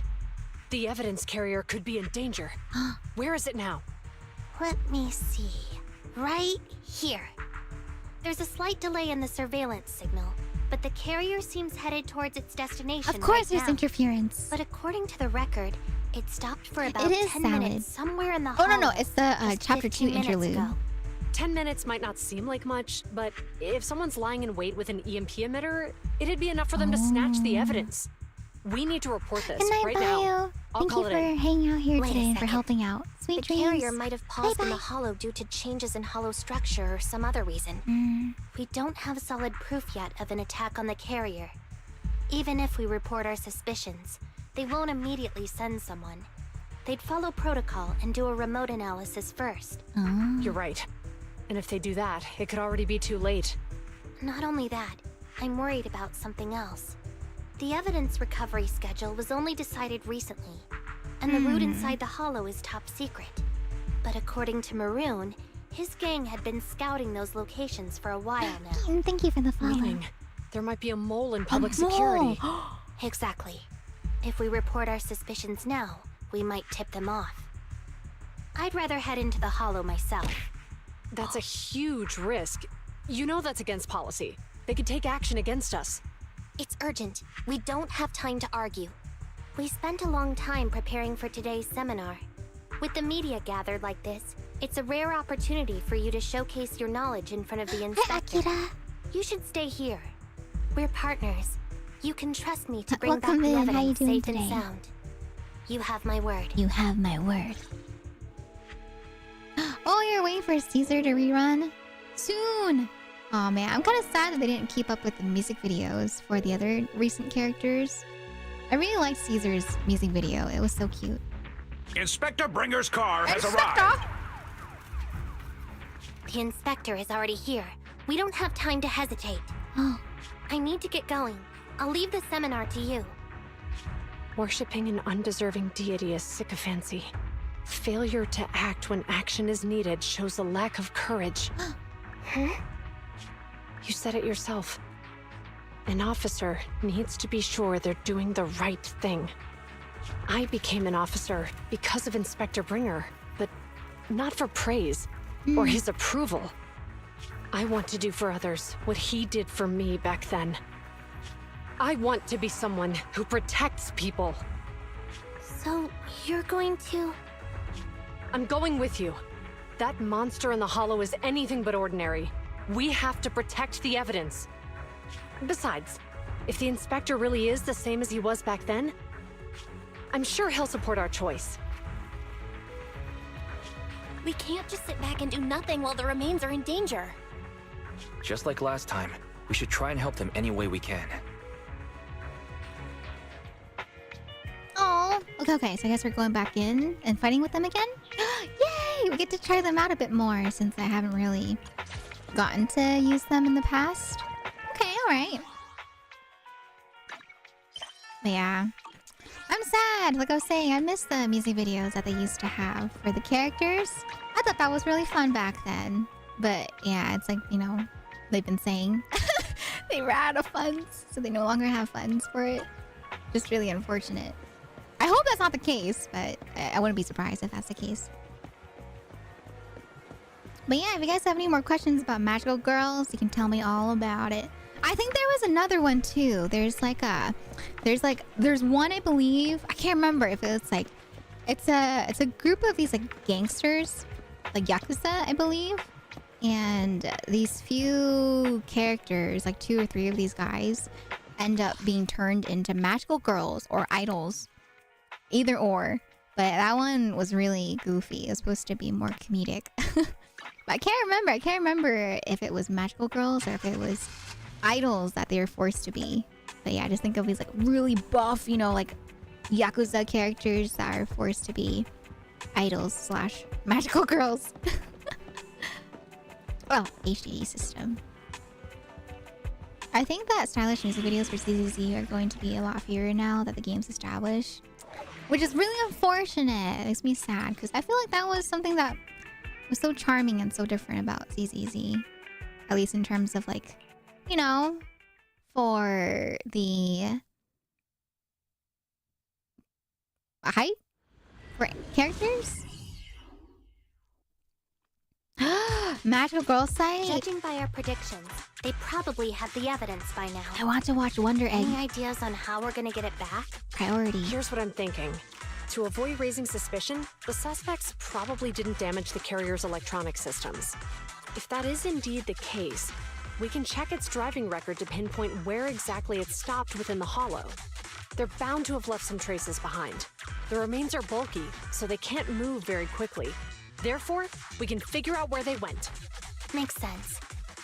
S3: the evidence carrier could be in danger. Where is it now?
S7: Let me see. Right here. There's a slight delay in the surveillance signal, but the carrier seems headed towards its destination.
S1: Of course,
S7: right
S1: there's
S7: now.
S1: interference.
S7: But according to the record, it stopped for about
S1: It is
S7: 10
S1: Salad.
S7: minutes somewhere in the
S1: Oh, no,
S7: hollow,
S1: it's the
S7: just
S1: chapter 2
S7: 15 minutes
S1: interlude.
S7: ago.
S3: 10 minutes might not seem like much, but if someone's lying in wait with an EMP emitter, it'd be enough for them to snatch the evidence. We need to report this
S1: Good night,
S3: right
S1: Bio.
S3: now. I'll
S1: Thank
S3: call
S1: you
S3: it
S1: for
S3: in.
S1: hanging out here
S7: Wait a
S1: today and for
S7: second.
S1: helping out. Sweet
S7: The
S1: dreams.
S7: carrier might have paused in the
S1: Bye-bye.
S7: hollow due to changes in hollow structure or some other reason. We don't have solid proof yet of an attack on the carrier. Even if we report our suspicions, they won't immediately send someone. They'd follow protocol and do a remote analysis first.
S1: Oh.
S3: You're right. And if they do that, it could already be too late.
S7: Not only that, I'm worried about something else. The evidence recovery schedule was only decided recently, and the route inside the hollow is top secret. But according to Maroon, his gang had been scouting those locations for a while now.
S1: And thank you for the follow.
S3: Meaning, there might be a mole in public security.
S7: Exactly. If we report our suspicions now, we might tip them off. I'd rather head into the hollow myself.
S3: That's a huge risk. You know that's against policy. They could take action against us.
S7: It's urgent. We don't have time to argue. We spent a long time preparing for today's seminar. With the media gathered like this, it's a rare opportunity for you to showcase your knowledge in front of the
S1: Hi,
S7: inspector.
S1: Akira.
S7: You should stay here. We're partners. You can trust me to bring back
S1: Welcome
S7: the
S1: in. How you
S7: evidence
S1: doing
S7: safe
S1: today?
S7: and sound. You have my word.
S1: You have my word. Oh, you're waiting for Caesar to rerun? Soon! Oh man, I'm kind of sad that they didn't keep up with the music videos for the other recent characters. I really liked Caesar's music video. It was so cute.
S11: Inspector Bringer's car has arrived.
S7: The inspector is already here. We don't have time to hesitate.
S1: Oh.
S7: I need to get going. I'll leave the seminar to you.
S3: Worshipping an undeserving deity is sycophancy. Failure to act when action is needed shows a lack of courage.
S7: Huh?
S3: You said it yourself. An officer needs to be sure they're doing the right thing. I became an officer because of Inspector Bringer, but not for praise or his approval. I want to do for others what he did for me back then. I want to be someone who protects people.
S7: So, you're going to...
S3: I'm going with you. That monster in the hollow is anything but ordinary. We have to protect the evidence. Besides, if the inspector really is the same as he was back then, I'm sure he'll support our choice.
S9: We can't just sit back and do nothing while the remains are in danger.
S8: Just like last time, we should try and help them any way we can.
S1: Oh, okay. So I guess we're going back in and fighting with them again. Yay! We get to try them out a bit more since I haven't really gotten to use them in the past. Okay, all right. But yeah, I'm sad. Like I was saying, I miss the music videos that they used to have for the characters. I thought that was really fun back then. But yeah, it's like, you know, they've been saying they ran out of funds, so they no longer have funds for it. Just really unfortunate. I hope that's not the case, but I wouldn't be surprised if that's the case. But yeah, if you guys have any more questions about Magical Girls, you can tell me all about it. I think there was another one too. There's one, I believe. I can't remember if it's like, it's a group of these like gangsters, like Yakuza, I believe. And these few characters, like 2 or 3 of these guys, end up being turned into magical girls or idols. Either or. But that one was really goofy. It was supposed to be more comedic. But I can't remember if it was magical girls or if it was idols that they were forced to be. But yeah, just think of these like really buff, you know, like Yakuza characters that are forced to be idols / magical girls. Well, HDD system. I think that stylish music videos for CZZ are going to be a lot fewer now that the game's established. Which is really unfortunate. It makes me sad because I feel like that was something that was so charming and so different about CZZ. At least in terms of like, you know, for the hype for characters. Magical Girl site.
S7: Judging by our predictions, they probably have the evidence by now.
S1: I want to watch Wonder Egg.
S7: Any ideas on how we're gonna get it back?
S1: Priority.
S3: Here's what I'm thinking. To avoid raising suspicion, the suspects probably didn't damage the carrier's electronic systems. If that is indeed the case, we can check its driving record to pinpoint where exactly it stopped within the hollow. They're bound to have left some traces behind. The remains are bulky, so they can't move very quickly. Therefore, we can figure out where they went.
S7: Makes sense.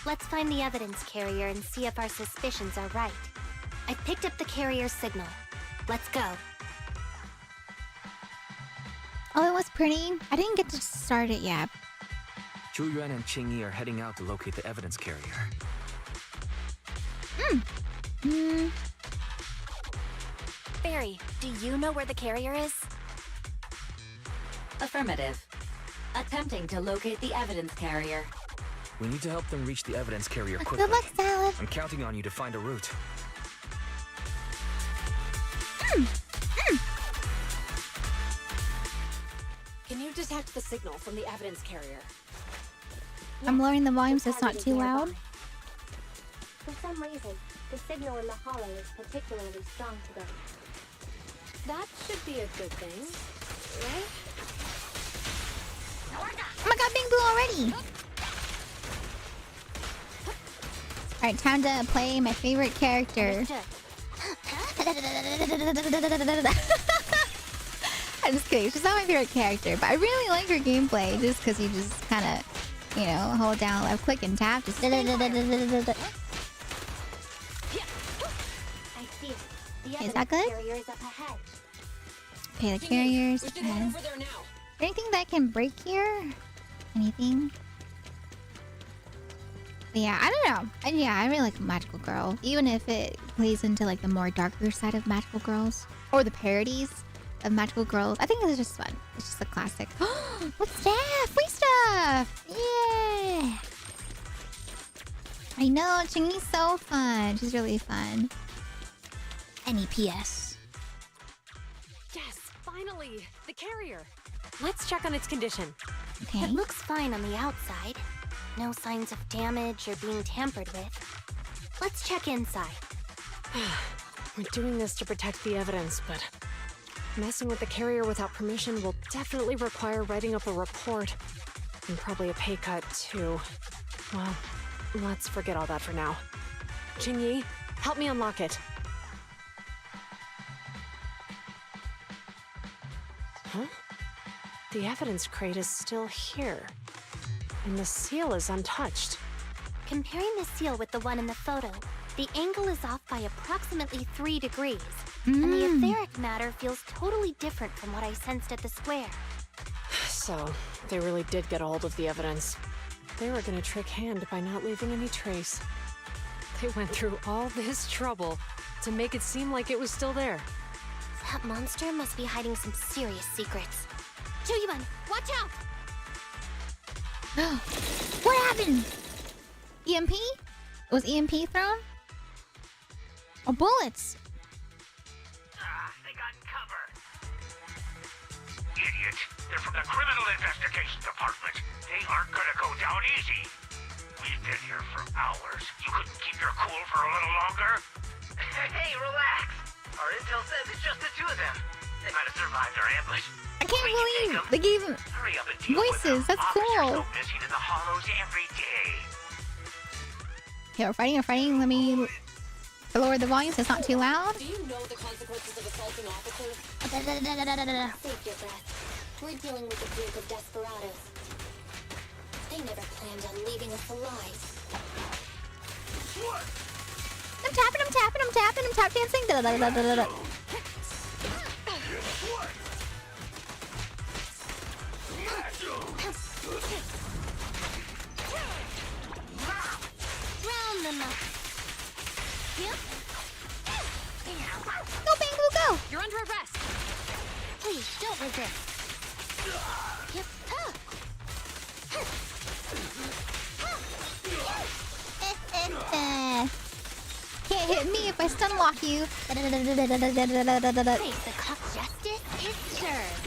S7: Let's find the evidence carrier and see if our suspicions are right. I picked up the carrier's signal. Let's go.
S1: Oh, it was pretty. I didn't get to start it yet.
S8: Zhu Yuan and Qing Yi are heading out to locate the evidence carrier.
S9: Barry, do you know where the carrier is?
S12: Affirmative. Attempting to locate the evidence carrier.
S8: We need to help them reach the evidence carrier quickly.
S1: Good luck, Salad.
S8: I'm counting on you to find a route.
S3: Can you detect the signal from the evidence carrier?
S1: I'm lowering the volume so it's not too loud.
S7: For some reason, the signal in the hollow is particularly strong today.
S3: That should be a good thing, right?
S1: Oh my god, Bing Blue already! Alright, time to play my favorite character. I'm just kidding, she's not my favorite character, but I really like her gameplay just because you just kind of, you know, hold down left click and tap. Just
S7: I see it. The
S1: Is that good?
S7: carrier is up ahead.
S1: Okay, the carriers. Anything that can break here? Anything? But yeah, I don't know. I really like Magical Girl. Even if it plays into like the more darker side of Magical Girls. Or the parodies of Magical Girls. I think it's just fun. It's just a classic. What's that? Free stuff! Yeah! I know, Chingy's so fun. She's really fun. NEPS.
S3: Yes! Finally! The carrier! Let's check on its condition.
S1: Okay.
S7: It looks fine on the outside. No signs of damage or being tampered with. Let's check inside.
S3: We're doing this to protect the evidence, but messing with the carrier without permission will definitely require writing up a report. And probably a pay cut, too. Well, let's forget all that for now. Jingyi, help me unlock it. Huh? The evidence crate is still here. And the seal is untouched.
S7: Comparing the seal with the one in the photo, the angle is off by approximately 3 degrees.
S1: Mm.
S7: And the etheric matter feels totally different from what I sensed at the square.
S3: So, they really did get a hold of the evidence. They were gonna trick Hand by not leaving any trace. They went through all this trouble to make it seem like it was still there.
S7: That monster must be hiding some serious secrets. Juyuan, watch out!
S1: What happened? EMP? Was EMP thrown? Or bullets?
S11: They got in cover. Idiot. They're from the Criminal Investigation Department. They aren't gonna go down easy. We've been here for hours. You couldn't keep your cool for a little longer?
S5: Hey, relax. Our intel says it's just the two of them. They might have survived our ambush.
S1: I can't believe they gave him
S5: Hurry up and deal
S1: voices.
S5: with them.
S1: That's
S5: Officers
S1: cool.
S5: go missing in the hollows every day.
S1: Okay, we're fighting, we're fighting. Let me lower the volume so it's not too loud.
S12: Do you know the consequences of assaulting officers?
S7: Save
S12: your breath. We're dealing with a group of desperados. They never planned on leaving us alive.
S1: I'm tapping, I'm tapping, I'm tapping, I'm tap dancing. Da, da, da, da, da, da.
S7: Round them up.
S1: Go, Bamboo, go!
S3: You're under arrest!
S7: Please, don't resist. Yep.
S1: Can't hit me if I stun lock you.
S7: Wait, the cop justice is served.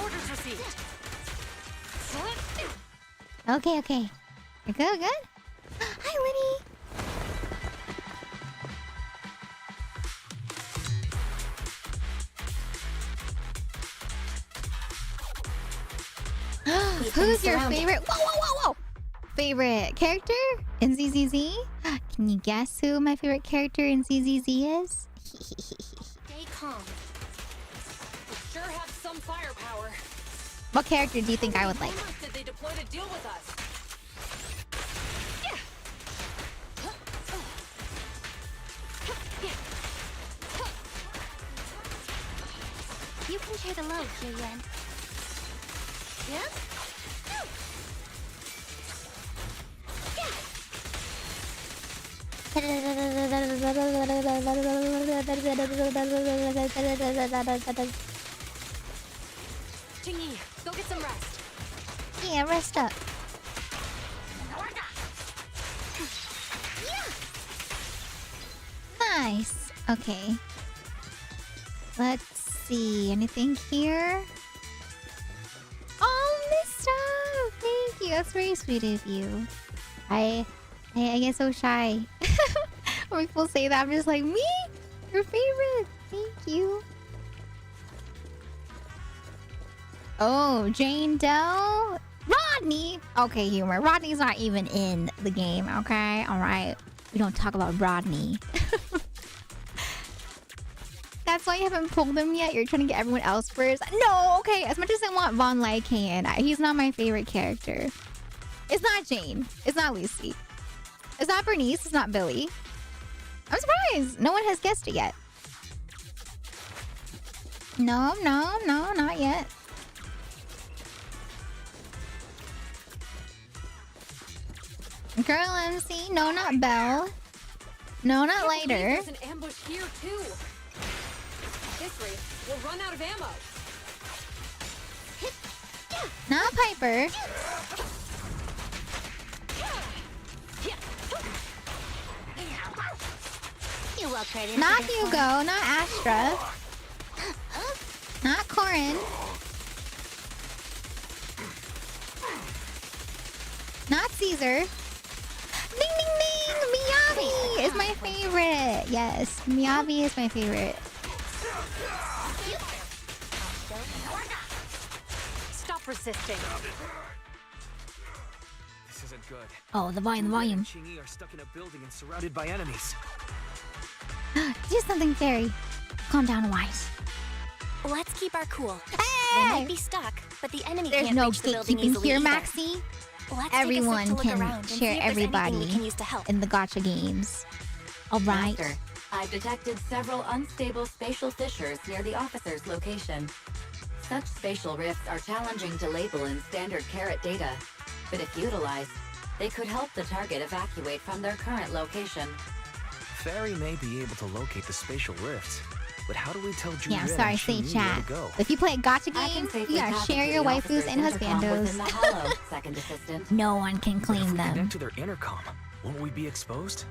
S3: Orders received.
S1: Okay, okay. You're good, good? Hi, Liddy. Who's your favorite? Whoa, whoa, whoa, whoa! Favorite character in ZZZ? Can you guess who my favorite character in ZZZ is?
S7: Stay calm.
S3: We sure have some firepower.
S1: What character do you think I would like?
S3: How much did they deploy to deal with us?
S7: You can share the load, Julian. Yeah?
S3: Jingyi, go get some rest.
S1: Yeah, rest up. Nice. Okay. Let's see. Anything here? Oh, Mista! Thank you. That's very sweet of you. I get so shy. When people say that, I'm just like, me? Your favorite. Thank you. Oh, Jane Doe? Rodney! Okay, humor. Rodney's not even in the game, okay? Alright. We don't talk about Rodney. That's why you haven't pulled him yet? You're trying to get everyone else first? No, okay. As much as I want Von Lycan, he's not my favorite character. It's not Jane. It's not Lucy. It's not Bernice. It's not Billy. I'm surprised. No one has guessed it yet. No, not yet. Girl MC. No, not Belle. No, not later.
S3: There's an ambush here too. At this rate, we'll run out of ammo.
S1: Not Piper.
S7: You walked right into
S1: Not
S7: this
S1: Hugo,
S7: one.
S1: not Astra. Not Corin. Not Caesar. Ding ding ding! Miyabi is my favorite. Yes, Miyabi is my favorite.
S3: Stop resisting.
S8: This isn't good.
S1: Oh, the volume, the volume.
S8: Chingy are stuck in a building and surrounded by enemies.
S1: Do something, Fairy. Calm down, Wise.
S9: Let's keep our cool.
S1: Hey!
S9: They might be stuck, but the enemy
S1: There's
S9: can't
S1: no
S9: reach the building
S1: gatekeeping
S9: easily
S1: here,
S9: either.
S1: Maxie.
S9: Let's
S1: Everyone
S9: take a sip to look
S1: can
S9: around and see
S1: share
S9: if there's anything
S1: everybody
S9: we can use to help.
S1: in the gacha games. Alright.
S13: Master, I've detected several unstable spatial fissures near the officer's location. Such spatial rifts are challenging to label in standard carat data, but if utilized, they could help the target evacuate from their current location.
S8: Fairy may be able to locate the spatial rifts, but how do we tell Julian
S1: Yeah, sorry,
S8: and
S1: say
S8: Chingy where
S1: chat.
S8: to go?
S1: If you play a gacha
S13: I can
S1: game,
S13: safely
S1: you gotta
S13: tap
S1: share
S13: into
S1: your
S13: the
S1: waifus
S13: officer's
S1: and
S13: intercom within the
S1: husbandos.
S13: hollow, second assistant.
S1: No one can
S8: But
S1: claim
S8: if we
S1: them.
S8: connect to their intercom, won't we be exposed?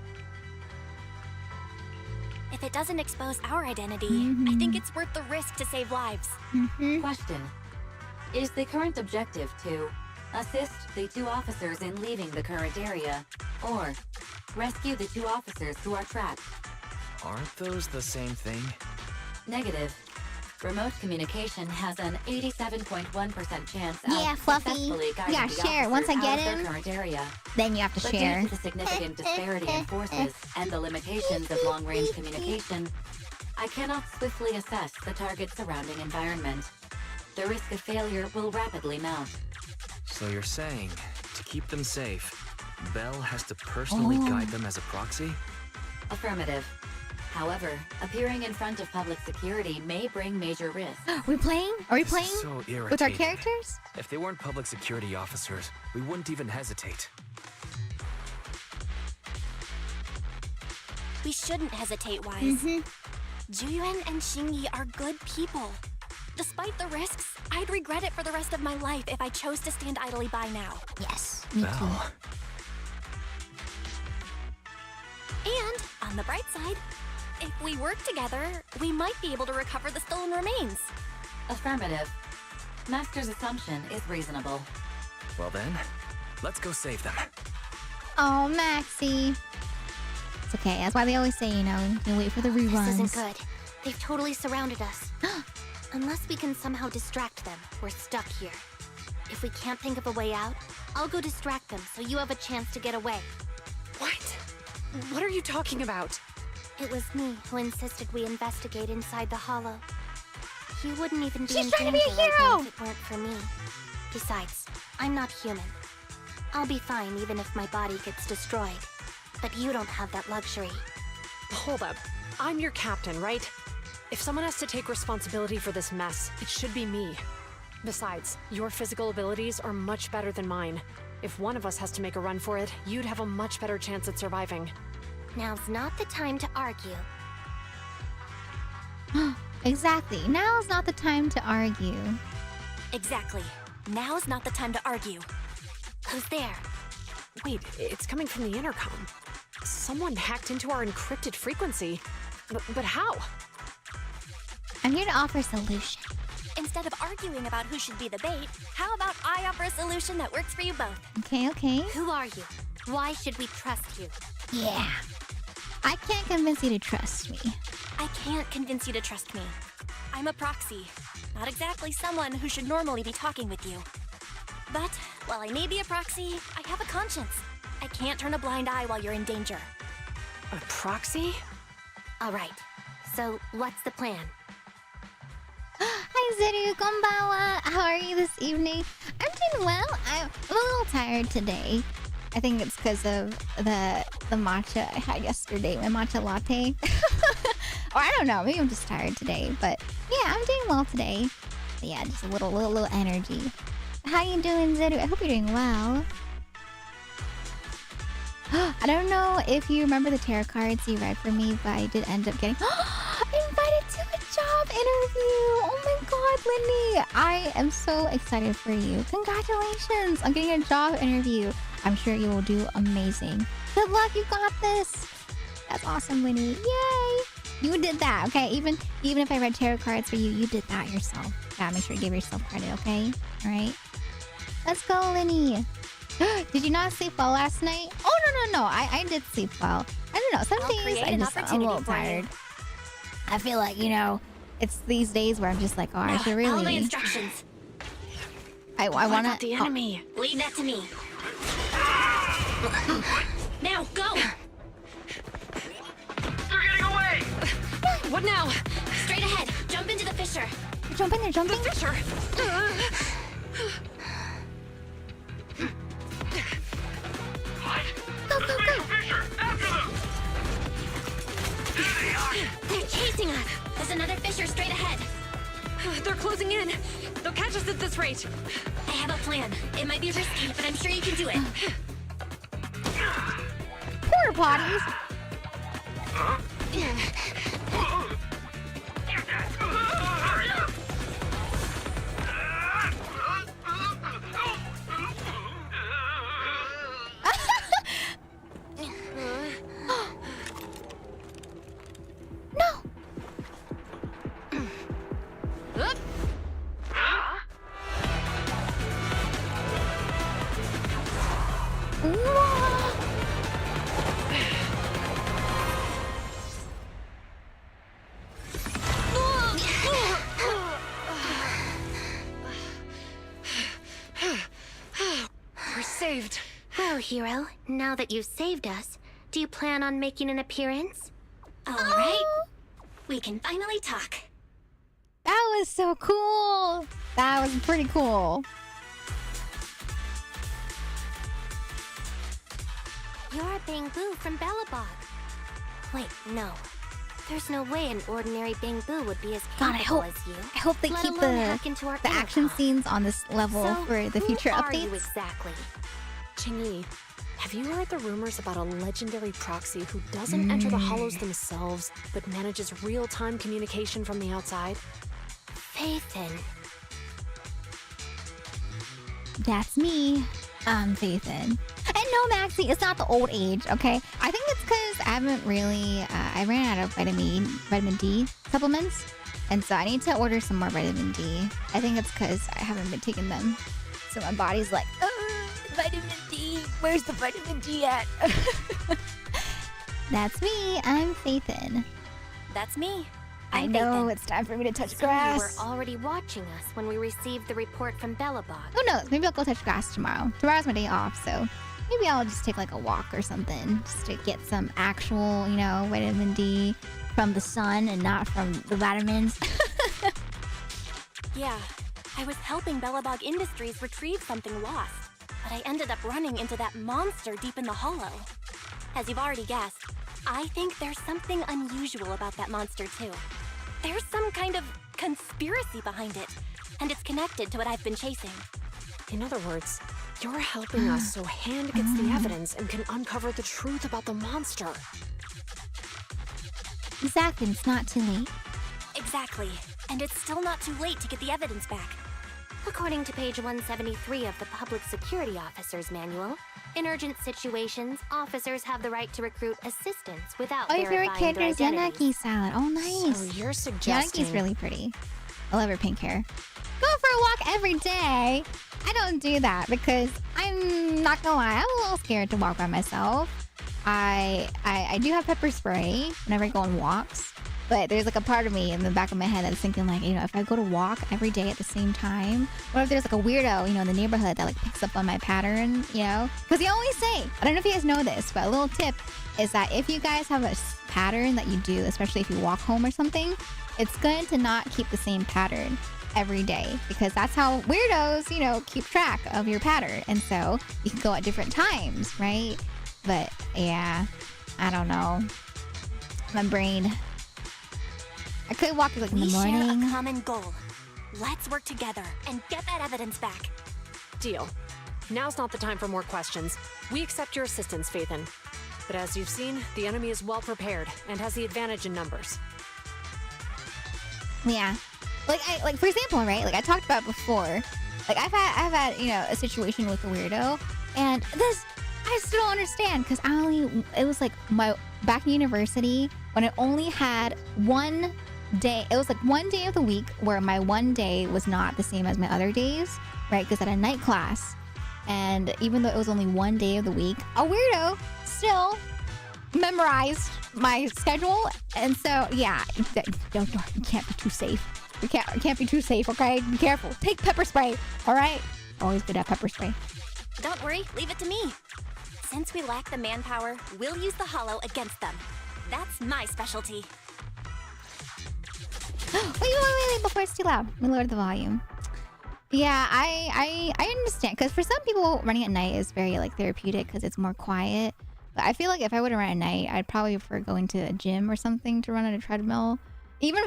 S9: If it doesn't expose our identity, I think it's worth the risk to save lives.
S13: Question. Is the current objective to assist the 2 officers in leaving the current area, or rescue the 2 officers who are trapped?
S8: Aren't those the same thing?
S13: Negative. Remote communication has an 87.1% chance
S1: Yeah,
S13: of
S1: Fluffy.
S13: successfully
S1: You
S13: guiding
S1: gotta
S13: the
S1: share it. Once I
S13: officers
S1: get
S13: out of
S1: him,
S13: their current area.
S1: then you have to
S13: But
S1: share.
S13: due to the significant disparity in forces and the limitations of long-range communication, I cannot swiftly assess the target's surrounding environment. The risk of failure will rapidly mount.
S8: So you're saying, to keep them safe, Belle has to personally guide them as a proxy?
S13: Affirmative. However, appearing in front of public security may bring major risks.
S1: We playing? Are we
S8: This
S1: playing
S8: is so
S1: with our
S8: irritating.
S1: characters?
S8: If they weren't public security officers, we wouldn't even hesitate.
S9: We shouldn't hesitate, Wise. Juyuan and Xingyi are good people. Despite the risks, I'd regret it for the rest of my life if I chose to stand idly by now.
S1: Yes, me too.
S8: Belle,
S9: And, on the bright side, if we work together, we might be able to recover the stolen remains.
S13: Affirmative. Master's assumption is reasonable.
S8: well then, let's go save them.
S1: Oh, Maxie. It's okay. That's why they always say, you know, you wait for the reruns.
S7: This isn't good. They've totally surrounded us. Unless we can somehow distract them, we're stuck here. If we can't think of a way out, I'll go distract them so you have a chance to get away.
S3: What? What are you talking about?
S7: It was me who insisted we investigate inside the hollow. You wouldn't even be
S1: She's
S7: in
S1: trying to be
S7: danger
S1: a
S7: like me
S1: hero!
S7: if it weren't for me. Besides, I'm not human. I'll be fine even if my body gets destroyed. But you don't have that luxury.
S3: Hold up. I'm your captain, right? If someone has to take responsibility for this mess, it should be me. Besides, your physical abilities are much better than mine. If one of us has to make a run for it, you'd have a much better chance at surviving.
S7: Now's not the time to argue.
S1: Exactly. Now's not the time to argue.
S9: Exactly. Now's not the time to argue.
S7: Who's there?
S3: Wait, it's coming from the intercom. Someone hacked into our encrypted frequency. But how?
S1: I'm here to offer a solution.
S9: Instead of arguing about who should be the bait, how about I offer a solution that works for you both?
S1: Okay.
S7: Who are you? Why should we trust you?
S1: Yeah. I can't convince you to trust me.
S9: I can't convince you to trust me. I'm a proxy. Not exactly someone who should normally be talking with you. But, while I may be a proxy, I have a conscience. I can't turn a blind eye while you're in danger.
S3: A proxy?
S7: All right. So, what's the plan?
S1: Hi, Zeru, konbanwa. How are you this evening? I'm doing well. I'm a little tired today. I think it's because of the matcha I had yesterday, my matcha latte. Or I don't know, maybe I'm just tired today. But yeah, I'm doing well today. But yeah, just a little energy. How you doing, Zeru? I hope you're doing well. I don't know if you remember the tarot cards you read for me, but I did end up getting invited to a job interview. Oh my god, Lindy. I am so excited for you. Congratulations on getting a job interview. I'm sure you will do amazing. Good luck, you got this. That's awesome, Winnie. Yay! You did that, okay? Even if I read tarot cards for you, you did that yourself. Yeah, make sure you give yourself credit, okay? All right. Let's go, Winnie. Did you not sleep well last night? Oh, no. I did sleep well. I don't know. Some days I'm just a little tired. I feel like, you know, it's these days where I'm just like, oh, I should really...
S9: Follow my instructions.
S1: I want to...
S3: the enemy?
S9: Leave that to me. Now, go!
S5: They're getting away!
S9: What now? Straight ahead. Jump into the fissure.
S1: Jump in there, jump in.
S9: The fissure.
S5: What?
S1: Go, go, go.
S5: Fisher, after them! There they are!
S9: They're chasing us. There's another fissure straight ahead.
S3: They're closing in. They'll catch us at this rate.
S9: I have a plan. It might be risky, but I'm sure you can do it.
S1: Porta potties. No.
S3: We're saved.
S7: Well, hero, now that you've saved us, do you plan on making an appearance?
S9: All right. We can finally talk.
S1: That was so cool. That was pretty cool.
S7: You're Bangbu from Bellabog. Wait, no. There's no way an ordinary Bangbu would be as
S1: God,
S7: capable as you.
S1: I hope they
S7: let
S1: keep
S7: alone hack into our
S1: the action
S7: intercom.
S1: scenes on this level
S7: So,
S1: for the future
S7: who are you
S1: updates.
S7: exactly?
S3: Chingy, have you heard the rumors about a legendary proxy who doesn't enter the hollows themselves, but manages real-time communication from the outside?
S7: Faithin.
S1: That's me. I'm Faithin. And no, Maxie, it's not the old age, okay? I think it's because I haven't really... I ran out of vitamin D supplements. And so I need to order some more vitamin D. I think it's because I haven't been taking them. So my body's like, vitamin D. Where's the vitamin D at? That's me. I'm Faithin.
S9: That's me.
S1: I know, it's time for me to touch
S7: So
S1: grass.
S7: you were already watching us when we received the report from Bellabog.
S1: Who knows? Maybe I'll go touch grass tomorrow. Tomorrow's my day off, so maybe I'll just take like a walk or something just to get some actual, you know, vitamin D from the sun and not from the vitamins.
S9: Yeah, I was helping Bellabog Industries retrieve something lost, but I ended up running into that monster deep in the hollow. As you've already guessed, I think there's something unusual about that monster too. There's some kind of conspiracy behind it, and it's connected to what I've been chasing.
S3: In other words, you're helping us so Hand gets the evidence and can uncover the truth about the monster.
S1: Exactly, it's not too late.
S9: Exactly, and it's still not too late to get the evidence back.
S7: According to page 173 of the Public Security Officer's Manual, in urgent situations, officers have the right to recruit assistants without
S1: Oh, your favorite
S7: verifying
S1: character is
S7: their identities.
S1: Yanagi salad. Oh, nice.
S3: So you're suggesting...
S1: Yanagi's really pretty. I love her pink hair. Go for a walk every day. I don't do that because I'm not gonna lie, I'm a little scared to walk by myself. I do have pepper spray whenever I go on walks, but there's like a part of me in the back of my head that's thinking like, you know, if I go to walk every day at the same time, what if there's like a weirdo, you know, in the neighborhood that like picks up on my pattern, you know? Because they always say, I don't know if you guys know this, but a little tip is that if you guys have a pattern that you do, especially if you walk home or something, it's good to not keep the same pattern every day because that's how weirdos, you know, keep track of your pattern. And so you can go at different times, right? But yeah, I don't know. My brain. I could walk like in the morning.
S9: We share a common goal. Let's work together and get that evidence back.
S3: Deal. Now's not the time for more questions. We accept your assistance, Faithin. But as you've seen, the enemy is well prepared and has the advantage in numbers.
S1: Yeah. Like for example, right? Like I talked about before. Like I've had, you know, a situation with a weirdo, and this I still don't understand because it was like back in university when I only had one day. It was like one day of the week where my one day was not the same as my other days, right? Because I had a night class. And even though it was only one day of the week, a weirdo still memorized my schedule. And so, yeah, you can't be too safe. You can't be too safe, okay? Be careful. Take pepper spray, all right? Always good at pepper spray.
S9: Don't worry, leave it to me. Since we lack the manpower, we'll use the hollow against them. That's my specialty.
S1: Wait, before it's too loud. Let me lower the volume. Yeah, I understand. Because for some people, running at night is very, like, therapeutic because it's more quiet. But I feel like if I were to run at night, I'd probably prefer going to a gym or something to run on a treadmill. Even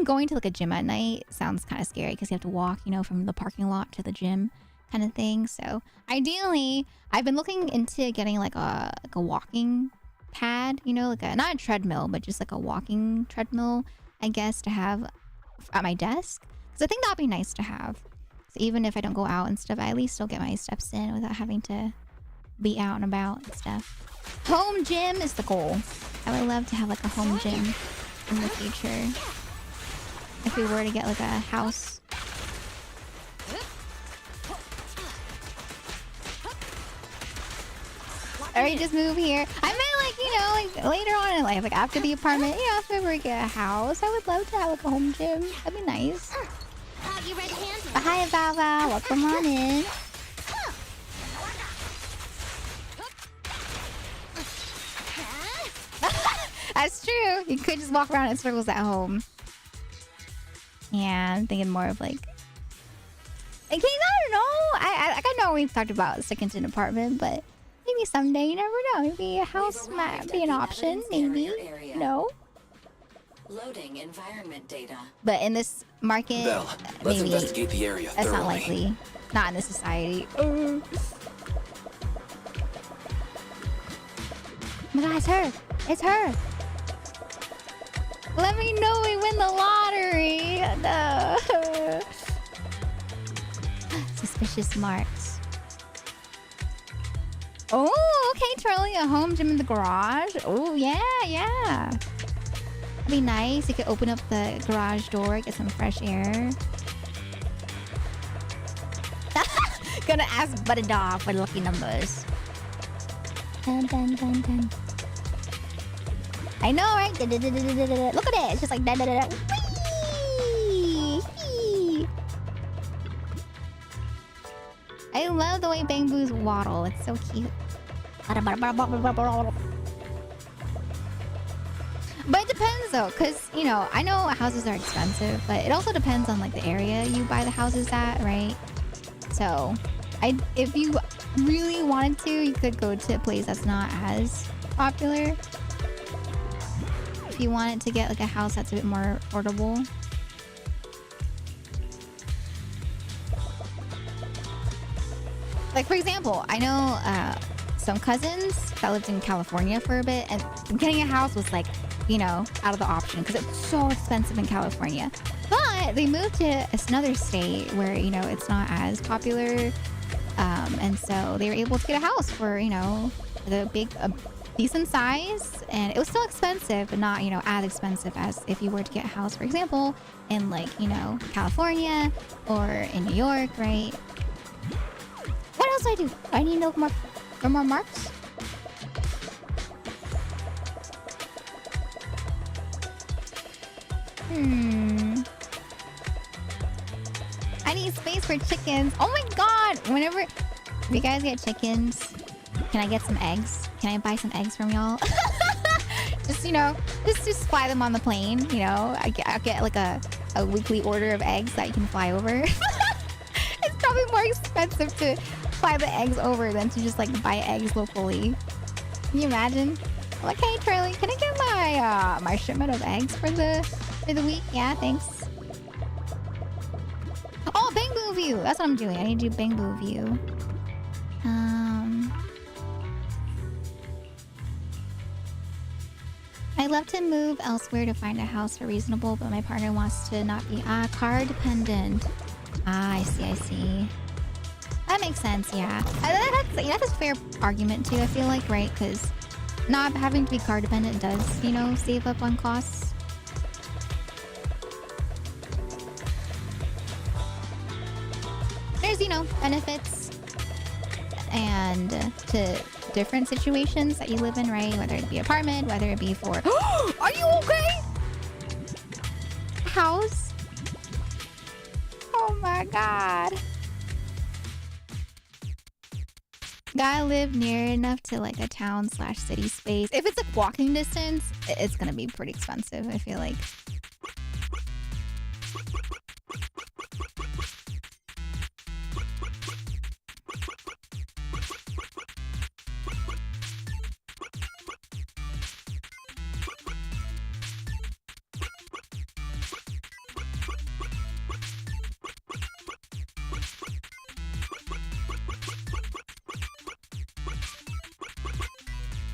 S1: going to, like, a gym at night sounds kind of scary because you have to walk, you know, from the parking lot to the gym kind of thing. So, ideally, I've been looking into getting, like a walking pad, you know, like not a treadmill, but just like a walking treadmill, I guess, to have at my desk. Because I think that'd be nice to have. So even if I don't go out and stuff, I at least still get my steps in without having to be out and about and stuff. Home gym is the goal. I would love to have like a home gym in the future. If we were to get like a house. Or we just move here. I meant like, you know, like later on in life, like after the apartment, you know, if we ever get a house, I would love to have like a home gym. That'd be nice.
S12: You red-handed.
S1: Hi, Baba. Welcome on in. That's true. You could just walk around in circles at home. Yeah, I'm thinking more of like... In case, I don't know. I know we've talked about sticking to an apartment, but maybe someday, you never know. Maybe a house might be an option. Maybe. No.
S13: Loading environment data.
S1: But in this market,
S14: Belle, let's
S1: maybe
S14: investigate the area
S1: that's
S14: thoroughly.
S1: not likely. Not in this society. Oh my god, it's her. It's her. Let me know we win the lottery. No. Suspicious marks. Oh, okay, Charlie. A home gym in the garage. Oh, yeah. That'd be nice. You could open up the garage door, get some fresh air. Gonna ask Buddy Dog for lucky numbers. Dun, dun, dun, dun. I know, right? Look at it. It's just like Whee! I love the way Bamboos waddle. It's so cute. But it depends though, because, you know, I know houses are expensive, but it also depends on like the area you buy the houses at, right? So, if you really wanted to, you could go to a place that's not as popular. If you wanted to get like a house that's a bit more affordable. Like, for example, I know some cousins that lived in California for a bit, and getting a house was like, you know, out of the option because it's so expensive in California. But they moved to another state where, you know, it's not as popular. And so they were able to get a house for, you know, a decent size. And it was still expensive, but not, you know, as expensive as if you were to get a house, for example, in like, you know, California or in New York, right? What else do I do? I need to look for more marks. I need space for chickens. Oh my god! Whenever you guys get chickens, can I get some eggs? Can I buy some eggs from y'all? Just, you know, just fly them on the plane. You know, I'll get like a weekly order of eggs that you can fly over. It's probably more expensive to fly the eggs over than to just like buy eggs locally. Can you imagine? Like, hey Charlie, can I get my my shipment of eggs for the week? Yeah, thanks. Oh, Bamboo View. That's what I'm doing. I need to do Bamboo View. I'd love to move elsewhere to find a house for reasonable, but my partner wants to not be car dependent. I see. That makes sense, yeah. That's a fair argument too, I feel like, right? Because not having to be car dependent does, you know, save up on costs. There's, you know, benefits and to different situations that you live in, right? Whether it be apartment, whether it be for are you okay? House. Oh my god. Gotta live near enough to like a town/city space. If it's like walking distance, it's gonna be pretty expensive, I feel like.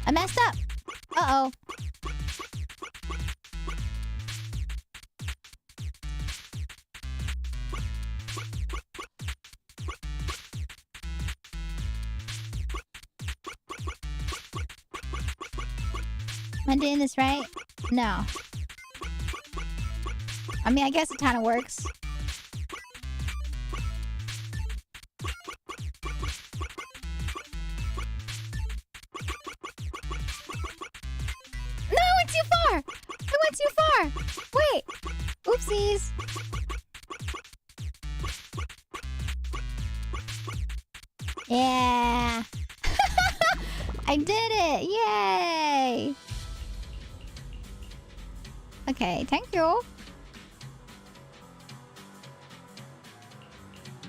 S1: I messed up. Uh-oh. Am I doing this right? No. I mean, I guess it kind of works. No, I went too far! I went too far! Wait! Oopsies! Yeah! I did it! Yay! Okay, thank you.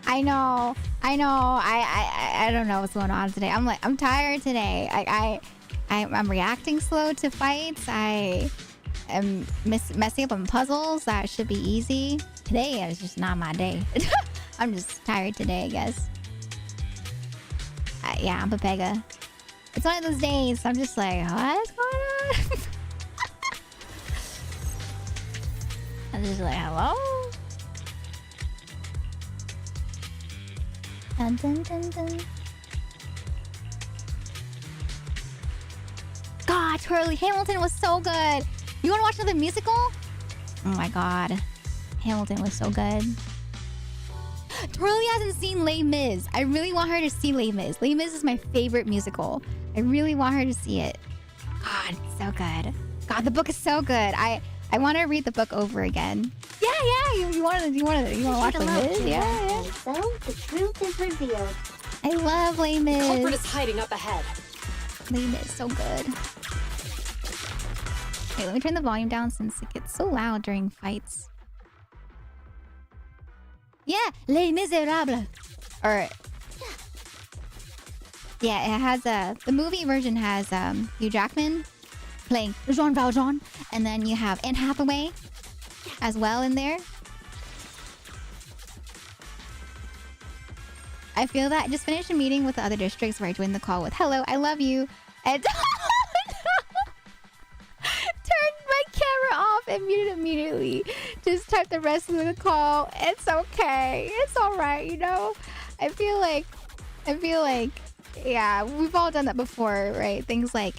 S1: I know. I don't know what's going on today. I'm tired today. I'm reacting slow to fights. I am messing up on puzzles that should be easy. Today is just not my day. I'm just tired today, I guess. Yeah, I'm Pepega. It's one of those days. I'm just like, what's going on? I'm just like, hello? Dun, dun, dun, dun. God, Twirly, Hamilton was so good. You want to watch another musical? Oh my god. Hamilton was so good. Twirly hasn't seen Les Mis. I really want her to see Les Mis. Les Mis is my favorite musical. I really want her to see it. God, it's so good. God, the book is so good. I want to read the book over again. Yeah. You want to watch Les Mis? Yeah.
S12: So the truth is revealed.
S1: I love Les Mis.
S3: The culprit is hiding up ahead.
S1: Les Mis, so good. Okay, let me turn the volume down since it gets so loud during fights. Yeah, Les Miserables. Or yeah, it has the movie version has Hugh Jackman playing Jean Valjean, and then you have Anne Hathaway as well in there. I feel that I just finished a meeting with the other districts where I joined the call with "Hello, I love you," and turned my camera off and muted immediately. Just typed the rest of the call. It's okay. It's all right, you know. I feel like, yeah, we've all done that before, right? Things like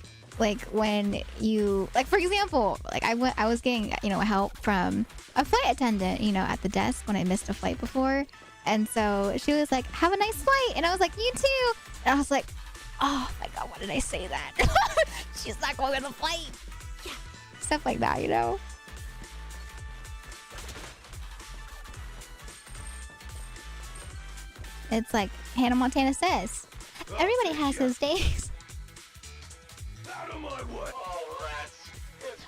S1: when you, like, for example, like I was getting, you know, help from a flight attendant, you know, at the desk when I missed a flight before. And so she was like, have a nice flight. And I was like, you too. And I was like, oh my God, why did I say that? She's not going on the flight. Yeah. Stuff like that, you know? It's like Hannah Montana says, everybody has those days.
S11: Out of my way.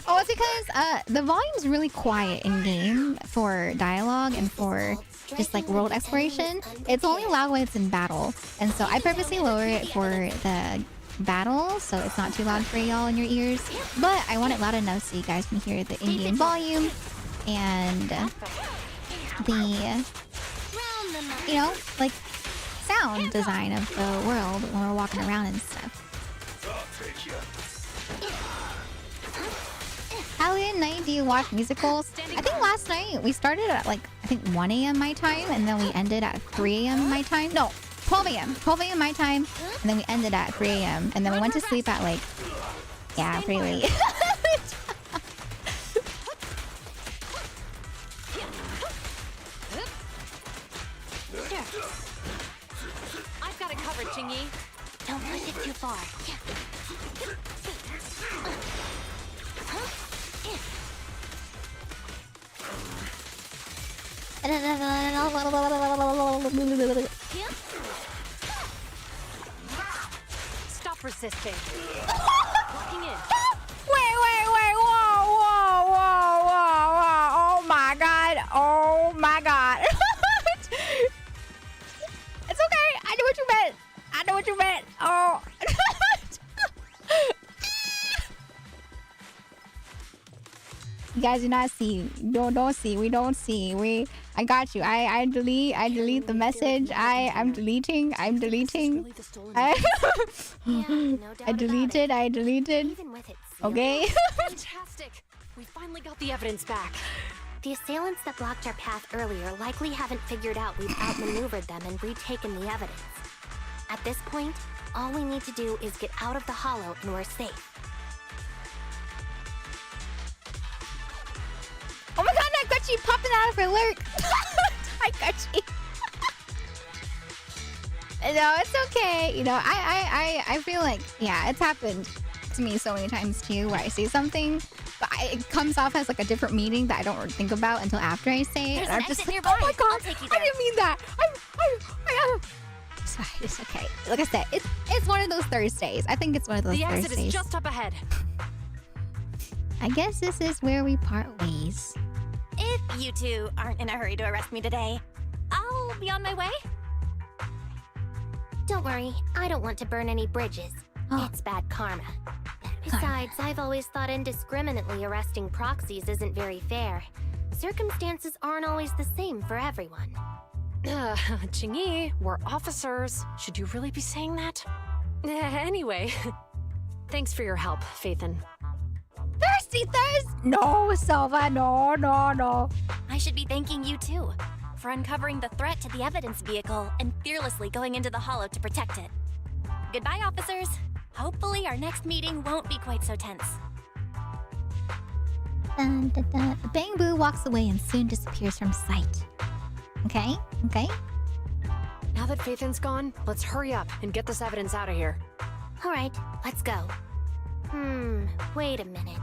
S1: Oh, it's because the volume's really quiet in game for dialogue and for just like world exploration. It's only loud when it's in battle, and so I purposely lower it for the battle so it's not too loud for y'all in your ears. But I want it loud enough so you guys can hear the in-game volume and the, you know, like sound design of the world when we're walking around and stuff. How late at night do you watch musicals? I think last night we started at like, I think 1 a.m. my time, and then we ended at 3 a.m. my time. No, 12 a.m. 12 a.m. my time, and then we ended at 3 a.m. And then we went to sleep at like Yeah, pretty late.
S3: I've got it covered, Chingy.
S7: Don't push it too far.
S3: Stop resisting. Walking in.
S2: Wait, whoa. Oh my god. Oh my god. It's okay. I know what you meant. Oh. You guys do not see. Don't see. We don't see. I got you. I delete the message. I'm deleting. I deleted.
S7: Even with it sealed.
S2: Okay.
S3: Fantastic. We finally got the evidence back.
S7: The assailants that blocked our path earlier likely haven't figured out we've outmaneuvered them and retaken the evidence. At this point, all we need to do is get out of the hollow and we're safe.
S2: Oh my god, I got you popping out of her lurk. I got you. No, it's okay. You know, I feel like, yeah, it's happened to me so many times too, where I say something, but it comes off as like a different meaning that I don't really think about until after I say it.
S9: There's
S2: And
S9: an
S2: I'm just
S9: exit
S2: like,
S9: nearby.
S2: oh my god,
S9: I'll take you
S2: I
S9: there.
S2: didn't mean that. It's fine, it's okay. Like I said, it's one of those Thursdays. I think it's one of those
S3: The exit
S2: Thursdays.
S3: is just up ahead.
S1: I guess this is where we part ways.
S9: If you two aren't in a hurry to arrest me today, I'll be on my way.
S7: Don't worry, I don't want to burn any bridges.
S1: Oh.
S7: It's bad karma. Besides, I've always thought indiscriminately arresting proxies isn't very fair. Circumstances aren't always the same for everyone.
S3: Chingy, we're officers. Should you really be saying that? Anyway, thanks for your help, Faithin.
S2: Thirsty Thursday! No, Silva, no.
S9: I should be thanking you too for uncovering the threat to the evidence vehicle and fearlessly going into the hollow to protect it. Goodbye, officers. Hopefully our next meeting won't be quite so tense.
S1: Dun, dun, dun. The Bang Boo walks away and soon disappears from sight. Okay.
S3: Now that Faithin's gone, let's hurry up and get this evidence out of here.
S7: All right, let's go. Wait a minute.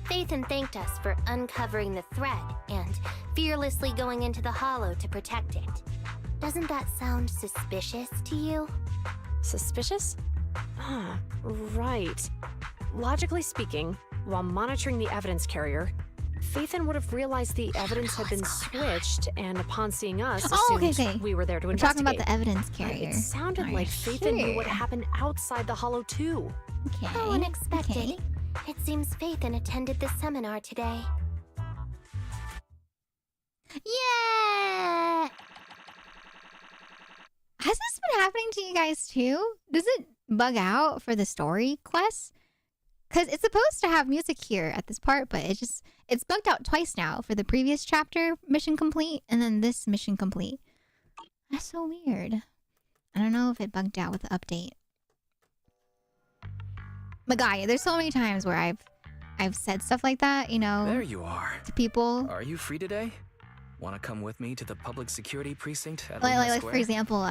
S7: Faithin thanked us for uncovering the threat and fearlessly going into the hollow to protect it. Doesn't that sound suspicious to you?
S3: Suspicious? Right. Logically speaking, while monitoring the evidence carrier, Faithin would have realized the evidence had been switched, and upon seeing us, assumed
S1: okay.
S3: we were there to
S1: We're
S3: investigate.
S1: talking about the evidence
S3: But
S1: carrier.
S3: it sounded like Faithin knew what happened outside the hollow too.
S1: Okay.
S7: How unexpected.
S1: Okay.
S7: It seems Faithin attended the seminar today.
S1: Yeah! Has this been happening to you guys too? Does it bug out for the story quests? Because it's supposed to have music here at this part, but it's bugged out twice now for the previous chapter mission complete and then this mission complete. That's so weird. I don't know if it bugged out with the update. But Gaia, there's so many times where I've said stuff like that, you know,
S8: There you are.
S1: to people.
S8: Are you free today? Want to come with me to the public security precinct at
S1: Like
S8: Luna
S1: for
S8: Square?
S1: example,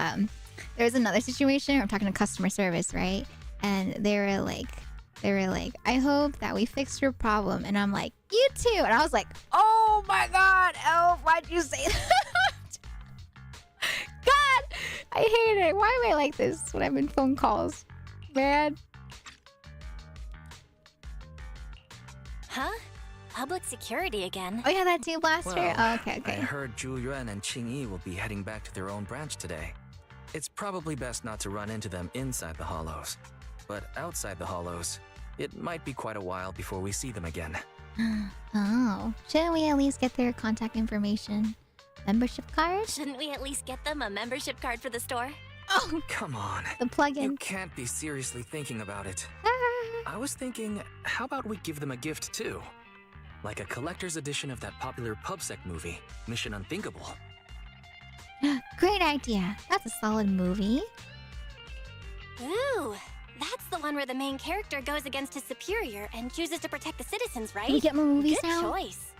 S1: there's another situation where I'm talking to customer service, right? And they were like, I hope that we fixed your problem. And I'm like, you too. And I was like, oh my God, Elf, why'd you say that? God, I hate it. Why am I like this when I'm in phone calls? Man.
S9: Huh? Public security again?
S1: Oh yeah, that too, Blaster?
S8: Well,
S1: Oh, okay.
S8: I heard Zhu Yuan and Qing Yi will be heading back to their own branch today. It's probably best not to run into them inside the hollows. But outside the hollows, it might be quite a while before we see them again.
S1: Oh, shouldn't we at least get their contact information? Membership card?
S9: Shouldn't we at least get them a membership card for the store?
S1: Oh,
S8: Come on.
S1: the plugin.
S8: You can't be seriously thinking about it. I was thinking, how about we give them a gift too? Like a collector's edition of that popular PubSec movie, Mission Unthinkable.
S1: Great idea. That's a solid movie.
S9: Ooh, that's the one where the main character goes against his superior and chooses to protect the citizens, right?
S1: Can we get more movies
S9: Good
S1: now?
S9: choice.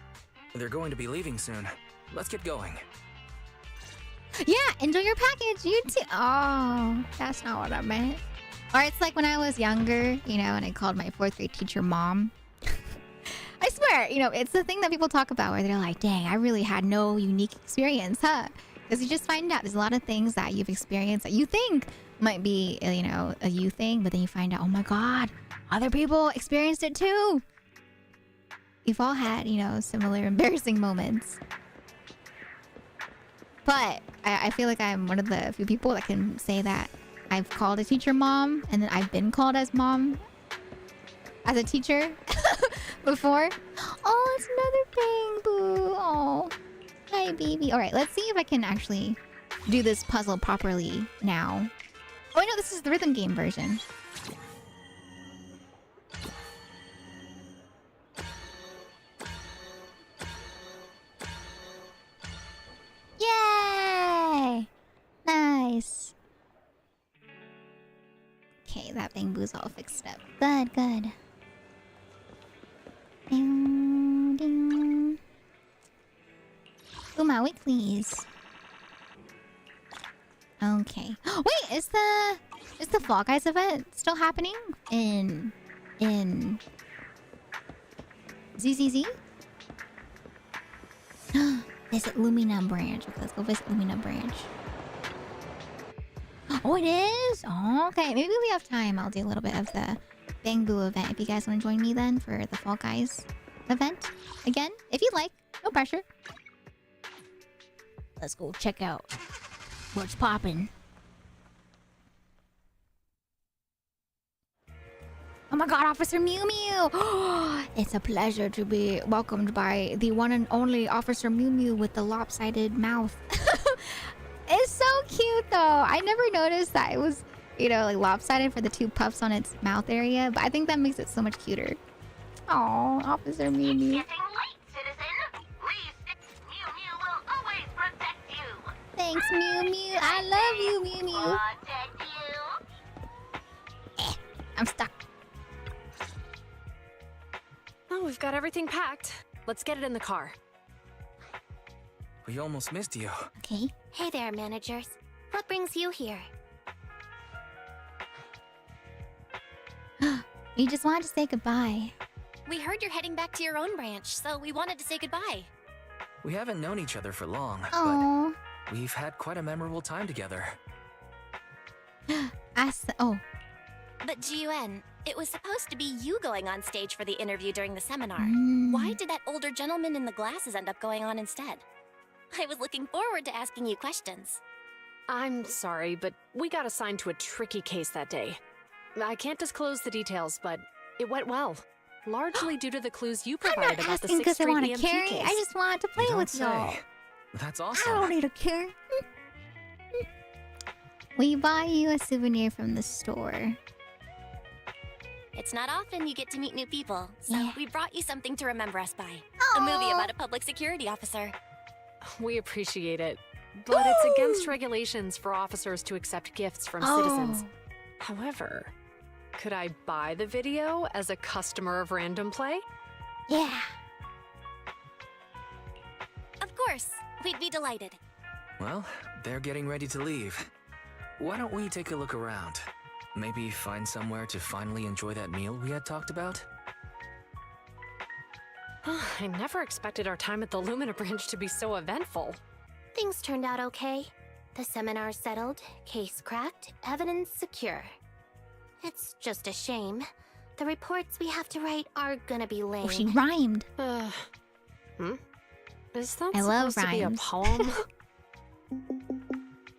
S8: They're going to be leaving soon. Let's get going.
S1: Yeah, enjoy your package. You too. Oh, that's not what I meant. Or it's like when I was younger, you know, and I called my 4th grade teacher mom. I swear, you know, it's the thing that people talk about where they're like, dang, I really had no unique experience, huh? Because you just find out there's a lot of things that you've experienced that you think might be, you know, a you thing, but then you find out, oh my God, other people experienced it too. We've all had, you know, similar embarrassing moments. But I feel like I'm one of the few people that can say that I've called a teacher mom, and then I've been called as mom as a teacher before. Oh, it's another bang boo. Oh, hi baby. All right, let's see if I can actually do this puzzle properly now. Oh, I know this is the rhythm game version. Yay! Nice. Okay, that bamboo's all fixed up. Good, good. Ding, ding. Ooh, my weeklies. Okay. Wait, is the Fall Guys event still happening in ZZZ? Visit Lumina branch. Okay, let's go visit Lumina branch. Oh, it is? Oh, okay. Maybe we have time. I'll do a little bit of the Bang Boo event. If you guys want to join me then for the Fall Guys event. Again, if you'd like. No pressure. Let's go check out what's poppin'. Oh my God, Officer Mew Mew! It's a pleasure to be welcomed by the one and only Officer Mew Mew with the lopsided mouth. It's so cute though. I never noticed that it was, you know, like lopsided for the 2 puffs on its mouth area, but I think that makes it so much cuter. Oh, Officer Mew Mew.
S6: It's getting late, citizen. Please, Mew Mew will always protect you.
S1: Thanks, Mew Mew. I love you, Mew Mew.
S6: Protect you.
S1: I'm stuck.
S3: Oh, we've got everything packed. Let's get it in the car.
S8: We almost missed you.
S1: Okay.
S7: Hey there, managers. What brings you here?
S1: You just wanted to say goodbye.
S9: We heard you're heading back to your own branch, so we wanted to say goodbye.
S8: We haven't known each other for long,
S1: Oh.
S8: but we've had quite a memorable time together.
S9: But GUN, it was supposed to be you going on stage for the interview during the seminar.
S1: Mm.
S9: Why did that older gentleman in the glasses end up going on instead? I was looking forward to asking you questions.
S3: I'm sorry, but we got assigned to a tricky case that day. I can't disclose the details, but it went well. Largely due to the clues you provided about the 6th Street
S1: want to
S3: EMT
S1: carry.
S3: case.
S1: I just wanted to play
S8: You don't
S1: with y'all.
S8: say. That's
S1: I
S8: awesome.
S1: don't need a carry. We buy you a souvenir from the store.
S9: It's not often you get to meet new people, so
S1: Yeah.
S9: we brought you something to remember us by. A movie about a public security officer.
S3: We appreciate it, but it's against regulations for officers to accept gifts from citizens. However, could I buy the video as a customer of Random Play?
S1: Yeah.
S9: Of course, we'd be delighted.
S8: Well, they're getting ready to leave. Why don't we take a look around? Maybe find somewhere to finally enjoy that meal we had talked about?
S3: I never expected our time at the Lumina branch to be so eventful.
S7: Things turned out okay. The seminar settled, case cracked, evidence secure. It's just a shame. The reports we have to write are gonna be lame.
S1: Oh, she rhymed.
S3: Is that
S1: I love
S3: supposed to be a
S1: rhymes.
S3: poem?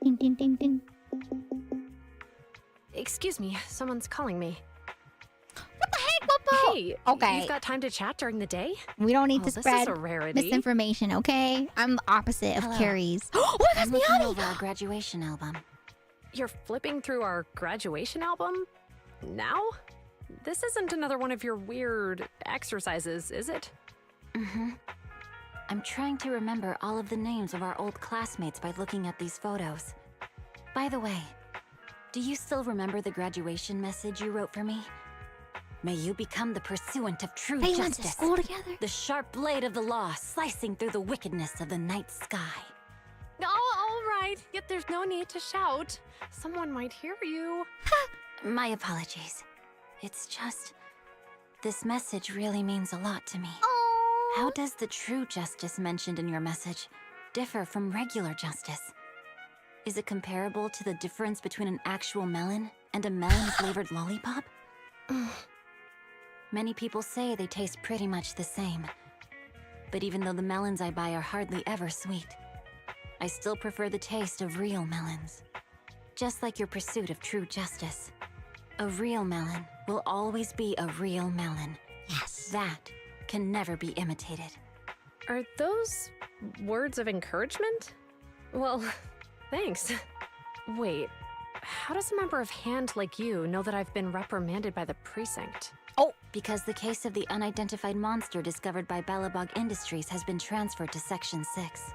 S1: Ding, ding, ding, ding.
S3: Excuse me, someone's calling me.
S1: What the heck, Popo?
S3: Hey,
S1: Okay.
S3: you've got time to chat during the day?
S1: We don't need to
S3: This
S1: spread
S3: is a rarity.
S1: misinformation, okay? I'm the opposite of
S13: Hello.
S1: Carrie's. Oh, that's
S13: I'm
S1: me,
S13: looking
S1: honey.
S13: over our graduation album.
S3: You're flipping through our graduation album? Now? This isn't another one of your weird exercises, is it?
S13: Mm-hmm. I'm trying to remember all of the names of our old classmates by looking at these photos. By the way, Do you still remember the graduation message you wrote for me? May you become the pursuant of true
S1: They
S13: justice.
S1: went to school together?
S13: The sharp blade of the law slicing through the wickedness of the night sky.
S3: Oh, all right. Yet there's no need to shout. Someone might hear you.
S13: My apologies. It's just... this message really means a lot to me.
S1: Oh.
S13: How does the true justice mentioned in your message differ from regular justice? Is it comparable to the difference between an actual melon and a melon-flavored lollipop? Many people say they taste pretty much the same. But even though the melons I buy are hardly ever sweet, I still prefer the taste of real melons. Just like your pursuit of true justice. A real melon will always be a real melon.
S1: Yes.
S13: That can never be imitated.
S3: Are those words of encouragement? Well, thanks. Wait, how does a member of HAND like you know that I've been reprimanded by the precinct?
S13: Oh, because the case of the unidentified monster discovered by Balabog Industries has been transferred to Section 6.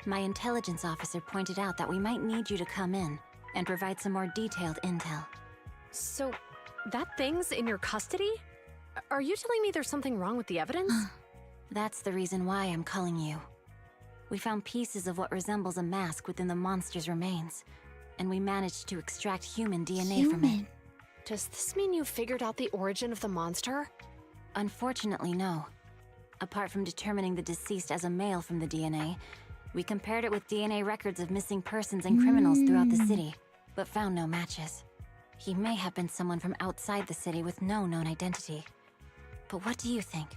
S13: My intelligence officer pointed out that we might need you to come in and provide some more detailed intel.
S3: So, that thing's in your custody? Are you telling me there's something wrong with the evidence?
S13: That's the reason why I'm calling you. We found pieces of what resembles a mask within the monster's remains, and we managed to extract human DNA from it.
S3: Does this mean you figured out the origin of the monster?
S13: Unfortunately, no. Apart from determining the deceased as a male from the DNA, we compared it with DNA records of missing persons and criminals throughout the city, but found no matches. He may have been someone from outside the city with no known identity. But what do you think?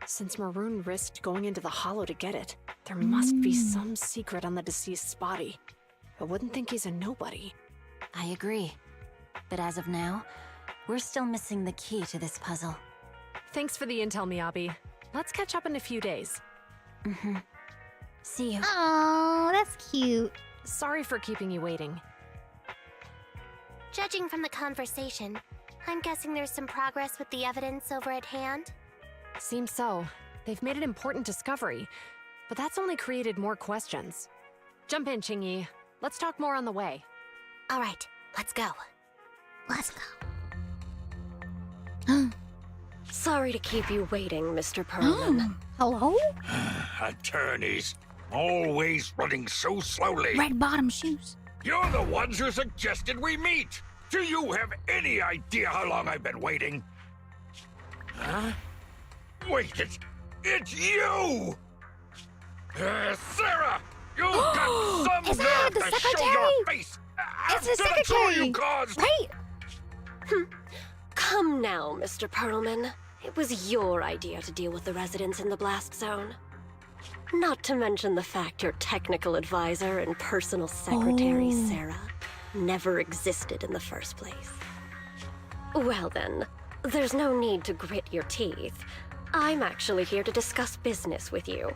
S3: Since Maroon risked going into the Hollow to get it, there must be some secret on the deceased's body. I wouldn't think he's a nobody.
S13: I agree. But as of now, we're still missing the key to this puzzle.
S3: Thanks for the intel, Miyabi. Let's catch up in a few days.
S13: See you.
S1: Oh, that's cute.
S3: Sorry for keeping you waiting.
S7: Judging from the conversation, I'm guessing there's some progress with the evidence over at HAND?
S3: Seems so. They've made an important discovery, but that's only created more questions. Jump in, Qingyi. Let's talk more on the way.
S7: All right, let's go.
S1: Let's go.
S14: Sorry to keep you waiting, Mr. Perlman.
S1: Hello?
S11: Attorneys, always running so slowly.
S1: Red bottom shoes.
S11: You're the ones who suggested we meet. Do you have any idea how long I've been waiting? Huh? Wait, it's you! Sarah! You've got some
S1: Is that
S11: nerve
S1: the
S11: to show
S1: secretary?
S11: your face
S1: It's the
S11: after the trouble
S1: secretary,
S11: you caused!
S1: right?
S14: Come now, Mr. Perlman. It was your idea to deal with the residents in the blast zone. Not to mention the fact your technical advisor and personal secretary, Sarah, never existed in the first place. Well then, there's no need to grit your teeth. I'm actually here to discuss business with you.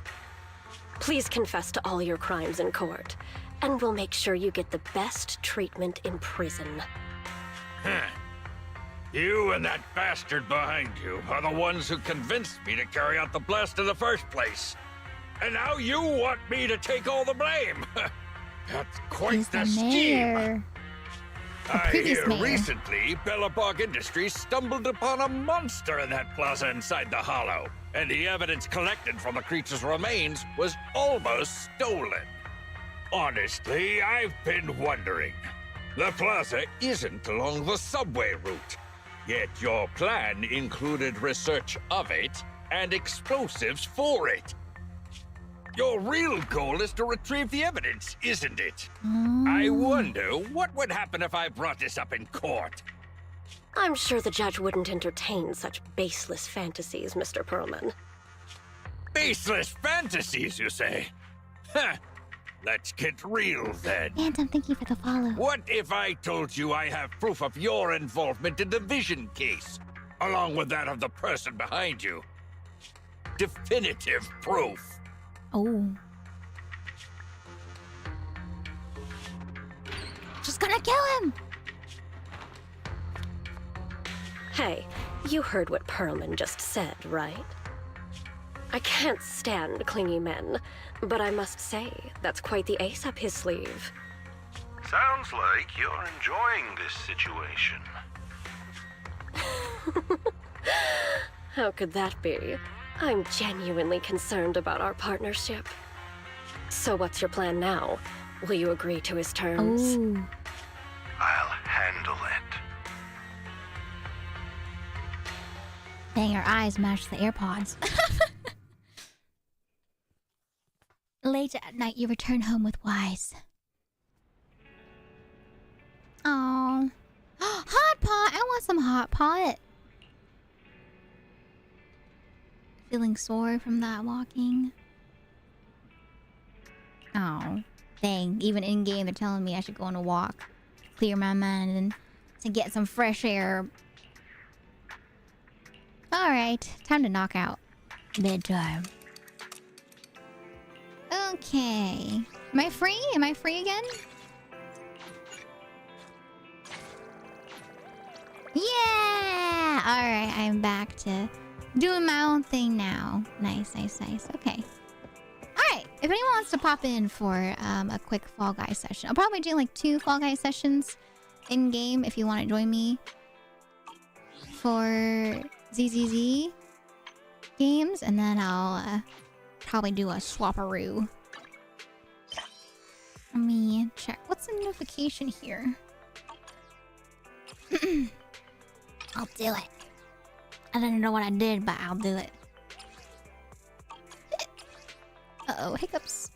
S14: Please confess to all your crimes in court, and we'll make sure you get the best treatment in prison.
S11: You and that bastard behind you are the ones who convinced me to carry out the blast in the first place. And now you want me to take all the blame. That's quite the scheme. I hear recently, Bellabog Industries stumbled upon a monster in that plaza inside the Hollow, and the evidence collected from the creature's remains was almost stolen. Honestly, I've been wondering. The plaza isn't along the subway route, yet your plan included research of it and explosives for it. Your real goal is to retrieve the evidence, isn't it? I wonder what would happen if I brought this up in court.
S14: I'm sure the judge wouldn't entertain such baseless fantasies, Mr. Perlman.
S11: Baseless fantasies, you say? Huh. Let's get real then.
S1: Phantom, thank you for the follow.
S11: What if I told you I have proof of your involvement in the Vision case, along with that of the person behind you? Definitive proof.
S1: Oh. Just gonna kill him!
S14: Hey, you heard what Perlman just said, right? I can't stand clingy men, but I must say, that's quite the ace up his sleeve.
S15: Sounds like you're enjoying this situation.
S14: How could that be? I'm genuinely concerned about our partnership. So what's your plan now? Will you agree to his terms?
S1: Ooh.
S15: I'll handle it.
S1: Dang, our eyes match the AirPods. Late at night, you return home with Wise. Oh, hot pot! I want some hot pot. Feeling sore from that walking. Oh, dang! Even in game, they're telling me I should go on a walk, clear my mind, and to get some fresh air. All right, time to knock out. Bedtime. Okay. Am I free? Am I free again? Yeah! Alright, I'm back to doing my own thing now. Nice, nice, nice. Okay. Alright, if anyone wants to pop in for a quick Fall Guys session, I'll probably do like 2 Fall Guys sessions in-game if you want to join me for ZZZ games, and then I'll probably do a swapperoo. Let me check. What's the notification here? I'll do it. I don't know what I did, but I'll do it. Uh-oh, hiccups.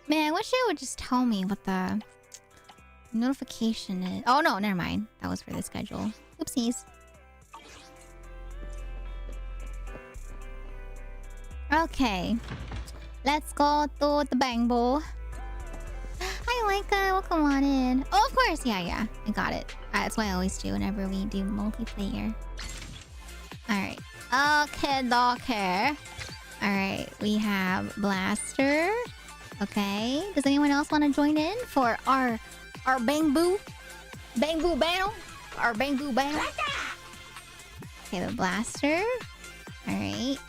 S1: Man, I wish it would just tell me what the notification is. Oh no, never mind. That was for the schedule. Oopsies. Okay. Let's go to the bang bowl. Hi, Leica. Welcome on in. Oh, of course. Yeah. I got it. That's what I always do whenever we do multiplayer. Alright. Okay. Alright. We have Blaster. Okay. Does anyone else want to join in for our bang boo battle? Our bang boo battle? Okay, the Blaster. Alright.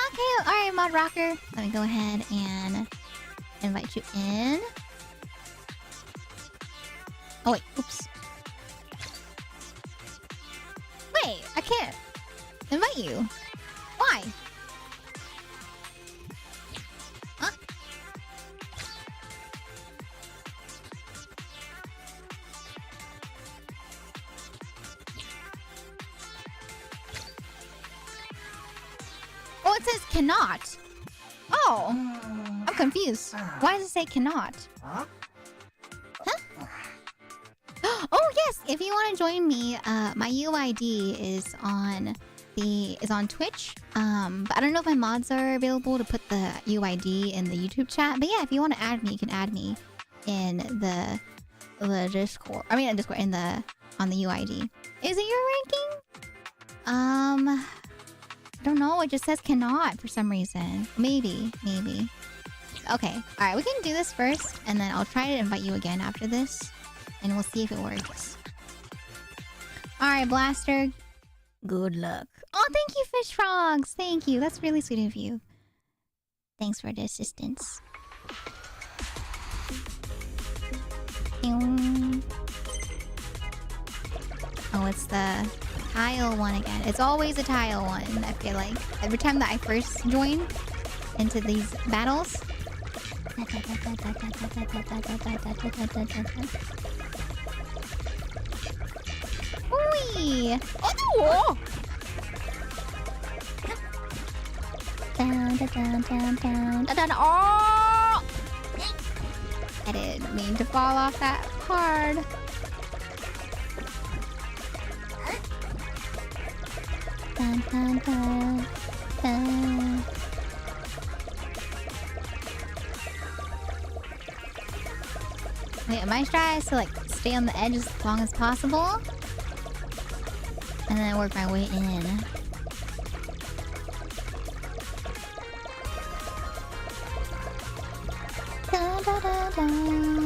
S1: Okay, alright, Mod Rocker. Let me go ahead and invite you in. Oh wait, oops. Wait, I can't invite you. Why? Huh? Oh, it says cannot. Oh, I'm confused. Why does it say cannot? Huh? Oh yes, if you want to join me, my UID is on Twitch. But I don't know if my mods are available to put the UID in the YouTube chat. But yeah, if you want to add me, you can add me in the Discord. I mean, Discord on the UID. Is it your ranking? I don't know. It just says cannot for some reason. Maybe. Okay. All right. We can do this first, and then I'll try to invite you again after this, and we'll see if it works. All right, Blaster. Good luck. Oh, thank you, Fish Frogs. Thank you. That's really sweet of you. Thanks for the assistance. Oh, it's the tile one again. It's always a tile one, I feel like. Every time that I first join into these battles. Ooh! Oh! Down. Oh! I didn't mean to fall off that hard. Dun. Wait, my strat is to like stay on the edge as long as possible, and then work my way in. Dun.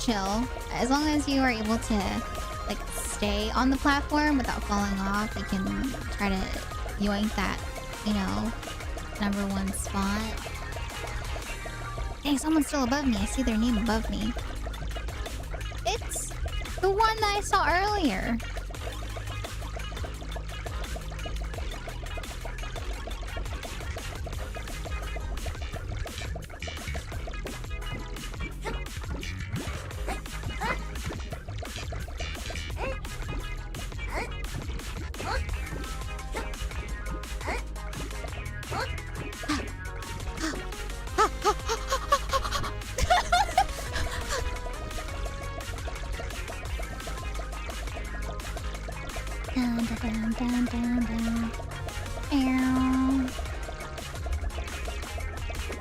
S1: chill. As long as you are able to, like, stay on the platform without falling off, you can try to yoink that, you know, #1 spot. Hey, someone's still above me. I see their name above me. It's the one that I saw earlier.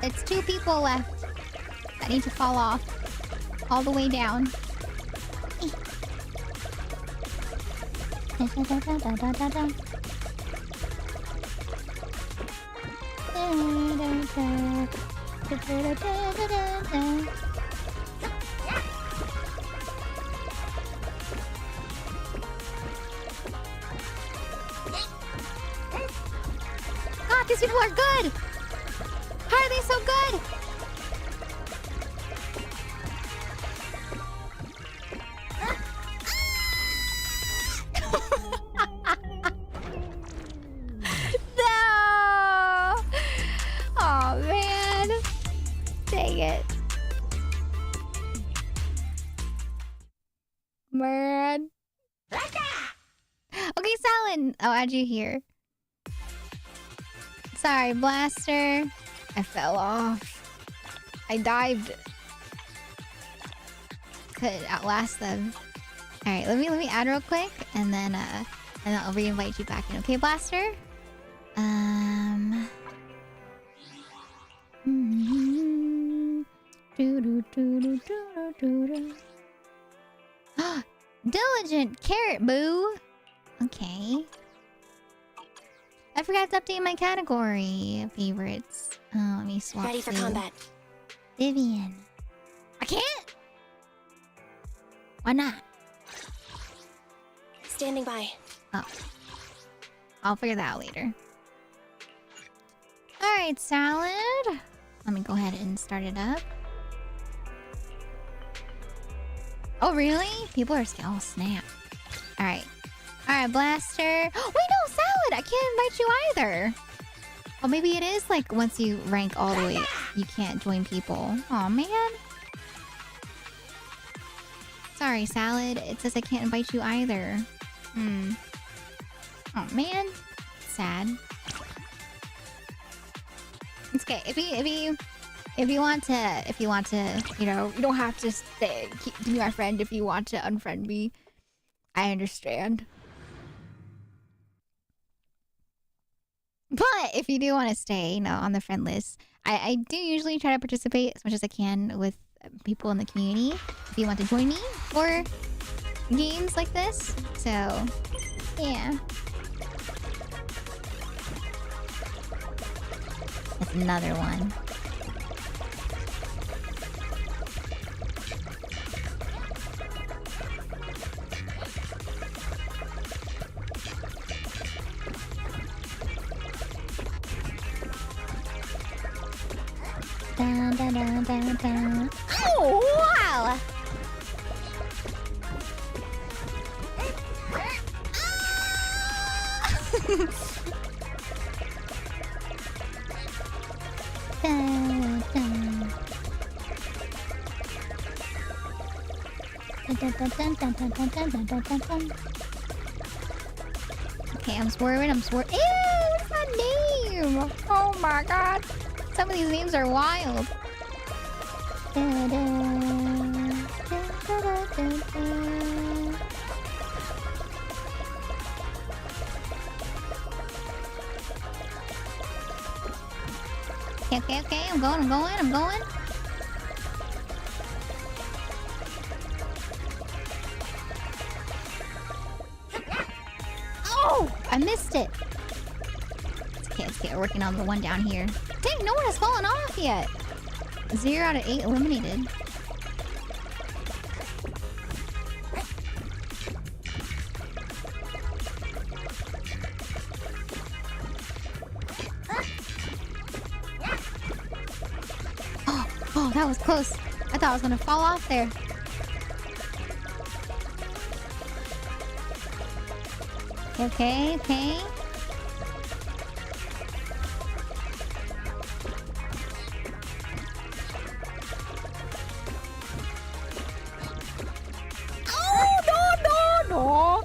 S1: It's 2 people left. I need to fall off. All the way down. God, these people are good! How are they so good? No! Oh man. Dang it. Man. Okay, Salad. I'll add you here. Sorry, Blaster. I fell off. I dived. Could outlast them. Alright, let me add real quick and then I'll re-invite you back in. Okay, Blaster? Diligent Carrot Boo. Okay. I forgot to update my category favorites. Oh, let me swap.
S14: Ready for combat.
S1: Vivian. I can't. Why not?
S14: Standing by.
S1: Oh. I'll figure that out later. Alright, Salad. Let me go ahead and start it up. Oh, really? People are still... Oh, snap. Alright. Alright, Blaster. Wait, no, Salad! I can't invite you either. Oh, maybe it is like once you rank all the way, you can't join people. Oh man. Sorry, Salad. It says I can't invite you either. Oh man. Sad. It's okay. If you want to, you know, you don't have to be my friend if you want to unfriend me. I understand. But if you do want to stay, you know, on the friend list, I do usually try to participate as much as I can with people in the community. If you want to join me for games like this, so yeah. That's another one. Dun, dun, dun, dun, dun. Oh, wow! Dun, dun. Dun, dun, dun, dun, dun, dun, dun, dun, dun, dun. Okay, I'm swerving. Ew, what's that name? Oh my god. Some of these names are wild. Da, da, da, da, da, da. Okay, I'm going. Oh, I missed it. It's okay, we're working on the one down here. Dang, no one has fallen off yet. 0 out of 8 eliminated. Oh, that was close. I thought I was gonna fall off there. Okay, okay. Oh, no, no, no.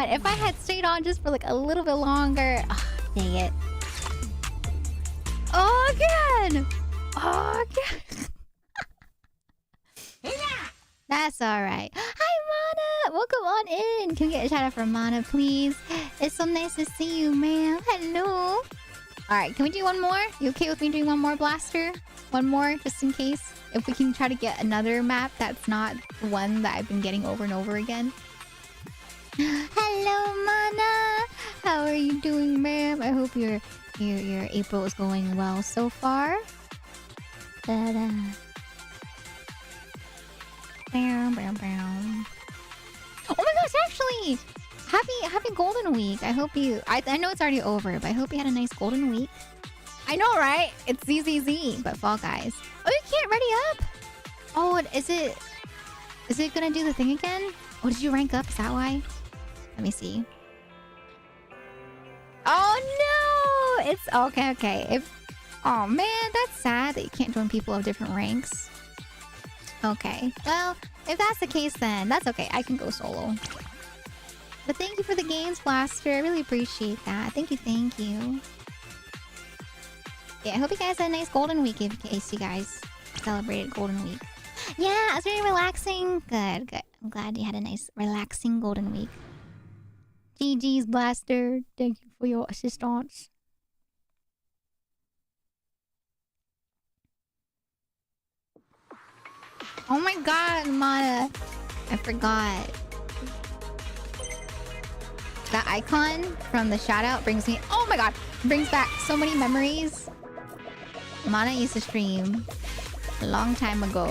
S1: If I had stayed on just for like a little bit longer. Oh, dang it. Oh, again. Oh, again. That's alright. Hi, Mana. Welcome on in. Can we get a shout out from Mana, please? It's so nice to see you, ma'am. Hello. Alright, can we do one more? You okay with me doing one more, Blaster? One more, just in case? If we can try to get another map that's not the one that I've been getting over and over again. Hello, Mana. How are you doing, ma'am? I hope your April is going well so far. Ta-da. Bam, bam, bam. Oh my gosh, actually, happy Golden Week. I hope you. I know it's already over, but I hope you had a nice Golden Week. I know, right? It's ZZZ, but Fall Guys. Oh, you can't ready up. Oh, is it gonna do the thing again? Oh, did you rank up? Is that why? Let me see. Oh no! It's okay, okay. Oh man, that's sad that you can't join people of different ranks. Okay, well, if that's the case, then that's okay. I can go solo. But thank you for the games, Blaster. I really appreciate that. Thank you, thank you. Yeah, I hope you guys had a nice Golden Week in case you guys celebrated Golden Week. Yeah, it was really relaxing. Good, good. I'm glad you had a nice, relaxing Golden Week. GG's, Blaster. Thank you for your assistance. Oh my god, Mana. I forgot. That icon from the shoutout brings me... Oh my god! Brings back so many memories. Mana used to stream a long time ago.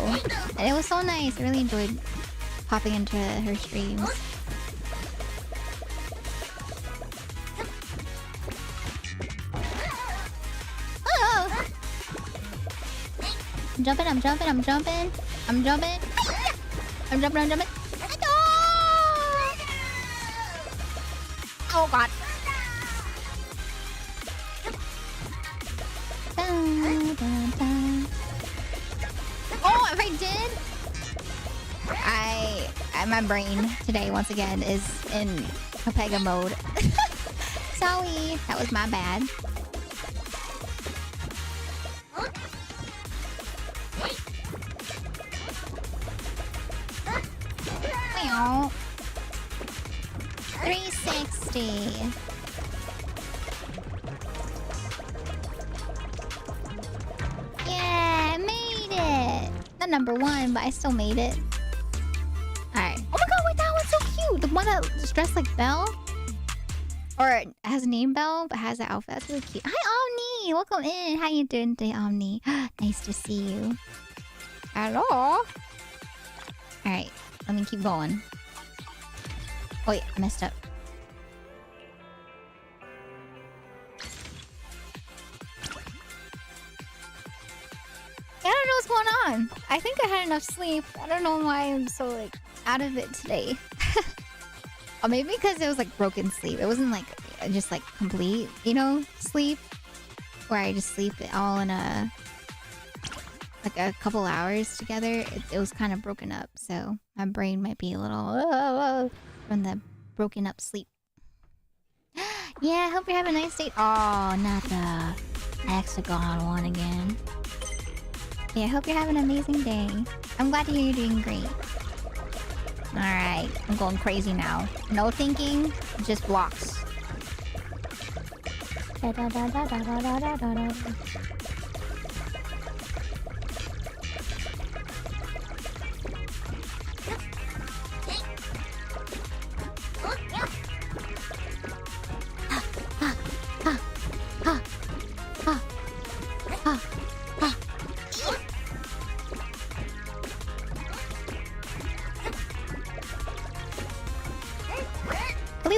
S1: And it was so nice. I really enjoyed popping into her streams. Oh! I'm jumping, I'm jumping, I'm jumping. I'm jumping. I'm jumping, I'm jumping. Oh god. Dun, dun, dun. Oh, if I did, my brain today once again is in Pepega mode. Sorry, that was my bad. Meow. 360. Yeah, I made it. Not #1, but I still made it. Alright. Oh my god, wait, that one's so cute. The one that's dressed like Belle. Or has a name Belle, but has an outfit. That's really cute. Hi, Omni. Welcome in. How you doing today, Omni? Nice to see you. Hello. Alright, let me keep going. Oh, wait, I messed up. I don't know what's going on. I think I had enough sleep. I don't know why I'm so, like, out of it today. Or maybe because it was, like, broken sleep. It wasn't, like, just, like, complete, you know, sleep. Where I just sleep all in a... like, a couple hours together. It was kind of broken up. So, my brain might be a little... from the broken up sleep. Yeah, I hope you have a nice day. Oh, not the hexagon one again. Yeah, I hope you're having an amazing day. I'm glad to hear you're doing great. Alright, I'm going crazy now. No thinking, just blocks. Da, da, da, da, da, da, da, da, da.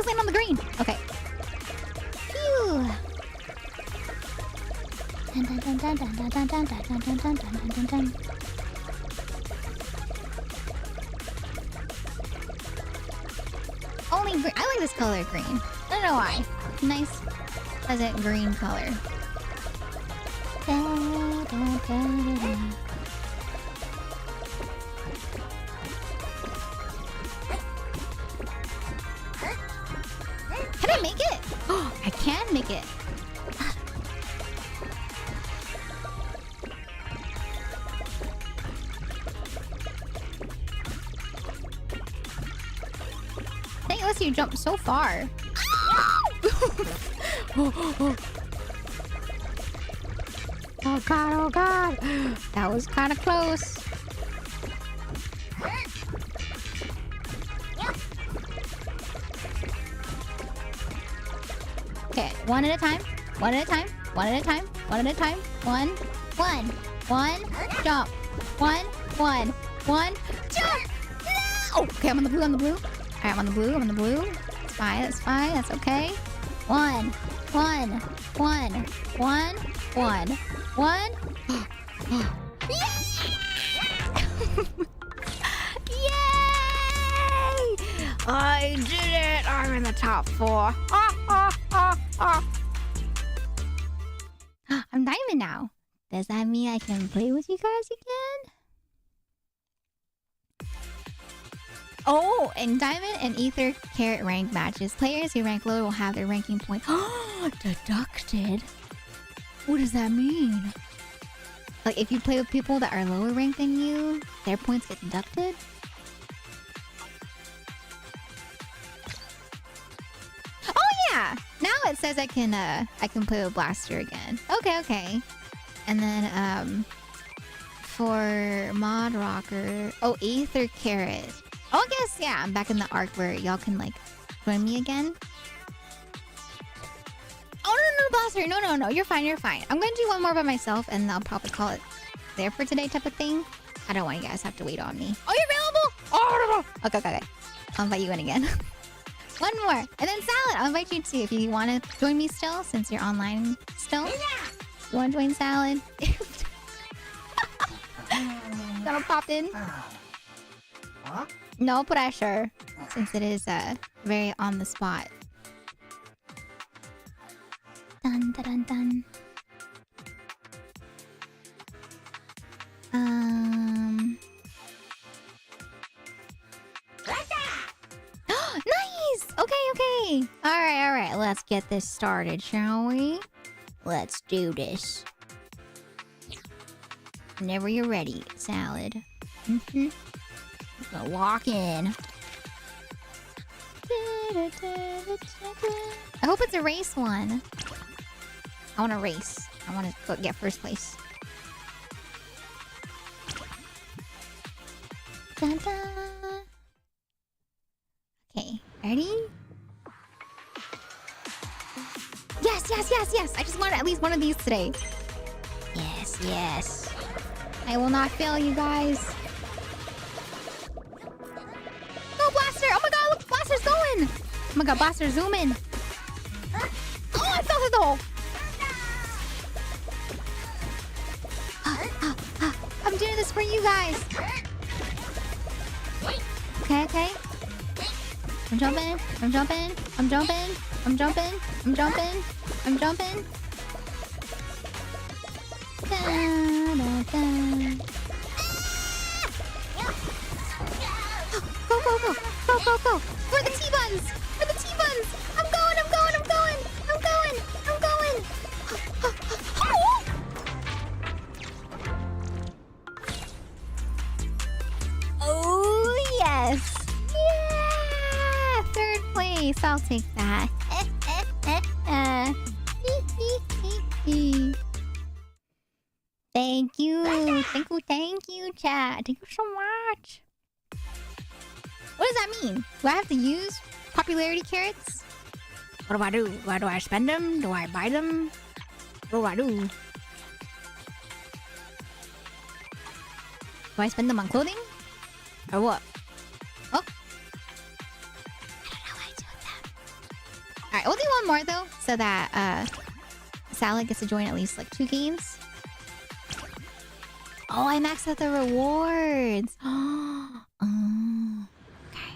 S1: land on the green. Okay. Phew. Dun, dun, dun, dun, dun, dun, dun, dun, dun, dun, dun, dun, dun, dun. Only green. I like this color green. I don't know why. Nice, pleasant green color. Da, da, da, da. Can I make it? Oh, I can make it. I think it lets you jump so far. Oh god, oh god. That was kind of close. Okay, one at a time. One at a time. One at a time. One at a time. One. Jump. One. Jump! No! Okay, I'm on the blue, Alright, I'm on the blue. That's fine, that's okay. One. Yay! I did it! I'm in the top 4. I'm diamond now. Does that mean I can play with you guys again? Oh, in Diamond and Ether Carrot rank matches, players who rank lower will have their ranking point deducted. What does that mean? Like, if you play with people that are lower ranked than you, their points get deducted? Oh yeah! Now it says I can play with Blaster again. Okay. And then for Mod Rocker, Ether Carrot. Oh, I guess, yeah, I'm back in the arc where y'all can, like, join me again. Oh, no, Blaster. No. You're fine. I'm gonna do one more by myself, and I'll probably call it there for today type of thing. I don't want you guys to have to wait on me. Oh, you're available? Oh, no. Okay. I'll invite you in again. One more. And then Salad, I'll invite you too if you want to join me still, since you're online still. You want to join Salad? Gonna pop in.
S4: Huh?
S1: No pressure, since it is very on the spot. Dun. Nice. Okay. All right. Let's get this started, shall we? Let's do this. Whenever you're ready, Salad. Go walk in. I hope it's a race one. I want to race. I want to get first place. Dun, dun. Okay, ready? Yes. I just wanted at least one of these today. Yes. I will not fail you guys. Blaster! Oh my god, look, Blaster's going! Oh my god, Blaster, zoom in! Oh, I fell through the hole! I'm doing this for you guys! Okay. I'm jumping. Go! For the T-buns! I'm going! Oh, yes! Yeah! Third place! I'll take that. Thank you, chat. Thank you so much. What does that mean? Do I have to use popularity carrots? What do I do? Do I spend them? Do I buy them? What do I do? Do I spend them on clothing? Or what? Oh. I don't know what I do with them. We'll do one more though, so that Salad gets to join at least like 2 games. Oh, I maxed out the rewards. Okay.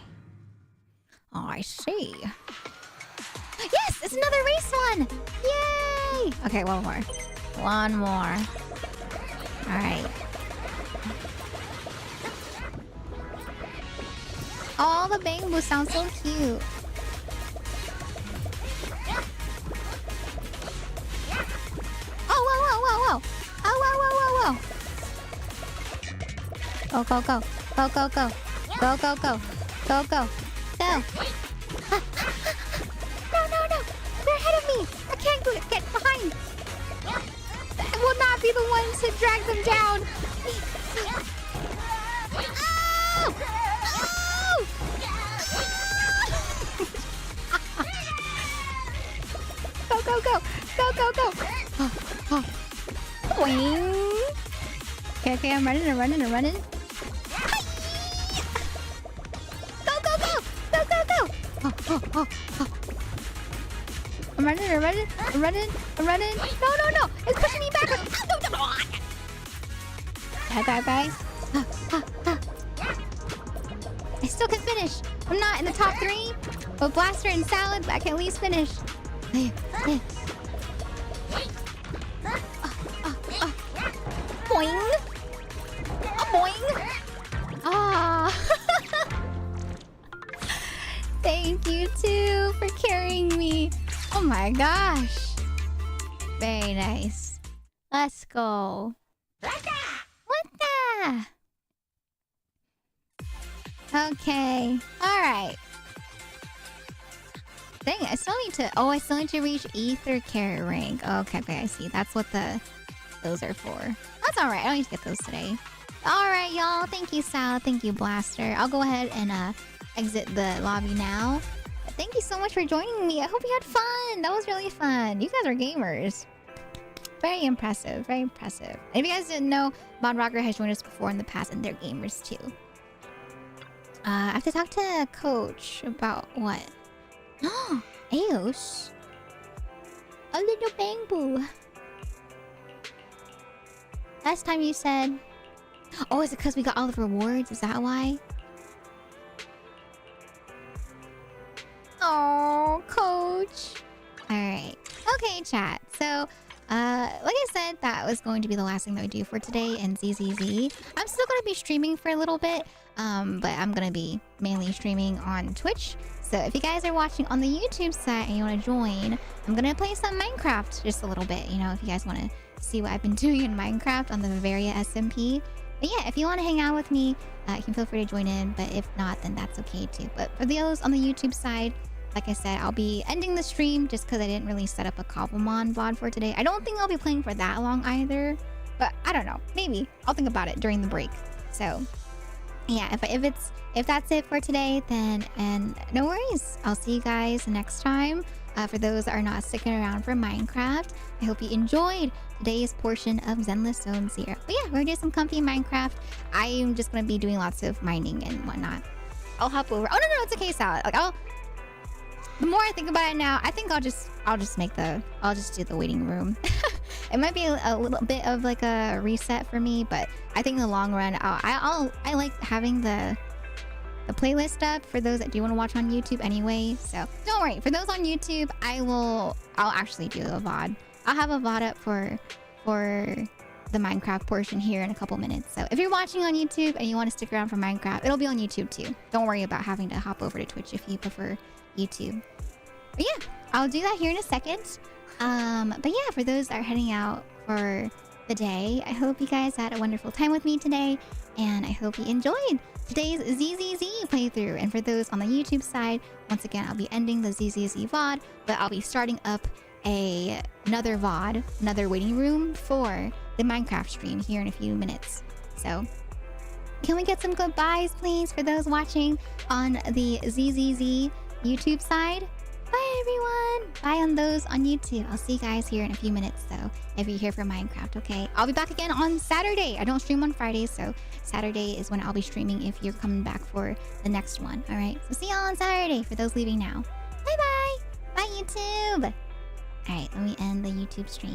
S1: Oh, I see. Yes, it's another race one. Yay! Okay, one more. One more. All right. Oh, the bamboo sounds so cute. Oh, whoa, whoa, whoa, whoa. Oh, whoa, whoa, whoa, whoa. Go, go, go. Go, go, go. Go, go, go. Go, go. Go. No, no, no. They're ahead of me. I can't get behind. I will not be the one to drag them down. Oh! Oh! Go, go, go. Go, go, go. Oh, oh. Boing. Okay, okay, I'm running, I'm running, I'm running. Go, go, go! Go, go, go! Oh, oh, oh, oh. I'm running, I'm running, I'm running, I'm running. No, no, no! It's pushing me backwards! Ah, no, no, no. Bye, bye, bye. I still can finish. I'm not in the top 3, but Blaster and Salad, I can at least finish. Boing! Boing! Ah! Thank you too for carrying me. Oh my gosh. Very nice. Let's go. What the? Okay. Alright. Dang it, I still need to... Oh, I still need to reach Ether Carrot rank. Okay, okay, I see. That's what those are for. That's alright. I don't need to get those today. Alright, y'all. Thank you, Sal. Thank you, Blaster. I'll go ahead and exit the lobby now. But thank you so much for joining me. I hope you had fun. That was really fun. You guys are gamers. Very impressive. Very impressive. And if you guys didn't know, Mod Rocker has joined us before in the past, and they're gamers too. I have to talk to Coach about what? Eos. A little bamboo. Last time you said... Oh, is it because we got all the rewards? Is that why? Oh, Coach. Alright. Okay, chat. So, like I said, that was going to be the last thing that we do for today in ZZZ. I'm still going to be streaming for a little bit, but I'm going to be mainly streaming on Twitch. So if you guys are watching on the YouTube side and you want to join, I'm going to play some Minecraft just a little bit. You know, if you guys want to see what I've been doing in Minecraft on the Bavaria SMP. But yeah, if you want to hang out with me, you can feel free to join in. But if not, then that's okay too. But for those on the YouTube side, like I said, I'll be ending the stream just because I didn't really set up a Cobblemon VOD for today. I don't think I'll be playing for that long either. But I don't know. Maybe. I'll think about it during the break. So yeah, if that's it for today, then and no worries. I'll see you guys next time. For those that are not sticking around for Minecraft, I hope you enjoyed today's portion of Zenless Zone 0. But yeah, we're gonna do some comfy Minecraft. I am just gonna be doing lots of mining and whatnot. I'll hop over. Oh no, it's okay, Salad. Like the more I think about it now, I think I'll just do the waiting room. It might be a little bit of like a reset for me, but I think in the long run, I like having the playlist up for those that do want to watch on YouTube anyway. So don't worry, for those on YouTube, I'll actually do a VOD. I'll have a VOD up for the Minecraft portion here in a couple minutes. So if you're watching on YouTube and you want to stick around for Minecraft, it'll be on YouTube too. Don't worry about having to hop over to Twitch if you prefer YouTube. But yeah, I'll do that here in a second. But yeah, for those that are heading out for the day, I hope you guys had a wonderful time with me today, and I hope you enjoyed today's ZZZ playthrough. And for those on the YouTube side, once again, I'll be ending the ZZZ VOD, but I'll be starting up another VOD, another waiting room for the Minecraft stream here in a few minutes. So can we get some goodbyes, please, for those watching on the ZZZ YouTube side? Bye, everyone. Bye on those on YouTube. I'll see you guys here in a few minutes, though, if you're here for Minecraft, okay? I'll be back again on Saturday. I don't stream on Fridays, so Saturday is when I'll be streaming if you're coming back for the next one, all right? So see y'all on Saturday for those leaving now. Bye-bye. Bye, YouTube. YouTube. All right, let me end the YouTube stream.